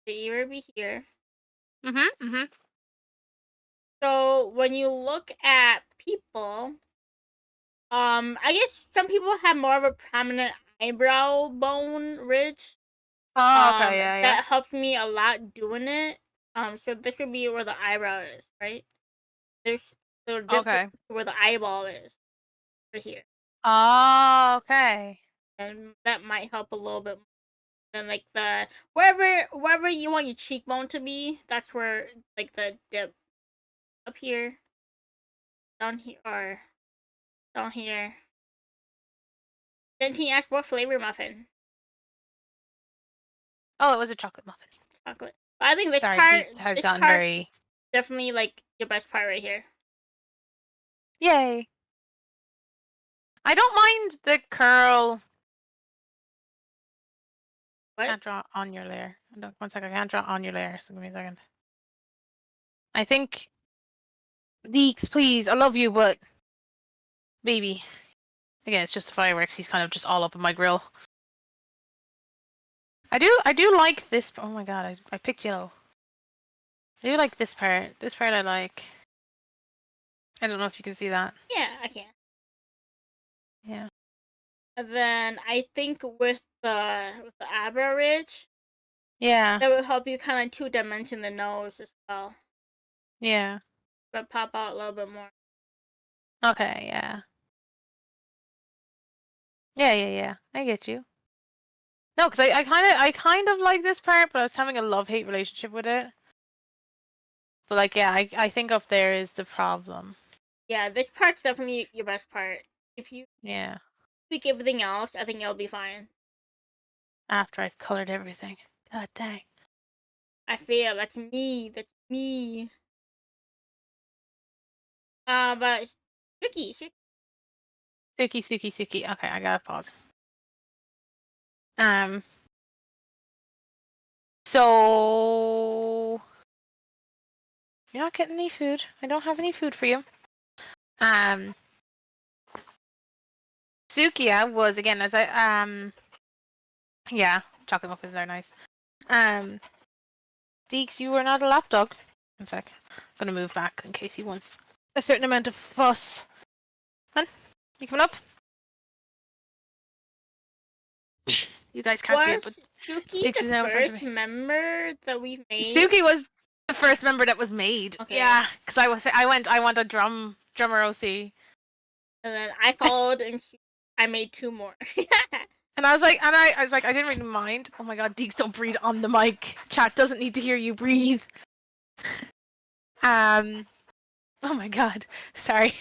The ear would be here. Mhm. Mhm. So when you look at people, I guess some people have more of a prominent eyebrow bone ridge. Oh, okay. Yeah. Yeah. That helps me a lot doing it. So this would be where the eyebrow is, right? There's so dip Okay. where the eyeball is, right here, Oh, okay. and that might help a little bit. Then like the wherever you want your cheekbone to be, that's where like the dip up here, down here, or down here. Then can you ask what flavor muffin? Oh, it was a chocolate muffin. Chocolate. But I think Sorry, Deeks has this gotten part's very. definitely like your best part right here. Yay. I don't mind the curl. What? Can't draw on your layer. I don't, one second. I can't draw on your layer. So give me a second. I think. Deeks, please. I love you, but. Baby. Again, it's just fireworks. He's kind of just all up in my grill. I do like this. Oh my god, I picked yellow. I do like this part. This part I like. I don't know if you can see that. Yeah, I can. Yeah. And then I think with the eyebrow ridge, Yeah. that will help you kind of two dimension the nose as well, Yeah. but pop out a little bit more. Okay, yeah. Yeah, yeah, yeah. I get you. No, because I kind of like this part, but I was having a love-hate relationship with it. But like, yeah, I think up there is the problem. Yeah, this part's definitely your best part. If you Yeah. tweak everything else, I think it'll be fine. After I've colored everything. God dang. I feel that's me. That's me. But Suki, Suki, Suki, Suki. Okay, I gotta pause. Um. So you're not getting any food. I don't have any food for you. Um. Sukiya was again as I yeah, chocolate muffins are nice. Deeks, you are not a lapdog. One sec. I'm gonna move back in case he wants a certain amount of fuss. Hun, you coming up? You guys can't see it, but was Suki Deeks the is now in front of first me. member that we made? Suki was the first member that was made. Okay. Yeah, because I want a drummer OC. And then I followed, and I made two more. And I was like, I didn't really mind. Oh my god, Deeks, don't breathe on the mic. Chat doesn't need to hear you breathe. Oh my god, sorry.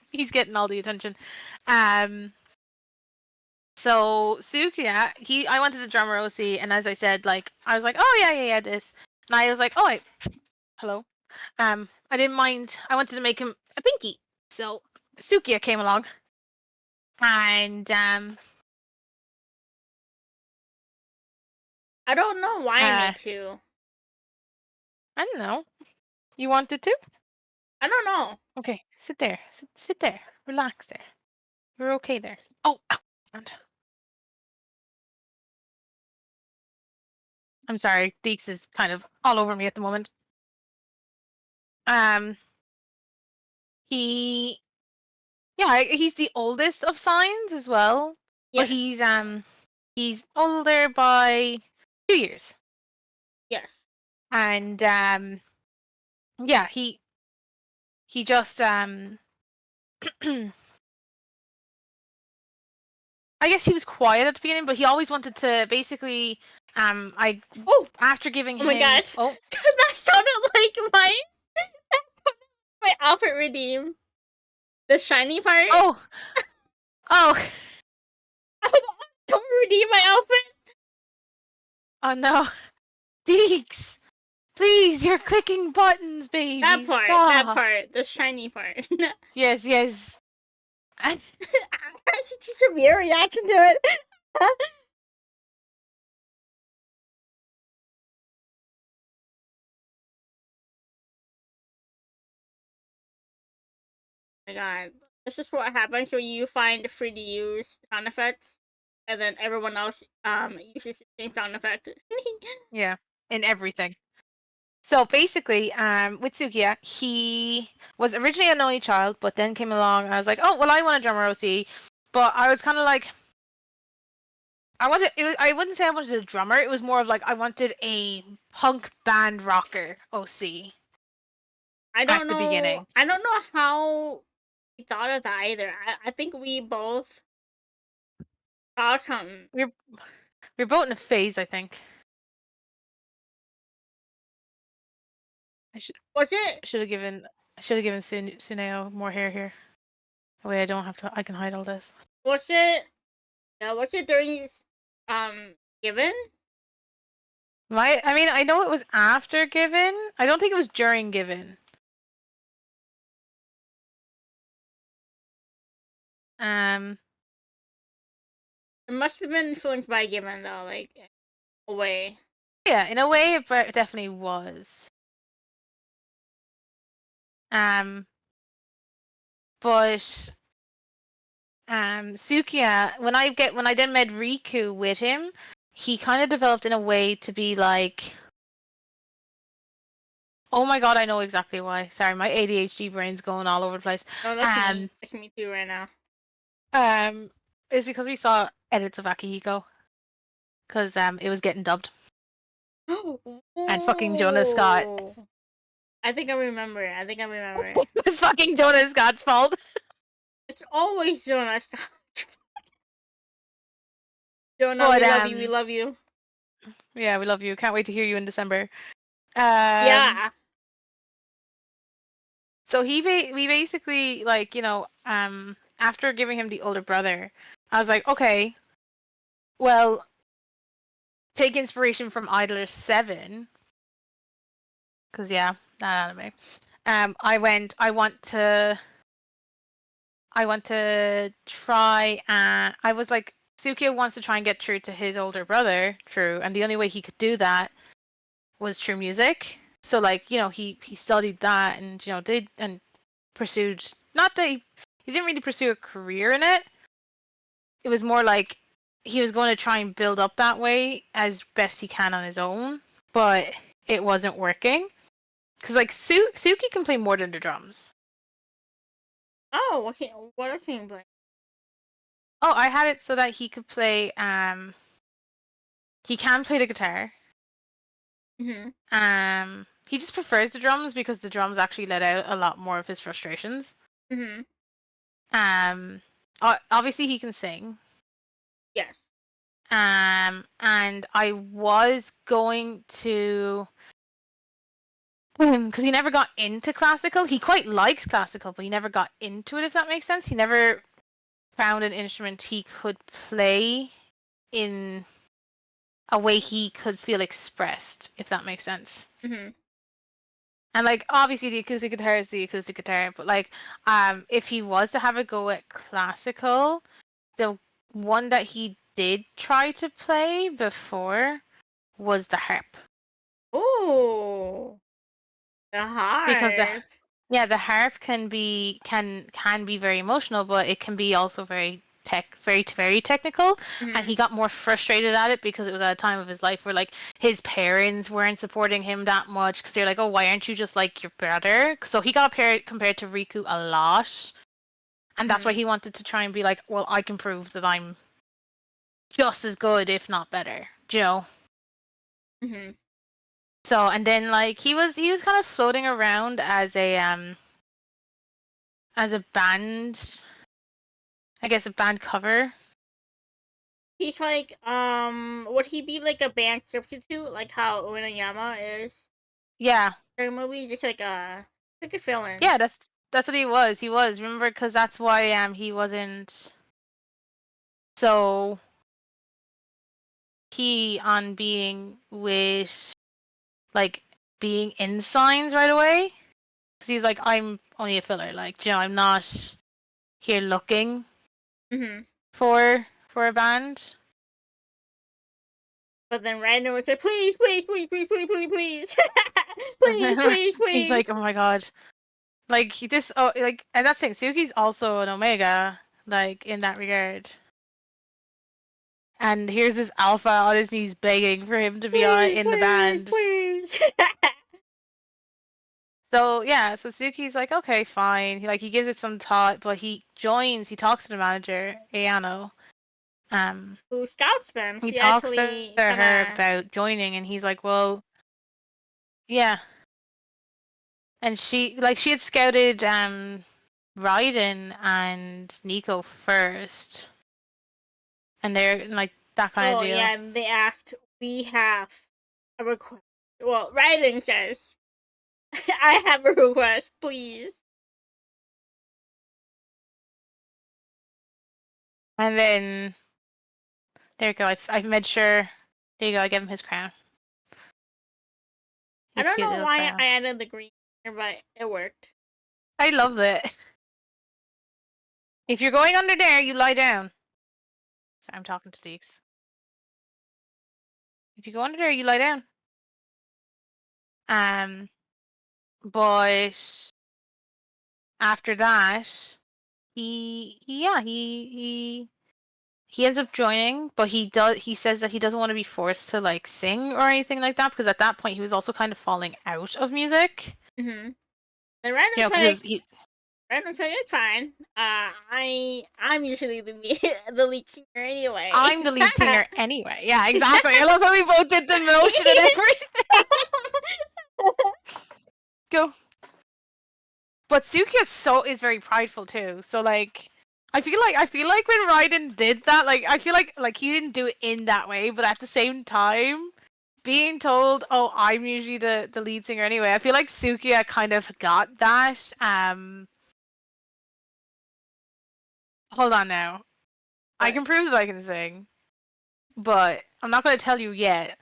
He's getting all the attention. So Sukiya, I wanted a drummer OC, and as I said, like I was like, oh yeah, yeah, yeah, this. And I was like, oh, hello. I didn't mind. I wanted to make him a pinky, so Sukiya came along, and I don't know why I uh, made two. I don't know. You wanted to? I don't know. Okay, sit there. Sit there. Relax there. You're okay there. Oh, ow. And I'm sorry. Deeks is kind of all over me at the moment. Um, he, yeah, he's the oldest of signs as well, but Yes. he's older by 2 years. Yes. And yeah, he just I guess he was quiet at the beginning, but he always wanted to basically I Oh, after giving oh my him gosh. That sounded like my outfit redeem. The shiny part. oh oh Don't redeem my outfit. oh no. Deeks! Please, you're clicking buttons, baby. That Stop. part, the shiny part. Yes, yes. And That's just a severe reaction to it. Oh my god. This is what happens when you find free to use sound effects and then everyone else uses the same sound effect. yeah, in everything. So basically, with Sukiya, he was originally an only child, but then came along. And I was like, oh well, I want a drummer OC, but I was kind of like, I wanted. I wouldn't say I wanted a drummer. It was more of like I wanted a punk band rocker OC at the beginning. I don't know how we thought of that either. I think we both saw something. We're both in a phase, I think. I Was it should have given Suneo more hair here. That way I don't have to. I can hide all this. was it was it during given? I mean, I know it was after Given. I don't think it was during Given. Um, It must have been influenced by given though, like a way. yeah, in a way, it definitely was. Um, but Sukiya, when I then met Riku with him, he kind of developed in a way to be like, oh my god, I know exactly why. Sorry, my ADHD brain's going all over the place. No, that's me. That's me too right now. It's because we saw edits of Akihiko because it was getting dubbed and fucking Jonah Scott. Ooh. I think I remember. It's fucking Jonah Scott's fault. It's always Jonas. Jonah, But we love you. We love you. yeah, we love you. Can't wait to hear you in December. Yeah. So we basically like after giving him the older brother, I was like, okay, well, take inspiration from Idler 7, because yeah, that anime. I want to try. I was like, Sukiya wants to try and get true to his older brother, true, and the only way he could do that was through music. So like, he studied that and did and pursued. Not that he didn't really pursue a career in it. It was more like he was going to try and build up that way as best he can on his own, but it wasn't working. Because like Suki can play more than the drums. Oh, okay. What else can you play? Oh, I had it so that he could play. He can play the guitar. He just prefers the drums because the drums actually let out a lot more of his frustrations. Obviously he can sing. Yes. And I was going to, because he never got into classical. He quite likes classical, but he never got into it. If that makes sense, he never found an instrument he could play in a way he could feel expressed, if that makes sense. And like obviously the acoustic guitar is the acoustic guitar, but like if he was to have a go at classical, the one that he did try to play before was the harp. Ooh. The Because harp. the harp can be very emotional, but it can be also very technical. And he got more frustrated at it because it was at a time of his life where like his parents weren't supporting him that much because they're like, oh, why aren't you just like your brother? So he got compared to Riku a lot, and that's why he wanted to try and be like, well, I can prove that I'm just as good, if not better. You know. Mm-hmm. So and then like he was kind of floating around as a band, I guess a band cover. He's like, would he be like a band substitute, like how Uenoyama is Yeah, in the movie? Just like a fill-in. yeah, that's what he was. He was, remember, because that's why he wasn't so key on being with like being in signs right away. Because he's like, I'm only a filler. Like, you know, I'm not here looking Mm-hmm. for a band. But then Random would say, please, please, please, please, please, please, please, please, please, He's like, please. oh my god, like this. Oh, like, and that's saying Suki's also an Omega, like in that regard. And here's this alpha on his knees begging for him to be Please, in the please, band. please. So yeah, so Suki's like, okay, fine. He gives it some thought, but he joins. He talks to the manager, Ayano. Who scouts them? He She talks to actually kind her of. about joining, and he's like, well, yeah. And she had scouted Raiden and Nico first, and they're like that kind of Oh deal. yeah, they asked. We have a request. Well, Raiden says, "I have a request, please." And then there you go. I've made sure. There you go. I give him his crown. I His don't cute know little why crown. I added the green here, but it worked. I love it. If you're going under there, you lie down. Sorry, I'm talking to Deeks. If you go under there, you lie down. Um, but after that, he ends up joining, but he says that he doesn't want to be forced to like sing or anything like that because at that point he was also kind of falling out of music. Mm-hmm. Then You know, because it was he. Random's like, it's fine. I'm usually the the lead singer anyway. I'm the lead singer anyway. Yeah, exactly. I love how we both did the motion and everything. Go. But Suki is very prideful too. So like I feel like when Raiden did that, like I feel like he didn't do it in that way, but at the same time, being told, "Oh, I'm usually the lead singer anyway," I feel like Sukiya kind of got that. Hold on now. I But can prove that I can sing, but I'm not going to tell you yet.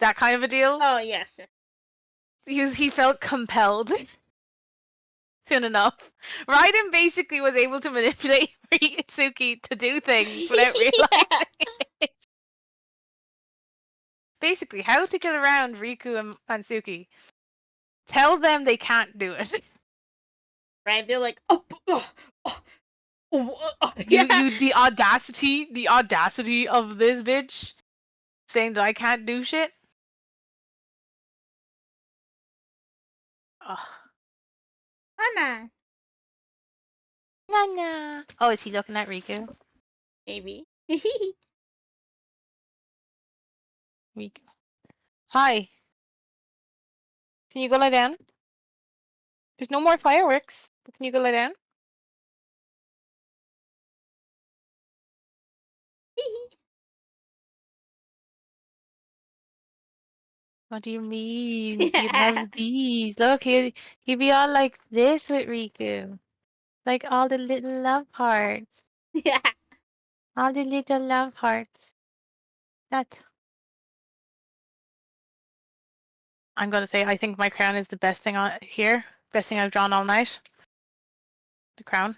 That kind of a deal. oh yes, He felt compelled soon enough. Raiden basically was able to manipulate Suki to do things without yeah. realizing it. Basically, how to get around Riku and Suki. Tell them they can't do it. Right? They're like, yeah. The audacity of this bitch saying that I can't do shit. Ugh. Hana, Nah. Oh, is he looking at Riku? maybe. Riku. Hi. Can you go lie down? There's no more fireworks. Can you go lie down? What do you mean? You'd yeah. have these. Look, he'd be all like this with Riku. Like all the little love hearts. Yeah. All the little love hearts. That. I'm gonna say I think my crown is the best thing on here. Best thing I've drawn all night. The crown.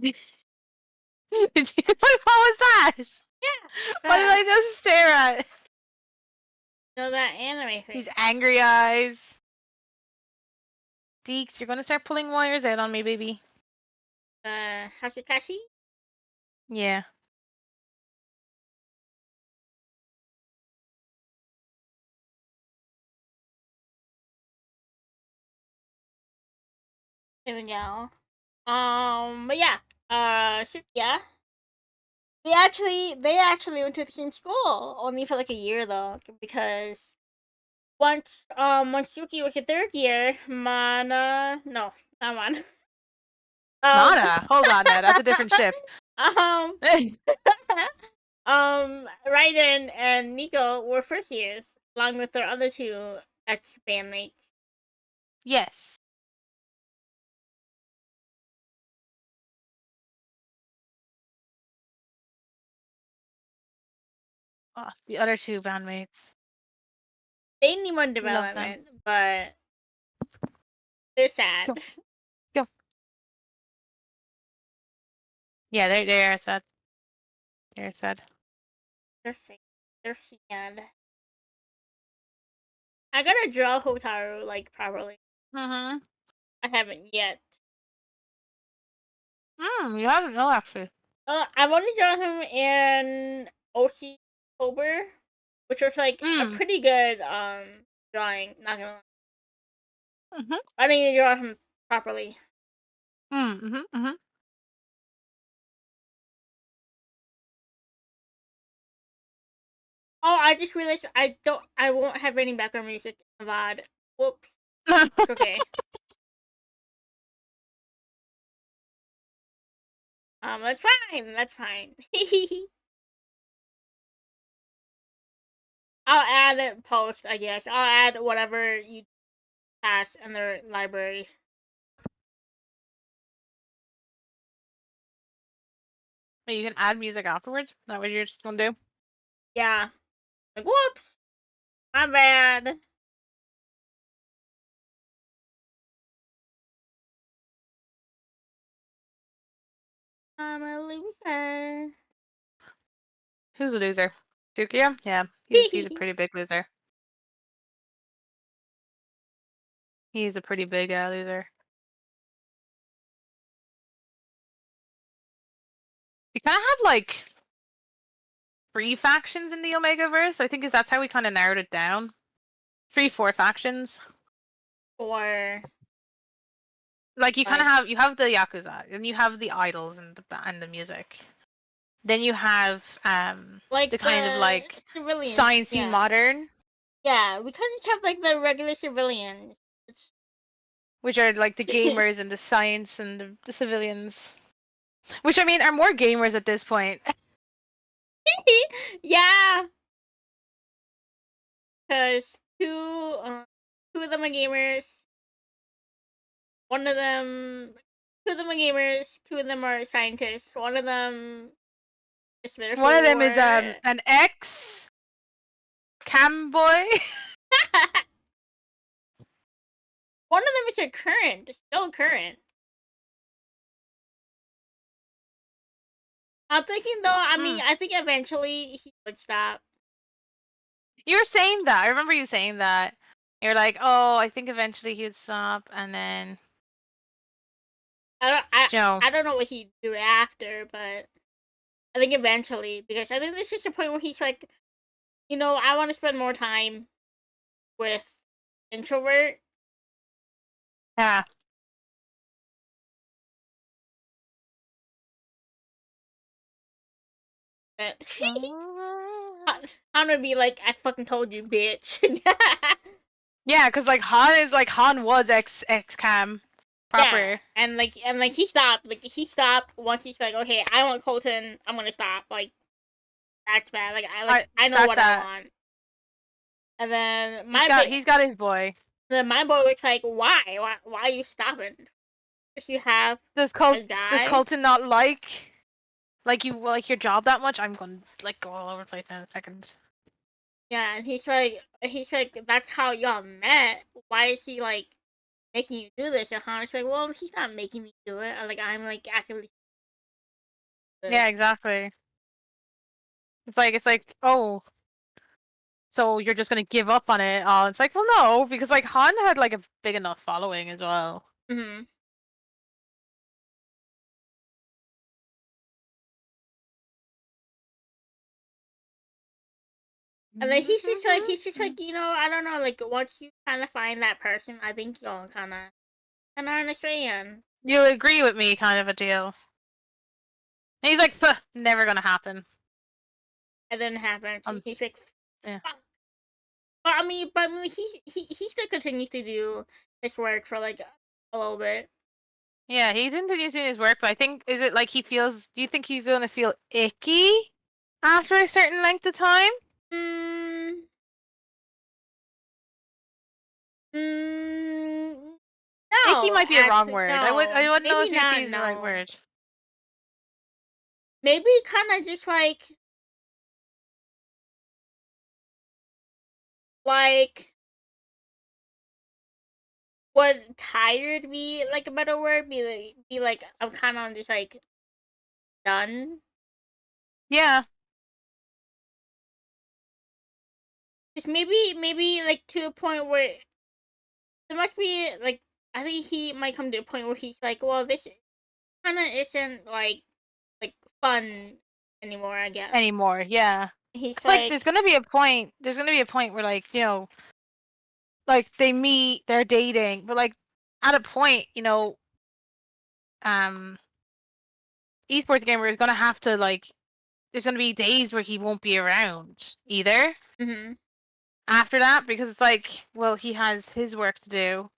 Did you, what was that? Yeah. What did I just stare at? Know that anime These face. angry eyes. Deeks, you're gonna start pulling wires out on me, baby. Hashikashi? Yeah. There we go. But yeah, so yeah, they actually went to the same school only for like a year though, because once Yuki was in third year, Mana no, not Mana. Um, Mana. Hold on, now that's a different ship. um, Raiden and Nico were first years, along with their other two ex bandmates. Yes. Oh, the other two bandmates. They need more We love them. development, but they're sad. Go, go. Yeah, they are sad. They're sad. They're sad. They're sad. I gotta draw Hotaru like properly. Mm-hmm. I haven't yet. You haven't know actually. I've only drawn him in OC October, which was like a Mm. pretty good drawing. Not gonna lie, Mm-hmm. I need to draw him properly. Mm-hmm. Mm-hmm. Oh, I just realized I won't have any background music in the VOD. Whoops. It's okay. That's fine. That's fine. I'll add it post, I guess. I'll add whatever you pass in their library. Wait, you can add music afterwards? Is that what you're just gonna do? Yeah. Like, whoops. My bad. I'm a loser. Who's a loser? Sukiya? Yeah, he's a pretty big loser. He's a pretty big loser. We kind of have like 3 factions in the Omegaverse. I think that's how we kind of narrowed it down. 4 factions. Or Like you kind of like have the Yakuza, and you have the idols and the music. Then you have the kind of the like civilians. sciencey Yeah. modern, Yeah, we kind of have like the regular civilians. It's... which are like the gamers and the science and the civilians. Which I mean are more gamers at this point. Yeah, because two of them are gamers. One of them, two of them are gamers. Two of them are scientists. One of them is there One of them for. is an ex cam boy. One of them is a current, still current. I'm thinking though. I mean, I think eventually he would stop. You were saying that. I remember you saying that. You're like, oh, I think eventually he'd stop, and then I don't. I Joe. I don't know what he'd do after, but I think eventually, because I think there's just a point where he's like, I want to spend more time with introvert. Yeah. That I'm gonna be like, I fucking told you, bitch. Yeah, because like Han was ex cam Yeah, proper. and he stopped. Like he stopped once he's like, okay, I want Colton. I'm gonna stop. Like that's bad. I know That's what I that. want. And then He's got his boy. then my boy was like, why are you stopping? Because you have a Does guy. Colton not like you like your job that much? I'm gonna like go all over the place in a second. Yeah, and he's like, that's how y'all met. Why is he like making you do this? And Hana's like, well, he's not making me do it. I'm like actively Yeah, this. exactly. It's like oh, so you're just gonna give up on it? Oh, it's like well no, because like Han had like a big enough following as well. Mm-hmm. And then he's just like, I don't know, like once you kind of find that person, I think you'll kind of understand. You'll agree with me, kind of a deal. And he's like, "Pah, never gonna happen." And then it happened. Um, He's like, yeah, fuck. But he still continues to do his work for like a little bit. yeah. He didn't do his work, but I think is it like he feels? Do you think he's gonna feel icky after a certain length of time? Mm, mm, Icky no, might be a wrong actually, word. I no. wouldn't know Maybe if not. icky is the right No. word. Maybe kind of just like what tired be like a better word be like I'm kind of just like done. Yeah, Just maybe like to a point where there must be like I think he might come to a point where he's like, well, this kind of isn't like fun anymore. I guess anymore. Yeah. he's It's like like, there's gonna be a point. There's gonna be a point where like like they meet, they're dating, but like at a point, um, esports gamer is gonna have to like. There's gonna be days where he won't be around either. mm-hmm. After that, because it's like, well, he has his work to do.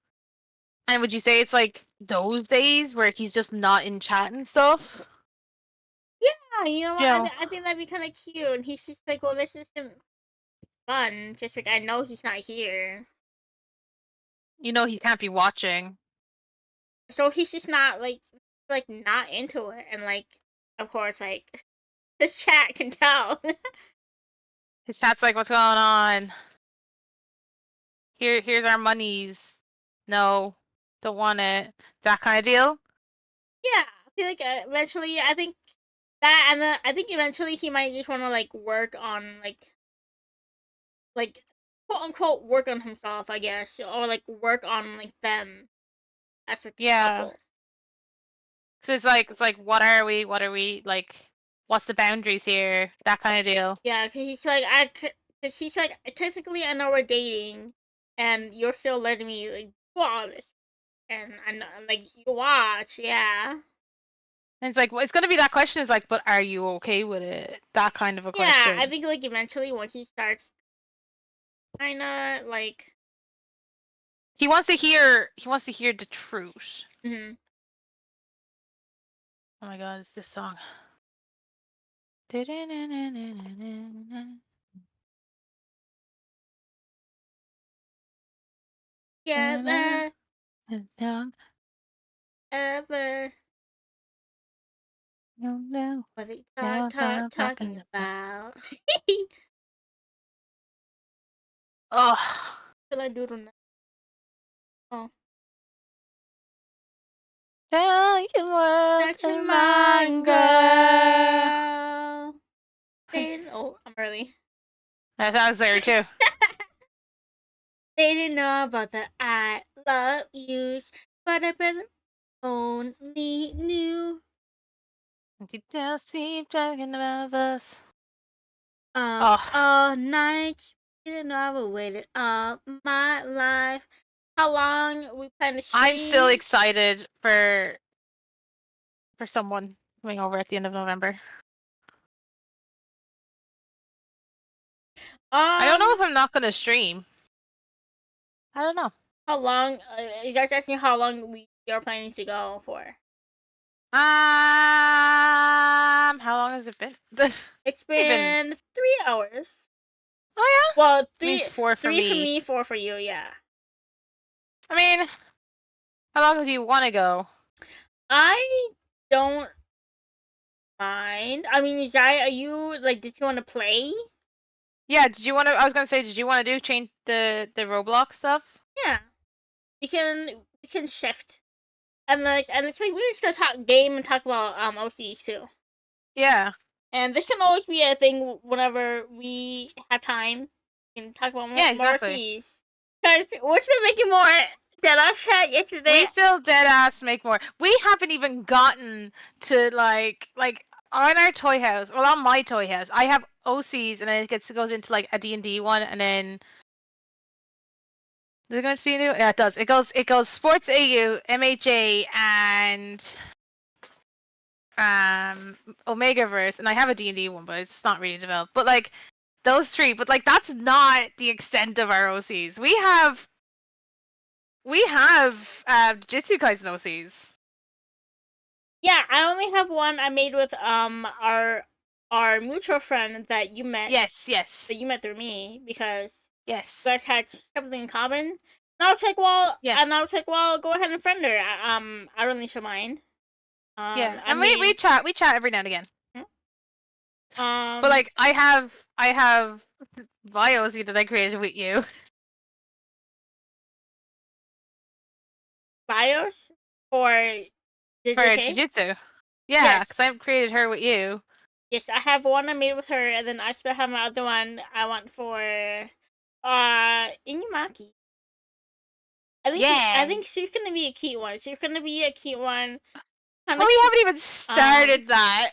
And would you say it's like those days where he's just not in chat and stuff? Yeah, you know You what? know, I think that'd be kind of cute. And he's just like, well, this isn't fun. Just like I know he's not here, he can't be watching. so he's just not like not into it. And like, of course, like this chat can tell. His chat's like, what's going on? Here's our monies. No, don't want it. That kind of deal. Yeah, I feel like eventually, I think that, and then I think eventually he might just want to like work on like quote unquote work on himself, I guess, or like work on like them as like a Yeah. couple. So it's like what are we? What are we like? What's the boundaries here? That kind of deal. Yeah, because he's like technically I know we're dating, and you're still letting me like do all this, and I know like you watch, yeah. And it's like well, it's gonna be that question is like, but are you okay with it? That kind of a Yeah, I question. think like eventually once he starts kind of like, He wants to hear. He wants to hear the truth. mm-hmm. Oh my god, it's this song. Together ever. What they talking about? Oh, Till I do it. Oh, tell you what touch your the mind, mind, girl. girl. Oh, I'm early. That was there too. They didn't know about the I love yous, but I bet only knew You just keep talking about us. Oh, all night. Didn't know I would waited all my life. How long we plan to I'm still stream? excited for someone coming over at the end of November. I don't know if Um, I'm not gonna stream. I don't know. how long? You guys asking how long we are planning to go for? How long has it been? It's Even. been 3 hours. Oh yeah. Well, Means three four for three for me. me, four for you. Yeah. I mean, how long do you want to go? I don't mind. I mean, Zai, are you like? Did you want to play? Yeah. Did you want to? I was gonna say, did you want to do change the Roblox stuff? Yeah, you can shift and it's like we're just gonna talk game and talk about OCs too. Yeah. And this can always be a thing whenever we have time. We can talk about Yeah. more Exactly. OCs. Cause we're still making more. That I chat yesterday. We still dead ass make more. We haven't even gotten to like on our toy house. Well, on my toy house, I have OCs, and then it goes into like a D&D one, and then Does it go to DND? Yeah, it does. It goes Sports AU, MHA, and Omegaverse, and I have a D&D one, but it's not really developed. But like those three, but like that's not the extent of our OCs. We have Jujutsu Kaisen OCs. Yeah, I only have one I made with our mutual friend that you met Yes, yes, through me because you yes. guys had something in common. And I was like, well, Yeah, go ahead and friend her. I don't think she'll mind. yeah. I And we mean, chat every now and again. But um, like I have my OC that I created with you bios for for JJK. Jujutsu. Yeah, because Yes, I created her with you. yes, I have one I made with her, and then I still have my other one I want for Inumaki. I Yeah. think she's gonna be a cute one. She's gonna be a cute one. Kind Oh, of we haven't even um. started that.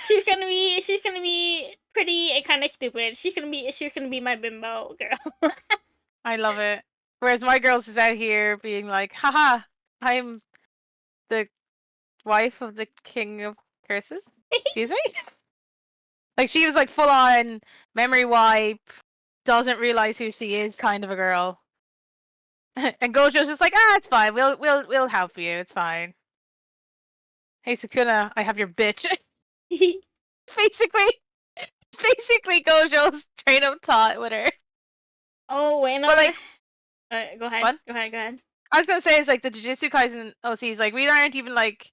She's gonna be pretty and kind of stupid. She's gonna be my bimbo girl. I love it. Whereas my girl's just out here being like, haha, I'm the wife of the king of curses. Excuse me? Like she was like full on memory wipe, doesn't realize who she is kind of a girl. And Gojo's just like, it's fine. We'll help you. It's fine. Hey Sukuna, I have your bitch. It's basically Gojo's straight up taught with her. Oh wait, But no. like Go ahead. what? Go ahead. Go ahead. I was gonna say is like the Jujutsu Kaisen OCs, like we aren't even like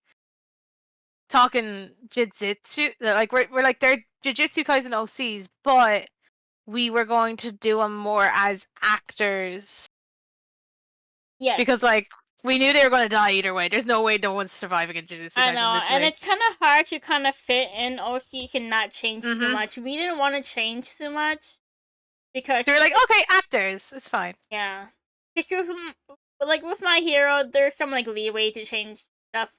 talking Jujutsu. Like we're like they're Jujutsu Kaisen OCs, but we were going to do them more as actors because Yes, like we knew they were going to die either way. There's no way no one's surviving in Jujutsu I Kaisen, know, and literally. it's kind of hard to kind of fit in OCs and not change too Mm-hmm. much. We didn't want to change too much because So we're like, okay, actors, it's fine. yeah, because like with my hero, there's some like leeway to change stuff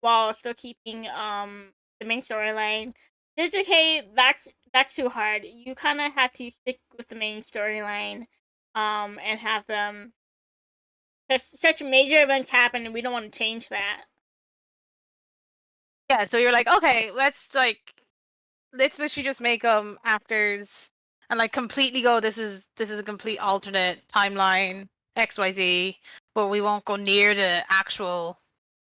while still keeping the main storyline. JJK, that's too hard. You kind of have to stick with the main storyline, and have them because such major events happen, and we don't want to change that. Yeah, so you're like, okay, let's literally just make actors and like completely go. This is a complete alternate timeline XYZ, but we won't go near the actual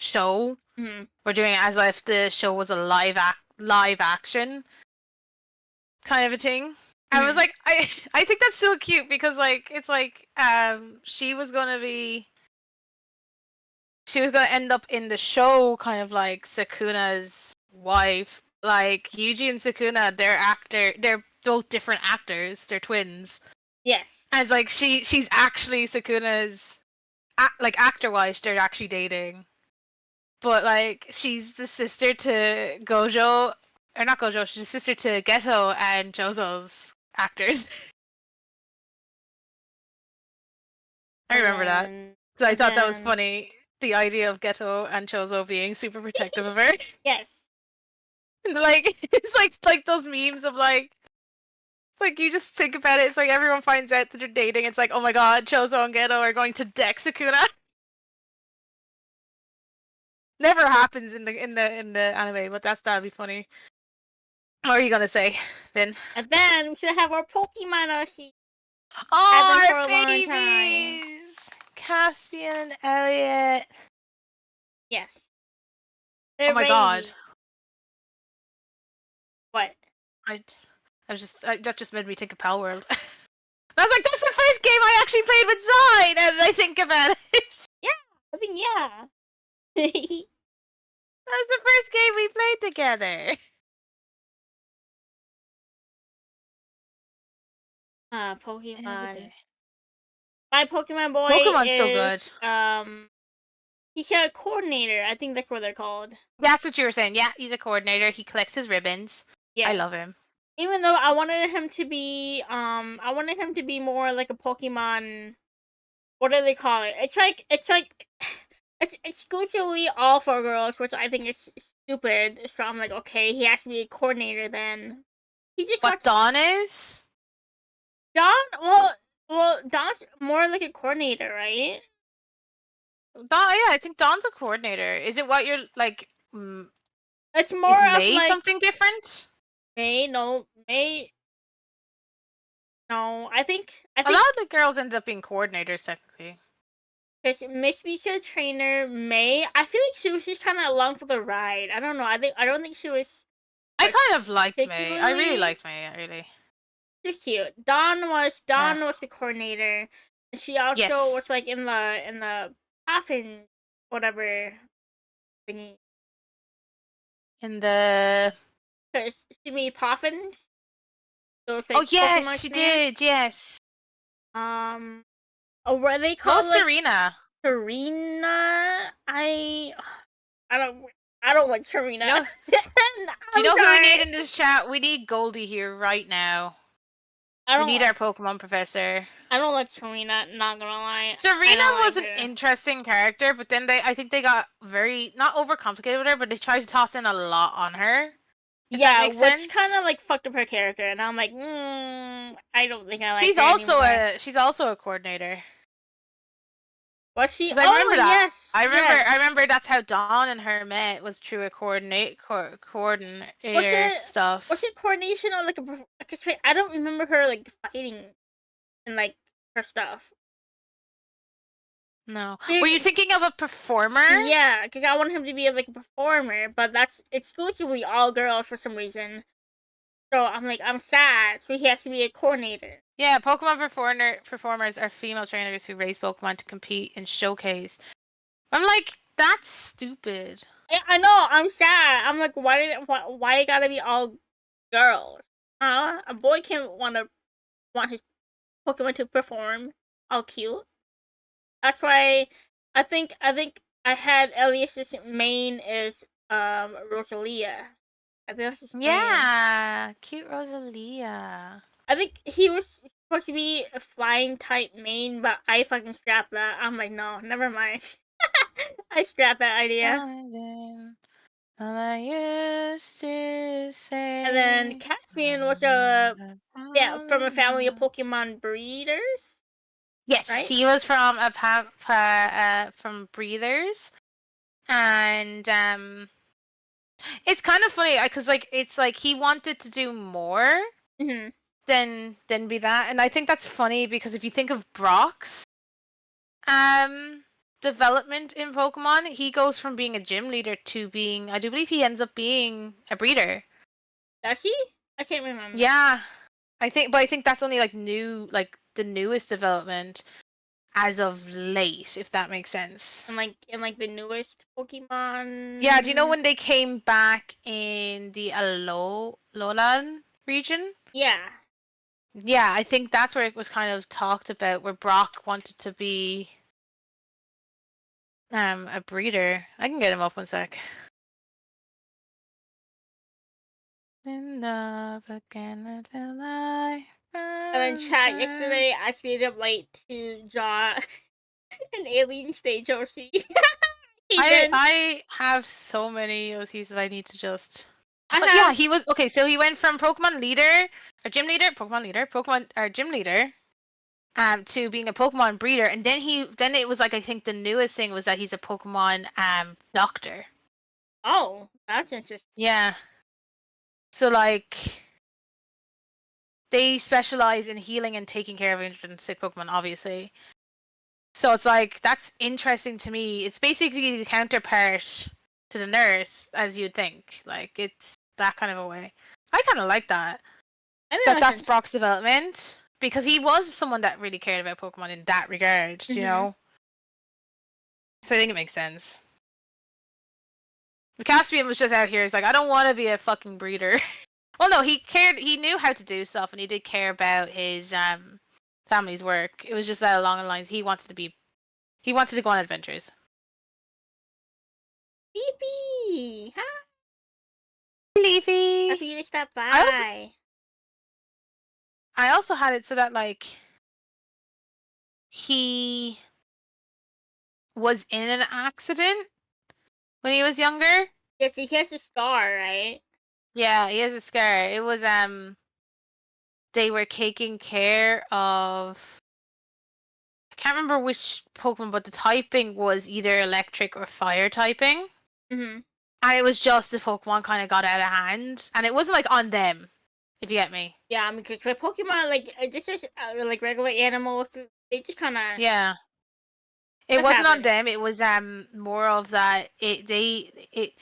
show. Mm-hmm. We're doing it as if the show was a live action kind of a thing. I was Mm-hmm. like, I think that's so cute because like it's like she was gonna end up in the show kind of like Sakuna's wife. Like Yuji and Sakuna, they're both different actors. They're twins. Yes. As like she's actually Sakuna's like actor wise, they're actually dating. But like she's the sister to Gojo, or not Gojo. She's the sister to Geto and Jozo's actors. I And remember that then because I and thought that was then funny. The idea of Geto and Chozo being super protective of her. yes. Like it's like those memes of like it's like you just think about it. It's like everyone finds out that they're dating. It's like, oh my god, Chozo and Geto are going to deck Sukuna. Never happens in the anime, but that'd be funny. What are you gonna say, Vin? And then we should have our Pokemon Oshi. Had them Oh, for our a long time. babies, Caspian and Elliot. Yes. Oh They're my god, baby. What? I, that just made me think of Pal World. I was like, that's the first game I actually played with Zai. Now that I think about it, Yeah. I think yeah. that was the first game we played together. Every Pokemon. day. My Pokemon boy Pokemon's so good. is he's a coordinator. I think that's what they're called. That's what you were saying. Yeah, he's a coordinator. He collects his ribbons. I love Yes. him. Even though I wanted him to be more like a Pokemon. What do they call it? It's like it's exclusively all for girls, which I think is stupid. So I'm like, okay, he has to be a coordinator then. He just What talks Dawn is? John. Well, Well, Dawn's more like a coordinator, right? Dawn, yeah, I think Dawn's a coordinator. Is it what you're like? It's Is more of May like something different? May. No, May. No, I A lot think of the girls ended up being coordinators technically. because Miss B's a trainer. May. I feel like she was just kind of along for the ride. I don't know. I don't think she was I kind of liked May. I really particularly. liked May, really. She's cute. Yeah. Dawn was the coordinator. She also Yes. was like in the coffin, whatever thingy. In the Because she made poffins. Those Oh like yes, Pokemon she did. strands. Yes. Um, what are they What called? was Like Serena? Serena. I don't. I don't like You Serena. know? Do you I'm know who we sorry. need in this chat? We need Goldie here right now. I We don't need like. our Pokemon professor. I don't like Serena. Not gonna lie. I Serena don't like was an her. interesting character, but then I think they got very not overcomplicated with her, but they tried to toss in a lot on her. If that Yeah, makes which kind sense. of like fucked up her character, and I'm like, I don't think I like her anymore. She's also a coordinator. Was she? Because I Oh remember that. yes, I yes. remember that's how Dawn and her met was through a Was coordinator it was stuff. it coordination or like a? Cause I don't remember her like fighting and like her stuff. No. Were you Be- thinking of a performer? Yeah, because I want him to be like a performer, but that's exclusively all girls for some reason. So I'm like, I'm sad. So he has to be a coordinator. Yeah, Pokemon performers are female trainers who raise Pokemon to compete and showcase. I'm like, that's stupid. I know. I'm sad. I'm like, why it gotta be all girls? Huh? A boy can't want his Pokemon to perform all cute. That's why I think I had Elias's main is Rosalia. I think that's his main. Yeah, cute Rosalia. I think he was supposed to be a flying type main, but I fucking scrapped that. I'm like, no, never mind. I scrapped that idea. Finding all I used to And then say. Caspian was a from a family of Pokemon breeders, Yes, right? he was from from Breathers, and it's kind of funny because like it's like he wanted to do more Mm-hmm. than be that, and I think that's funny because if you think of Brock's um development in Pokemon, he goes from being a gym leader to being I do believe he ends up being a breeder. Does he? I can't remember. Yeah, I think that's only like like the newest development as of late, if that makes sense. And like the newest Yeah, do you know Pokemon. when they came back in the Alolan region? Yeah. Yeah, I think that's where it was kind of talked about, where Brock wanted to be a breeder. I can get him up one sec. In love again until I And then chat remember. yesterday, I stayed up late to draw an alien stage OC. I Even I have so many OCs that I need to just. I But yeah, have. he was okay. So he went from Pokemon leader, or gym leader, Pokemon leader, Pokemon or gym leader, to being a Pokemon breeder, and then it was like I think the newest thing was that he's a Pokemon doctor. Oh, that's interesting. Yeah. So like they specialize in healing and taking care of injured and sick Pokemon, obviously. So it's like that's interesting to me. It's basically the counterpart to the nurse, as you'd think. Like it's that kind of a way. I kind of like that. I think that's That's interesting. Brock's development because he was someone that really cared about Pokemon in that regard. You Mm-hmm. know. So I think it makes sense. The Caspian was just out here. He's like, I don't want to be a fucking breeder. Well, no, he cared. He knew how to do stuff, and he did care about his family's work. It was just that along the lines he wanted to be. He wanted to go on adventures. Beepy! Hi! Leafy. Happy you to stop I also by. I also had it so that like he was in an accident when he was younger. Yes, he has a scar, right? Yeah, he has a scar. It was they were taking care of I can't remember which Pokemon, but the typing was either electric or fire typing. Mm-hmm. And it was just the Pokemon kind of got out of hand. And it wasn't like on them, if you get me. Yeah, because the Pokemon, like, just as like regular animals, they just kind of Yeah. It stuff wasn't on happen. them, it was more of that the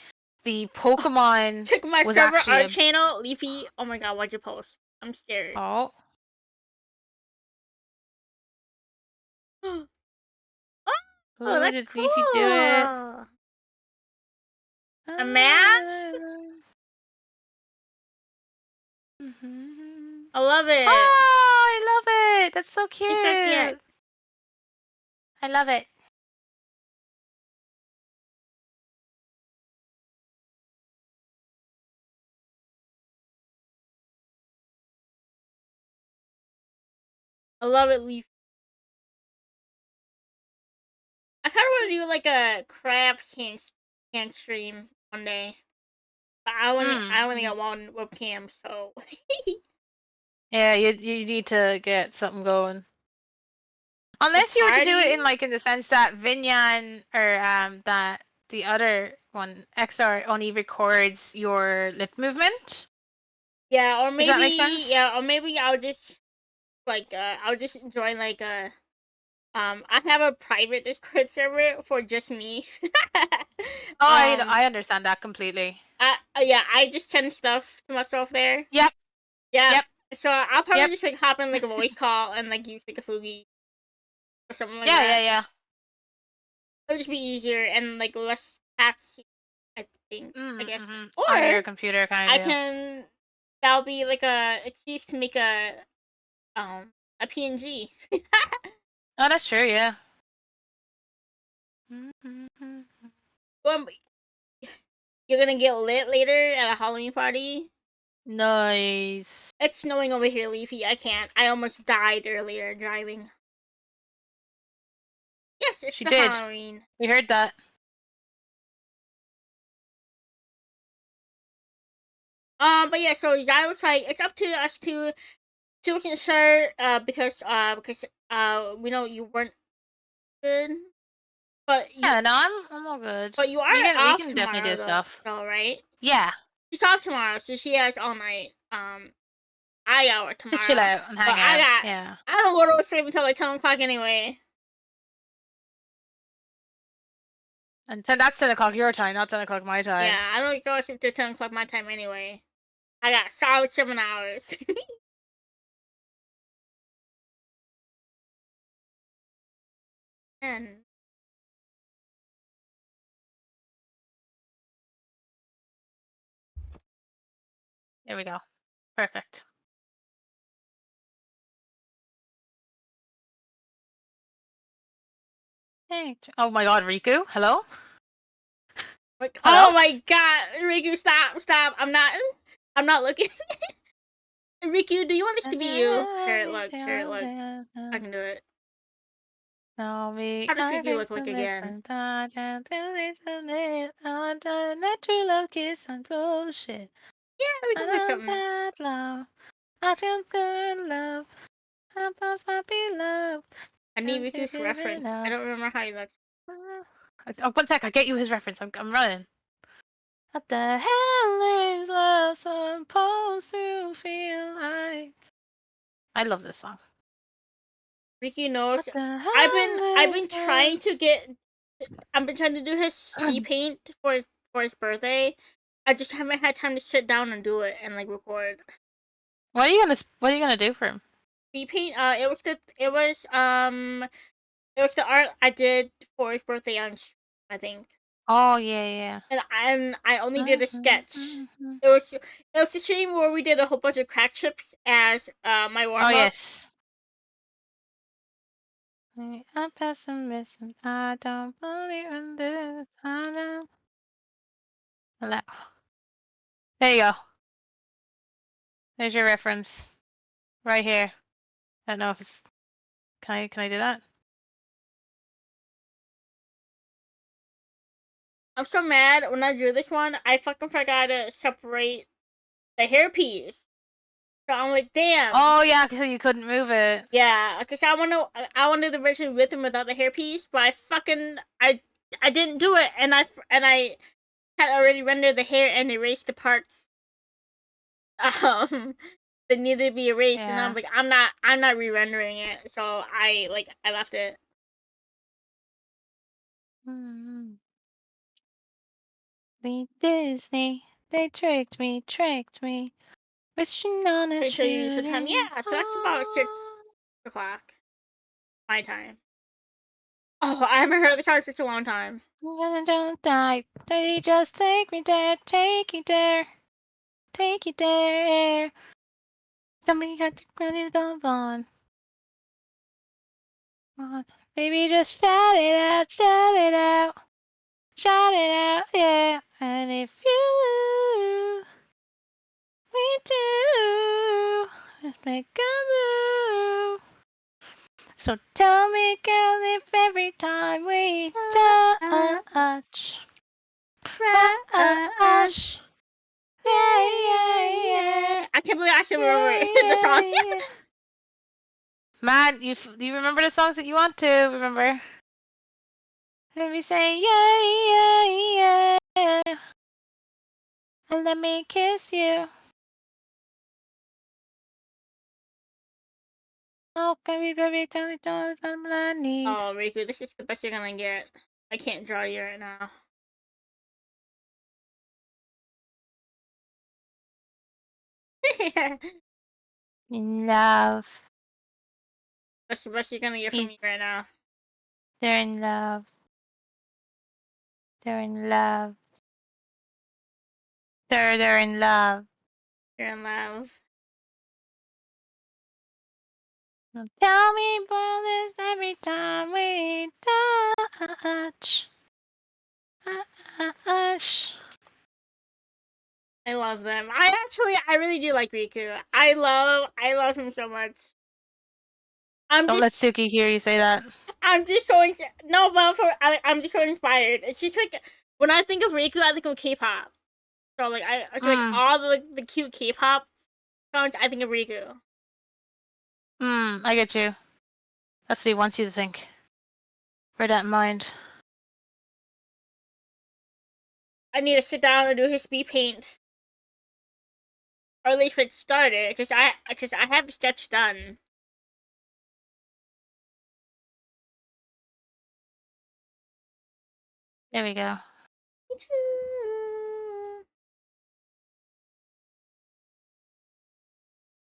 Pokemon Check my was server actually art a channel, Leafy. Oh my god, what'd you post? I'm scared. oh. Oh, Ooh, that's did Leafy do it? cool. A mask? I love it. Oh, I love it. That's so He says yeah. cute. I love it. I love it, Leaf. I kind of want to do like a crafts hand stream one day, but I only Mm. got one webcam, so Yeah, you need to get something going. a Unless you were to do it party. in the sense that Vinyan or that the other one XR only records your lip movement. Yeah, If that makes sense. or maybe I'll just I'll just join like a I have a private Discord server for just me. Oh, um I understand that completely. yeah, I just send stuff to myself there. Yep, Yeah. yep, So I'll probably yep. just like hop in like a voice call and like use like a Fugi or something like Yeah, yeah, that. yeah. It'll just be easier and like less taxing, I think. I guess. Mm-hmm. On Or your computer, kind I of deal. can that'll be like a excuse to make a PNG. Oh, that's true. Yeah. Mm-hmm. Well, you're gonna get lit later at a Halloween party. Nice. It's snowing over here, Leafy. I can't. I almost died earlier driving. Yes, it's She the did. Halloween. We heard that. But yeah, so I was like, it's up to us to. She wasn't sure, because we know you weren't good, but Yeah, no, I'm all good. you are We off can definitely tomorrow do though, stuff. right? Yeah, She's off tomorrow, so she has all night. I got work just chill tomorrow, out and but hang out. Yeah. I don't go to sleep until like 10 o'clock anyway. And that's 10 o'clock your time, not 10 o'clock my time. Yeah, I don't go to sleep till 10 o'clock my time anyway. I got solid 7 hours. And There we go. Perfect. Hey. Oh my God, Riku. Hello. like, Hello. oh my god, Riku, stop! I'm not looking. Riku, do you want this to be you? Here it look. I can do it. Tell me How does I Riku think look like the again? listen that true love kiss and bullshit. Yeah, we I can put love something. that love. I feel good love. I'm supposed to be loved. I need And to Riku's give it reference. I up. don't remember how he looks. Oh, 1 sec, I'll get you his reference. I'm running. What the hell is love supposed to feel like? I love this song. Riku knows. What the hell I've been is trying love? to get. I've been trying to do his speed paint for his birthday. I just haven't had time to sit down and do it and like record. What are you gonna do for him? Speed paint. It was the art I did for his birthday on. I think. Oh yeah, And I only yeah. did a sketch. It was the stream where we did a whole bunch of crack chips as my Oh warm up. yes. I'm pessimist and I don't believe in this. I know. Hello. There you go. There's your reference. Right here. I don't know if it's can I do that? I'm so mad when I drew this one. I fucking forgot to separate the hairpiece. So I'm like, damn. Oh yeah, because you couldn't move it. Yeah, because I wanted the version with and without the hairpiece, but I didn't do it, and I had already rendered the hair and erased the parts um that needed to be erased, and I'm Yeah. like, I'm not re-rendering it, so I left it. Mm. The Disney, they tricked me, wishing on a Until you use the time, shooting yeah. So that's about star. 6 o'clock my time. Oh, I haven't heard this song in such a long time. Don't die. They just take me there, take you there, take you there. Somebody got to put it on. Baby, just shout it out, shout it out, shout it out, yeah. And if you we do, let's make a move. So tell me, girl, if every time we touch, rush, yeah, yeah, yeah, I can't believe I still remember yeah, the song. yeah, yeah. Man, you remember the songs that you want to remember? Let me say yeah, yeah, yeah, and let me kiss you. Oh, can we baby tell me what I need? Oh, Riku, this is the best you're gonna get. I can't draw you right now. In love. That's the best you're gonna get from He's, me right now. they're in love. They're in love. They're in love. You're in love. Tell me about this every time we touch. Touch. I love them. I really do like Riku. I love him so much. I'm Don't let just, Suki hear you say that. I'm just so no, but I'm just so inspired. It's just like when I think of Riku, I think of K-pop. So like Mm, all the cute K-pop songs, I think of Riku. I get you. That's what he wants you to think. Bear that in mind. I need to sit down and do his speed paint, or at least like start it, because I have the sketch done. There we go.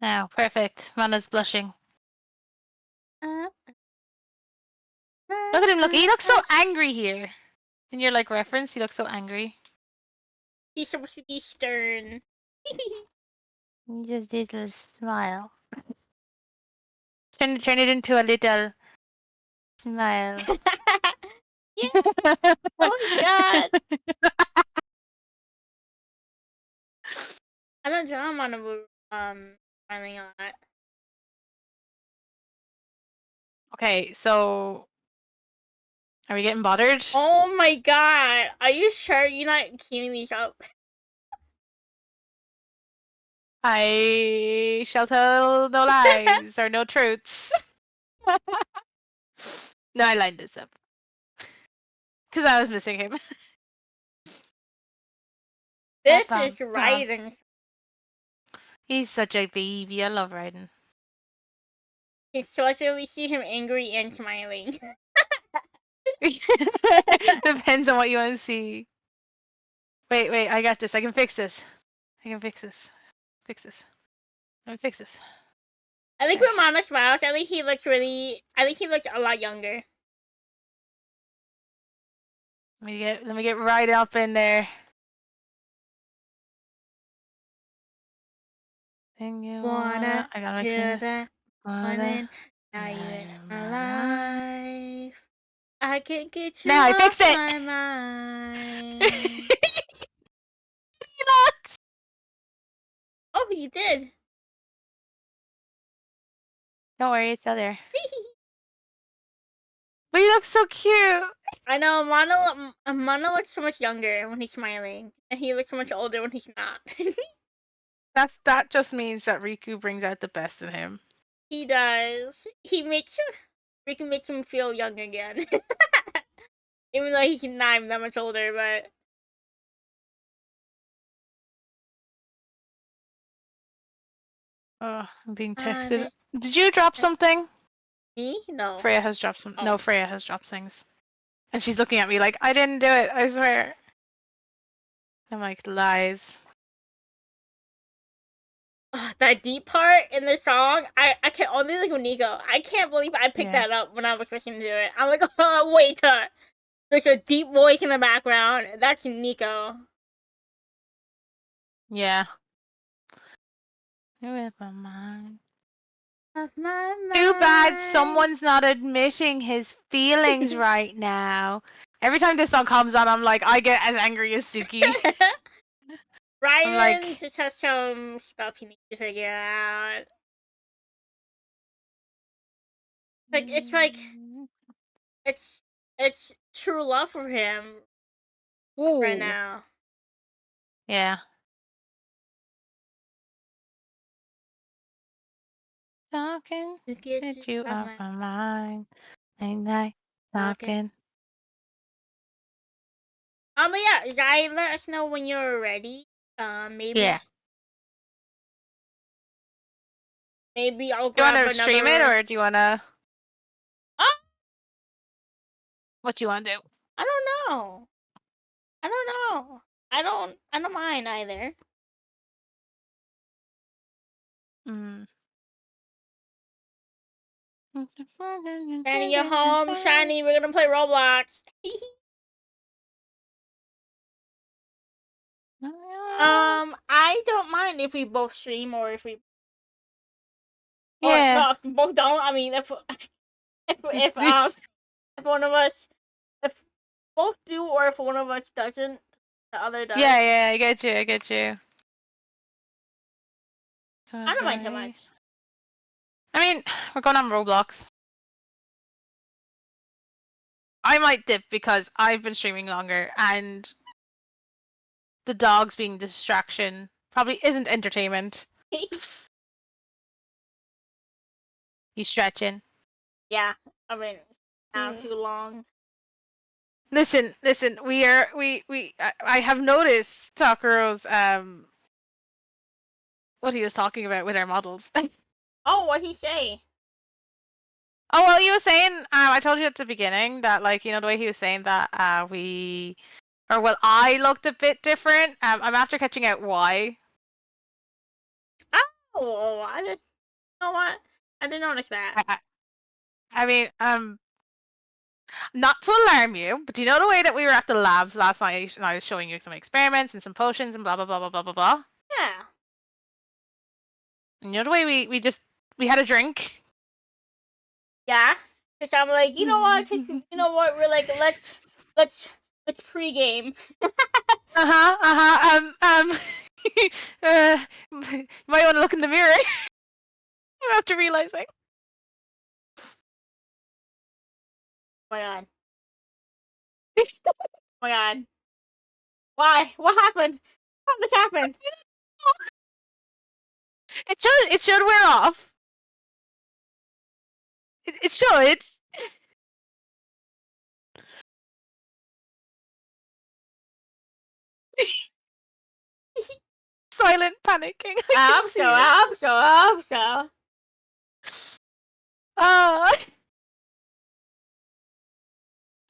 Now, perfect. Mana's blushing. Look at him, look. He looks so angry here. In your, like, reference, he looks so angry. He's supposed to be stern. He just did a little smile. Turn it into a little smile. Yeah. Oh my god. I don't draw him on smiling a lot. Okay, so are we getting bothered? Oh my god. Are you sure you're not queuing these up? I shall tell no lies or no truths. No, I lined this up because I was missing him. This Bopping, is bopping. writing. He's such a baby. I love Raiden. You can selectively see him angry and smiling. Depends on what you want to see. Wait, I got this. I can fix this. I can fix this. Fix this. Let me fix this. I think There. when Mana smiles, I think he looks really. I think he looks a lot younger. Let me get right up in there. Thing you Wanna I gotta make till sure. that morning. Now you in my life. I can't get you Now I off fixed it. my mind. Oh, you did. Don't worry, it's still there. But he looks so cute. I know Mana looks so much younger when he's smiling, and he looks so much older when he's not. That just means that Riku brings out the best in him. He does. Riku makes him feel young again. Even though he's not even that much older, but I'm being texted. this Did you drop something? me? No. Freya has dropped some. No, Oh. Freya has dropped things. And she's looking at me like, I didn't do it, I swear. I'm like, lies. That deep part in the song, I can only like with Nico. I can't believe I picked Yeah. that up when I was listening to it. I'm like, oh wait, there's a deep voice in the background. That's Nico. Yeah. With my mind. My Too bad mind. someone's not admitting his feelings right now. Every time this song comes on, I'm like, I get as angry as Suki. I'm Ryan like, just has some stuff he needs to figure out. Like it's it's true love for him right ooh, now. yeah. Talking, To get you get you out off my my mind. Ain't I pocket. talking? But yeah, Zai, let us know when you're ready. Yeah. Maybe I'll Do you want grab to stream it another. or do you want to? Oh, What do you want to do? I don't know. I don't know. I don't mind either. Mm. Shiny, you home. Shiny, we're gonna play Roblox. I don't mind if we both stream or if we or Yeah. no, if we both don't. I mean, if one of us if both do or if one of us doesn't, the other does. Yeah, yeah, I get you, I get you. I don't mind too much. I mean, we're going on Roblox. I might dip because I've been streaming longer and the dogs being distraction probably isn't entertainment. You stretching. Yeah, I mean, I'm too long. Listen, listen. I have noticed Takuro's what he was talking about with our models. Oh, what he say? Oh well, he was saying. I told you at the beginning that like you know the way he was saying that I looked a bit different. I'm after catching out why. Oh, I didn't know what. I didn't notice that. I, I, I mean, not to alarm you, but do you know the way that we were at the labs last night and I was showing you some experiments and some potions and blah blah blah blah blah blah blah. Yeah. And you know the way we had a drink. Yeah. Cause I'm like, you know what? Cause you know what? We're like, let's pregame. Uh-huh, you might want to look in the mirror. I'm after realizing. Oh my god. Oh my god. Why? What happened? How did this happen? It should wear off. It should. Silent panicking. I I can hope so. see it. I hope so. I hope so. Uh,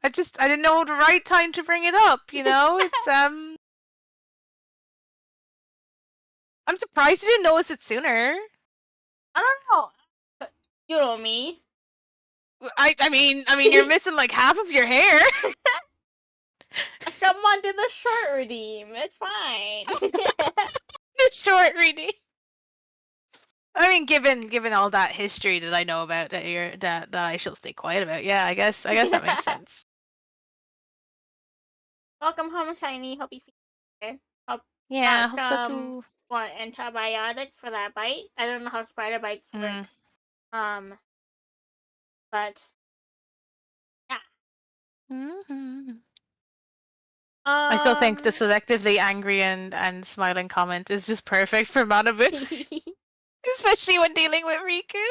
I didn't know the right time to bring it up, you know? It's I'm surprised you didn't notice it sooner. I don't know. You know me. I mean you're missing like half of your hair. Someone did the short redeem. It's fine. The short reading. I mean, given all that history that I know about that I shall stay quiet about, yeah, I guess that makes sense. Welcome home, Shiny. Hope you feel better. Hope Yeah, got I hope so some too. antibiotics for that bite. I don't know how spider bites Mm. work. But yeah. Mm-hmm. I still think the Um, selectively angry and smiling comment is just perfect for Manabu, especially when dealing with Riku.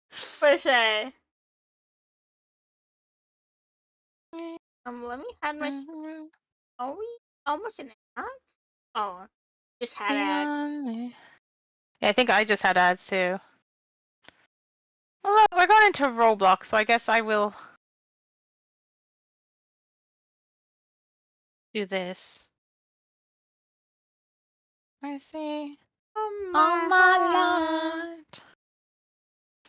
for sure. Let me add my. Are we almost in ads? Oh, just had ads. Yeah, I think I just had ads too. Well, look, we're going into Roblox, so I guess I will do this. Mercy Oh on my heart. my Lord.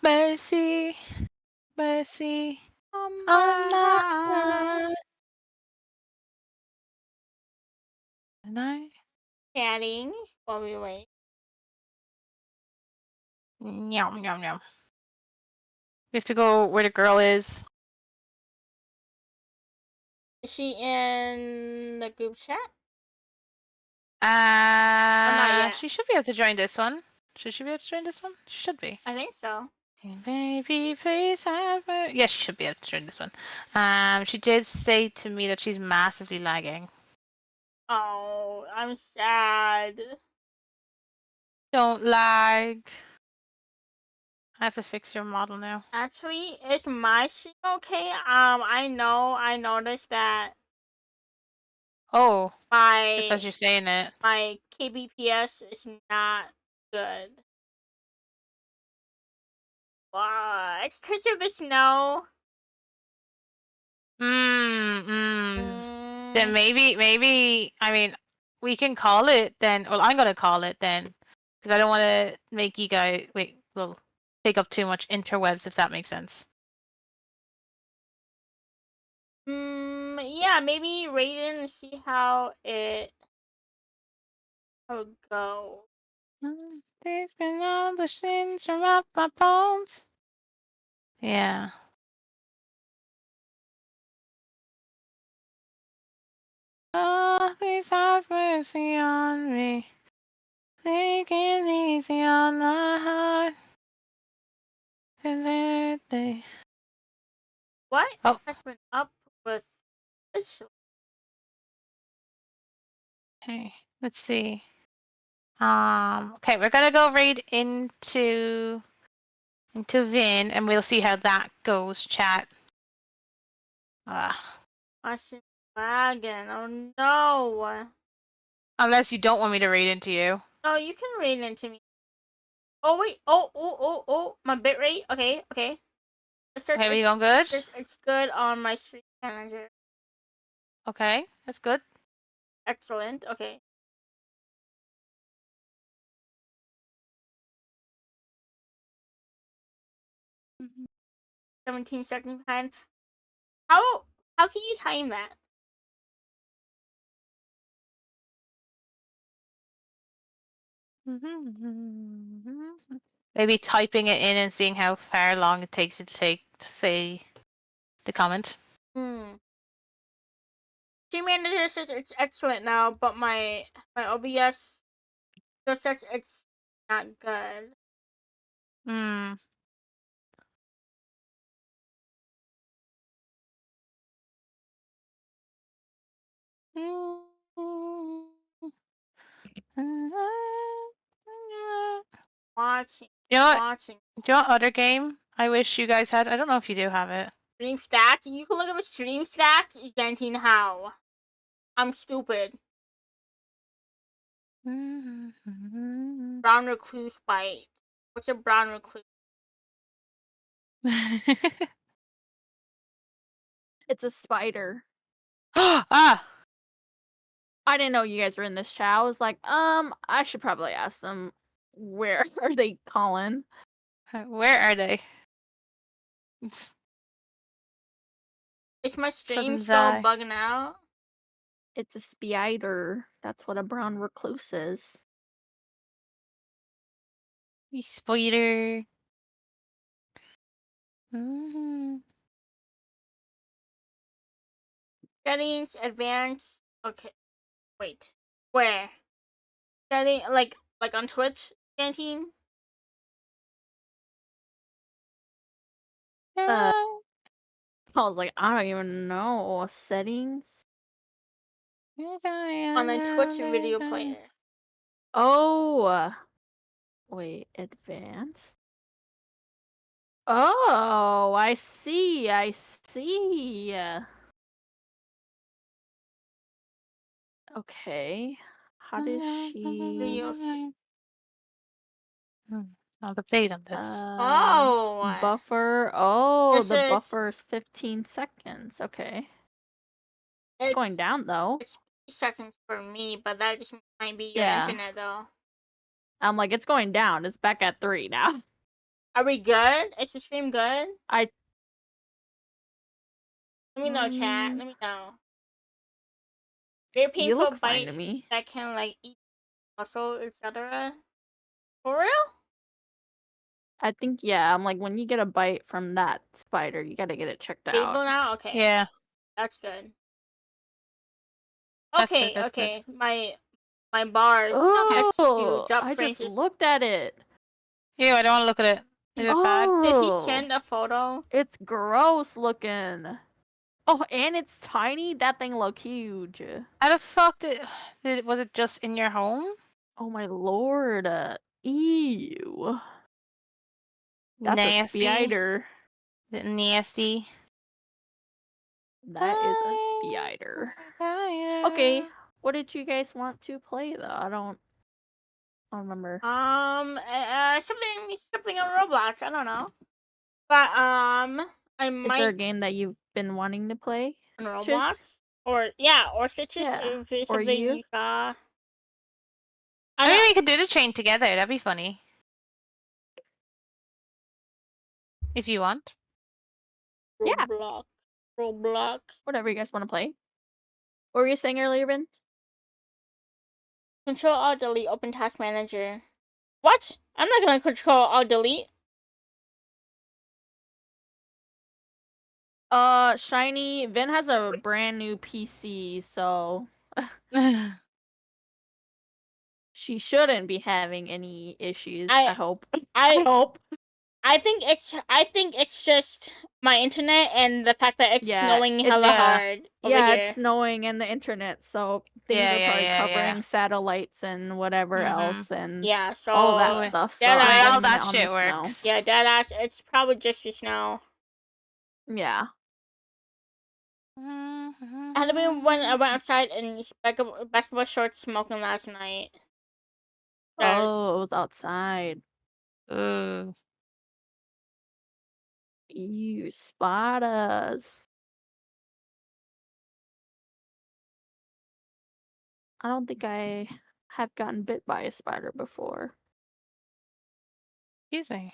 Mercy, mercy Oh on my my heart. Lord. And I. Chatting while we wait. Yum, yum, yum. We have to go where the girl is. Is she in the group chat? Or not yet? She should be able to join this one. Should she be able to join this one? She should be. I think so. Hey, baby, please have her. Yeah, she should be able to join this one. She did say to me that she's massively lagging. Oh, I'm sad. Don't lag. I have to fix your model now. Actually, is my stream okay? I noticed that Oh, just my as you're saying it. my kbps is not good. What? It's because of the snow. Then Mm, maybe, I mean, we can call it then. Well, I'm gonna call it then. Because I don't want to make you guys, well, take up too much interwebs, if that makes sense. yeah, maybe rate it and see how it go. There's been all the sins from up my bones. Yeah. Oh, please have mercy on me. Take it easy on my heart. What Oh, has been up with official? okay. Let's see. Okay, we're gonna go right into Vin, and we'll see how that goes, chat. Ah. Washing wagon. Oh no. Unless you don't want me to read into you. No, you can read into me. Oh wait. Oh. My bitrate. Okay. Okay. It says Okay, we going good? it's good on my stream manager. Okay, that's good. Excellent. Okay. 17 seconds behind. How how can you time that? Maybe typing it in and seeing how far long it takes you to say the comment. Stream manager says it's excellent now, but my OBS just says it's not good. Hmm. Watching. You know what? Watching. Do you know what other game I wish you guys had? I don't know if you do have it. Stream stats? You can look at the stream stats, Zentine how. I'm stupid. Brown recluse bite. What's a brown recluse? It's a spider. Ah! I didn't know you guys were in this chat. I was like, I should probably ask them where are they calling? Where are they? Is my stream Sudden's still eye. bugging out? It's a spider. That's what a brown recluse is. You spider. Mm-hmm. Settings, advanced. Okay, wait. Where? Setting like on Twitch, Zentine? Uh, I was like, I don't even know settings. on a Twitch video player. Oh, wait, advanced. Oh, I see. I see. Okay. How does she? Video stream. I'll debate on this. Oh. Buffer. Oh, This the is- buffer's 15 seconds. Okay. It's going down though. It's 3 seconds for me, but that just might be your Yeah. internet though. I'm like, it's going down. It's back at 3 now. Are we good? Is the stream good? I. Let me know, chat. Let me know. Very You painful look fine bite to me. that can like eat muscle, etc. For real? I think yeah. I'm like, when you get a bite from that spider, you gotta get it checked Stable out. now? Okay. Yeah. That's good. That's Okay, good, that's good. okay. My bars text you Oh, drop I just Francis. looked at it. Ew, I don't want to look at it. Is it bad? Did he Oh, send a photo? it's gross looking. Oh, and it's tiny. That thing look huge. How the fuck was it just in your home? Oh my lord. Ew. That's a Nasty. spider. Is it nasty? That is a spider. Okay, what did you guys want to play though? I don't remember. Something on Roblox. I don't know, but I might. Is there a game that you've been wanting to play? on Roblox, Just- or Stitches. Yeah. If it's Or something you? you saw. I mean, we could do the chain together. That'd be funny. If you want. Yeah. Roblox. Whatever you guys want to play. What were you saying earlier, Ben? Control Alt Delete. Open Task Manager. What? I'm not gonna Control Alt Delete. Shiny, Vin has a brand new PC, so she shouldn't be having any issues. I hope. I hope. I think it's just my internet and the fact that it's Yeah, snowing it's- hella Yeah. hard over Yeah, here. it's snowing and the internet, so things Yeah, are yeah, probably yeah, yeah. covering satellites and whatever Mhm. else and Yeah, so all Oh, that stuff. So dead I'm ass- blaming all it that on shit the snow. works. Yeah, deadass. It's probably just the snow. Yeah. I had to be when I went outside and basketball shorts smoking last night. Oh, it was outside. Ooh. You spiders. I don't think I have gotten bit by a spider before. Excuse me.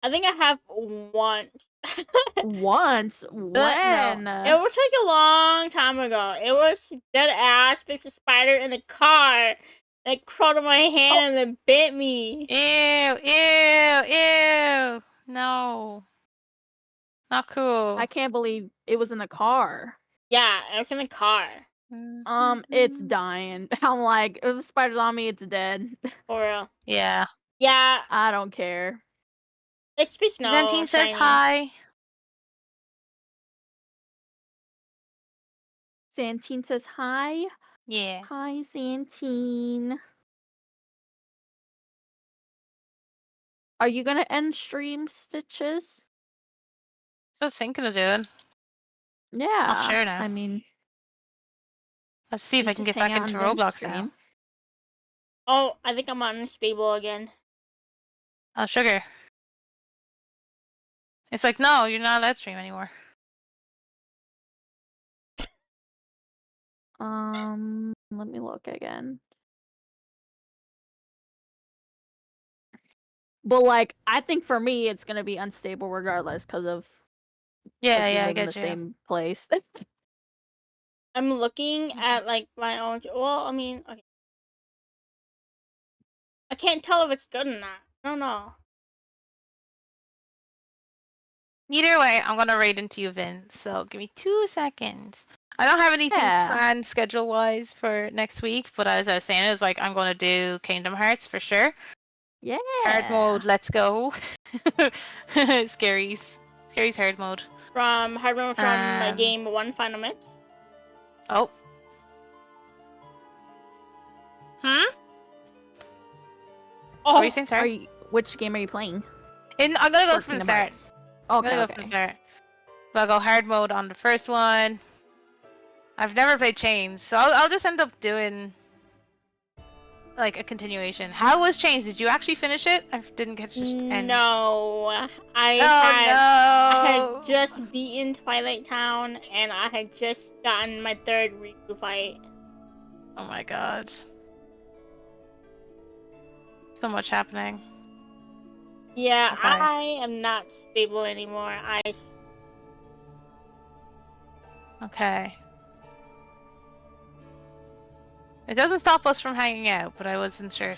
I think I have once. Once? When? It was like a long time ago. It was dead ass. There's a spider in the car. It crawled on my hand and then bit me. Ew, ew, ew. No. Not cool. I can't believe it was in the car. Yeah, it was in the car. It's dying. I'm like, if the spider's on me, it's dead. For real. Yeah. Yeah, I don't care. it's the snow. 17 says Shiny. hi. Santine says hi. Yeah. Hi, Santine. Are you gonna end stream, Stitches? So I was thinking of doing. Yeah. Not sure now. I mean, Let's see if you I can just get back hang out into on Vin's Roblox stream. now. Oh, I think I'm unstable again. Oh, sugar. It's like, no, you're not allowed to stream anymore. Let me look again. But like, I think for me, it's gonna be unstable regardless because of Yeah, like, we yeah, I live in get the you. same place. I'm looking at like my own. Well, I mean, okay. I can't tell if it's good or not. I don't know. Either way, I'm gonna raid into you, Vin. So give me 2 seconds. I don't have anything planned schedule-wise for next week, but as I was saying, it was like I'm gonna do Kingdom Hearts for sure. Yeah. Hard mode, let's go. Scary's hard mode. From hard mode from game 1 Final Mix. Oh. What were you Oh, saying, sorry? Which game are you playing? I'm gonna go Or from the Kingdom start. Hearts? I'm Okay, gonna go okay. from the start. But I'll go hard mode on the first one. I've never played Chains, so I'll just end up doing like a continuation. How was Chains? Did you actually finish it? I didn't catch the end. no. Oh I had no! just beaten Twilight Town, and I had just gotten my third Riku fight. Oh my god. So much happening. Yeah, Okay. I am not stable anymore. Okay. It doesn't stop us from hanging out, but I wasn't sure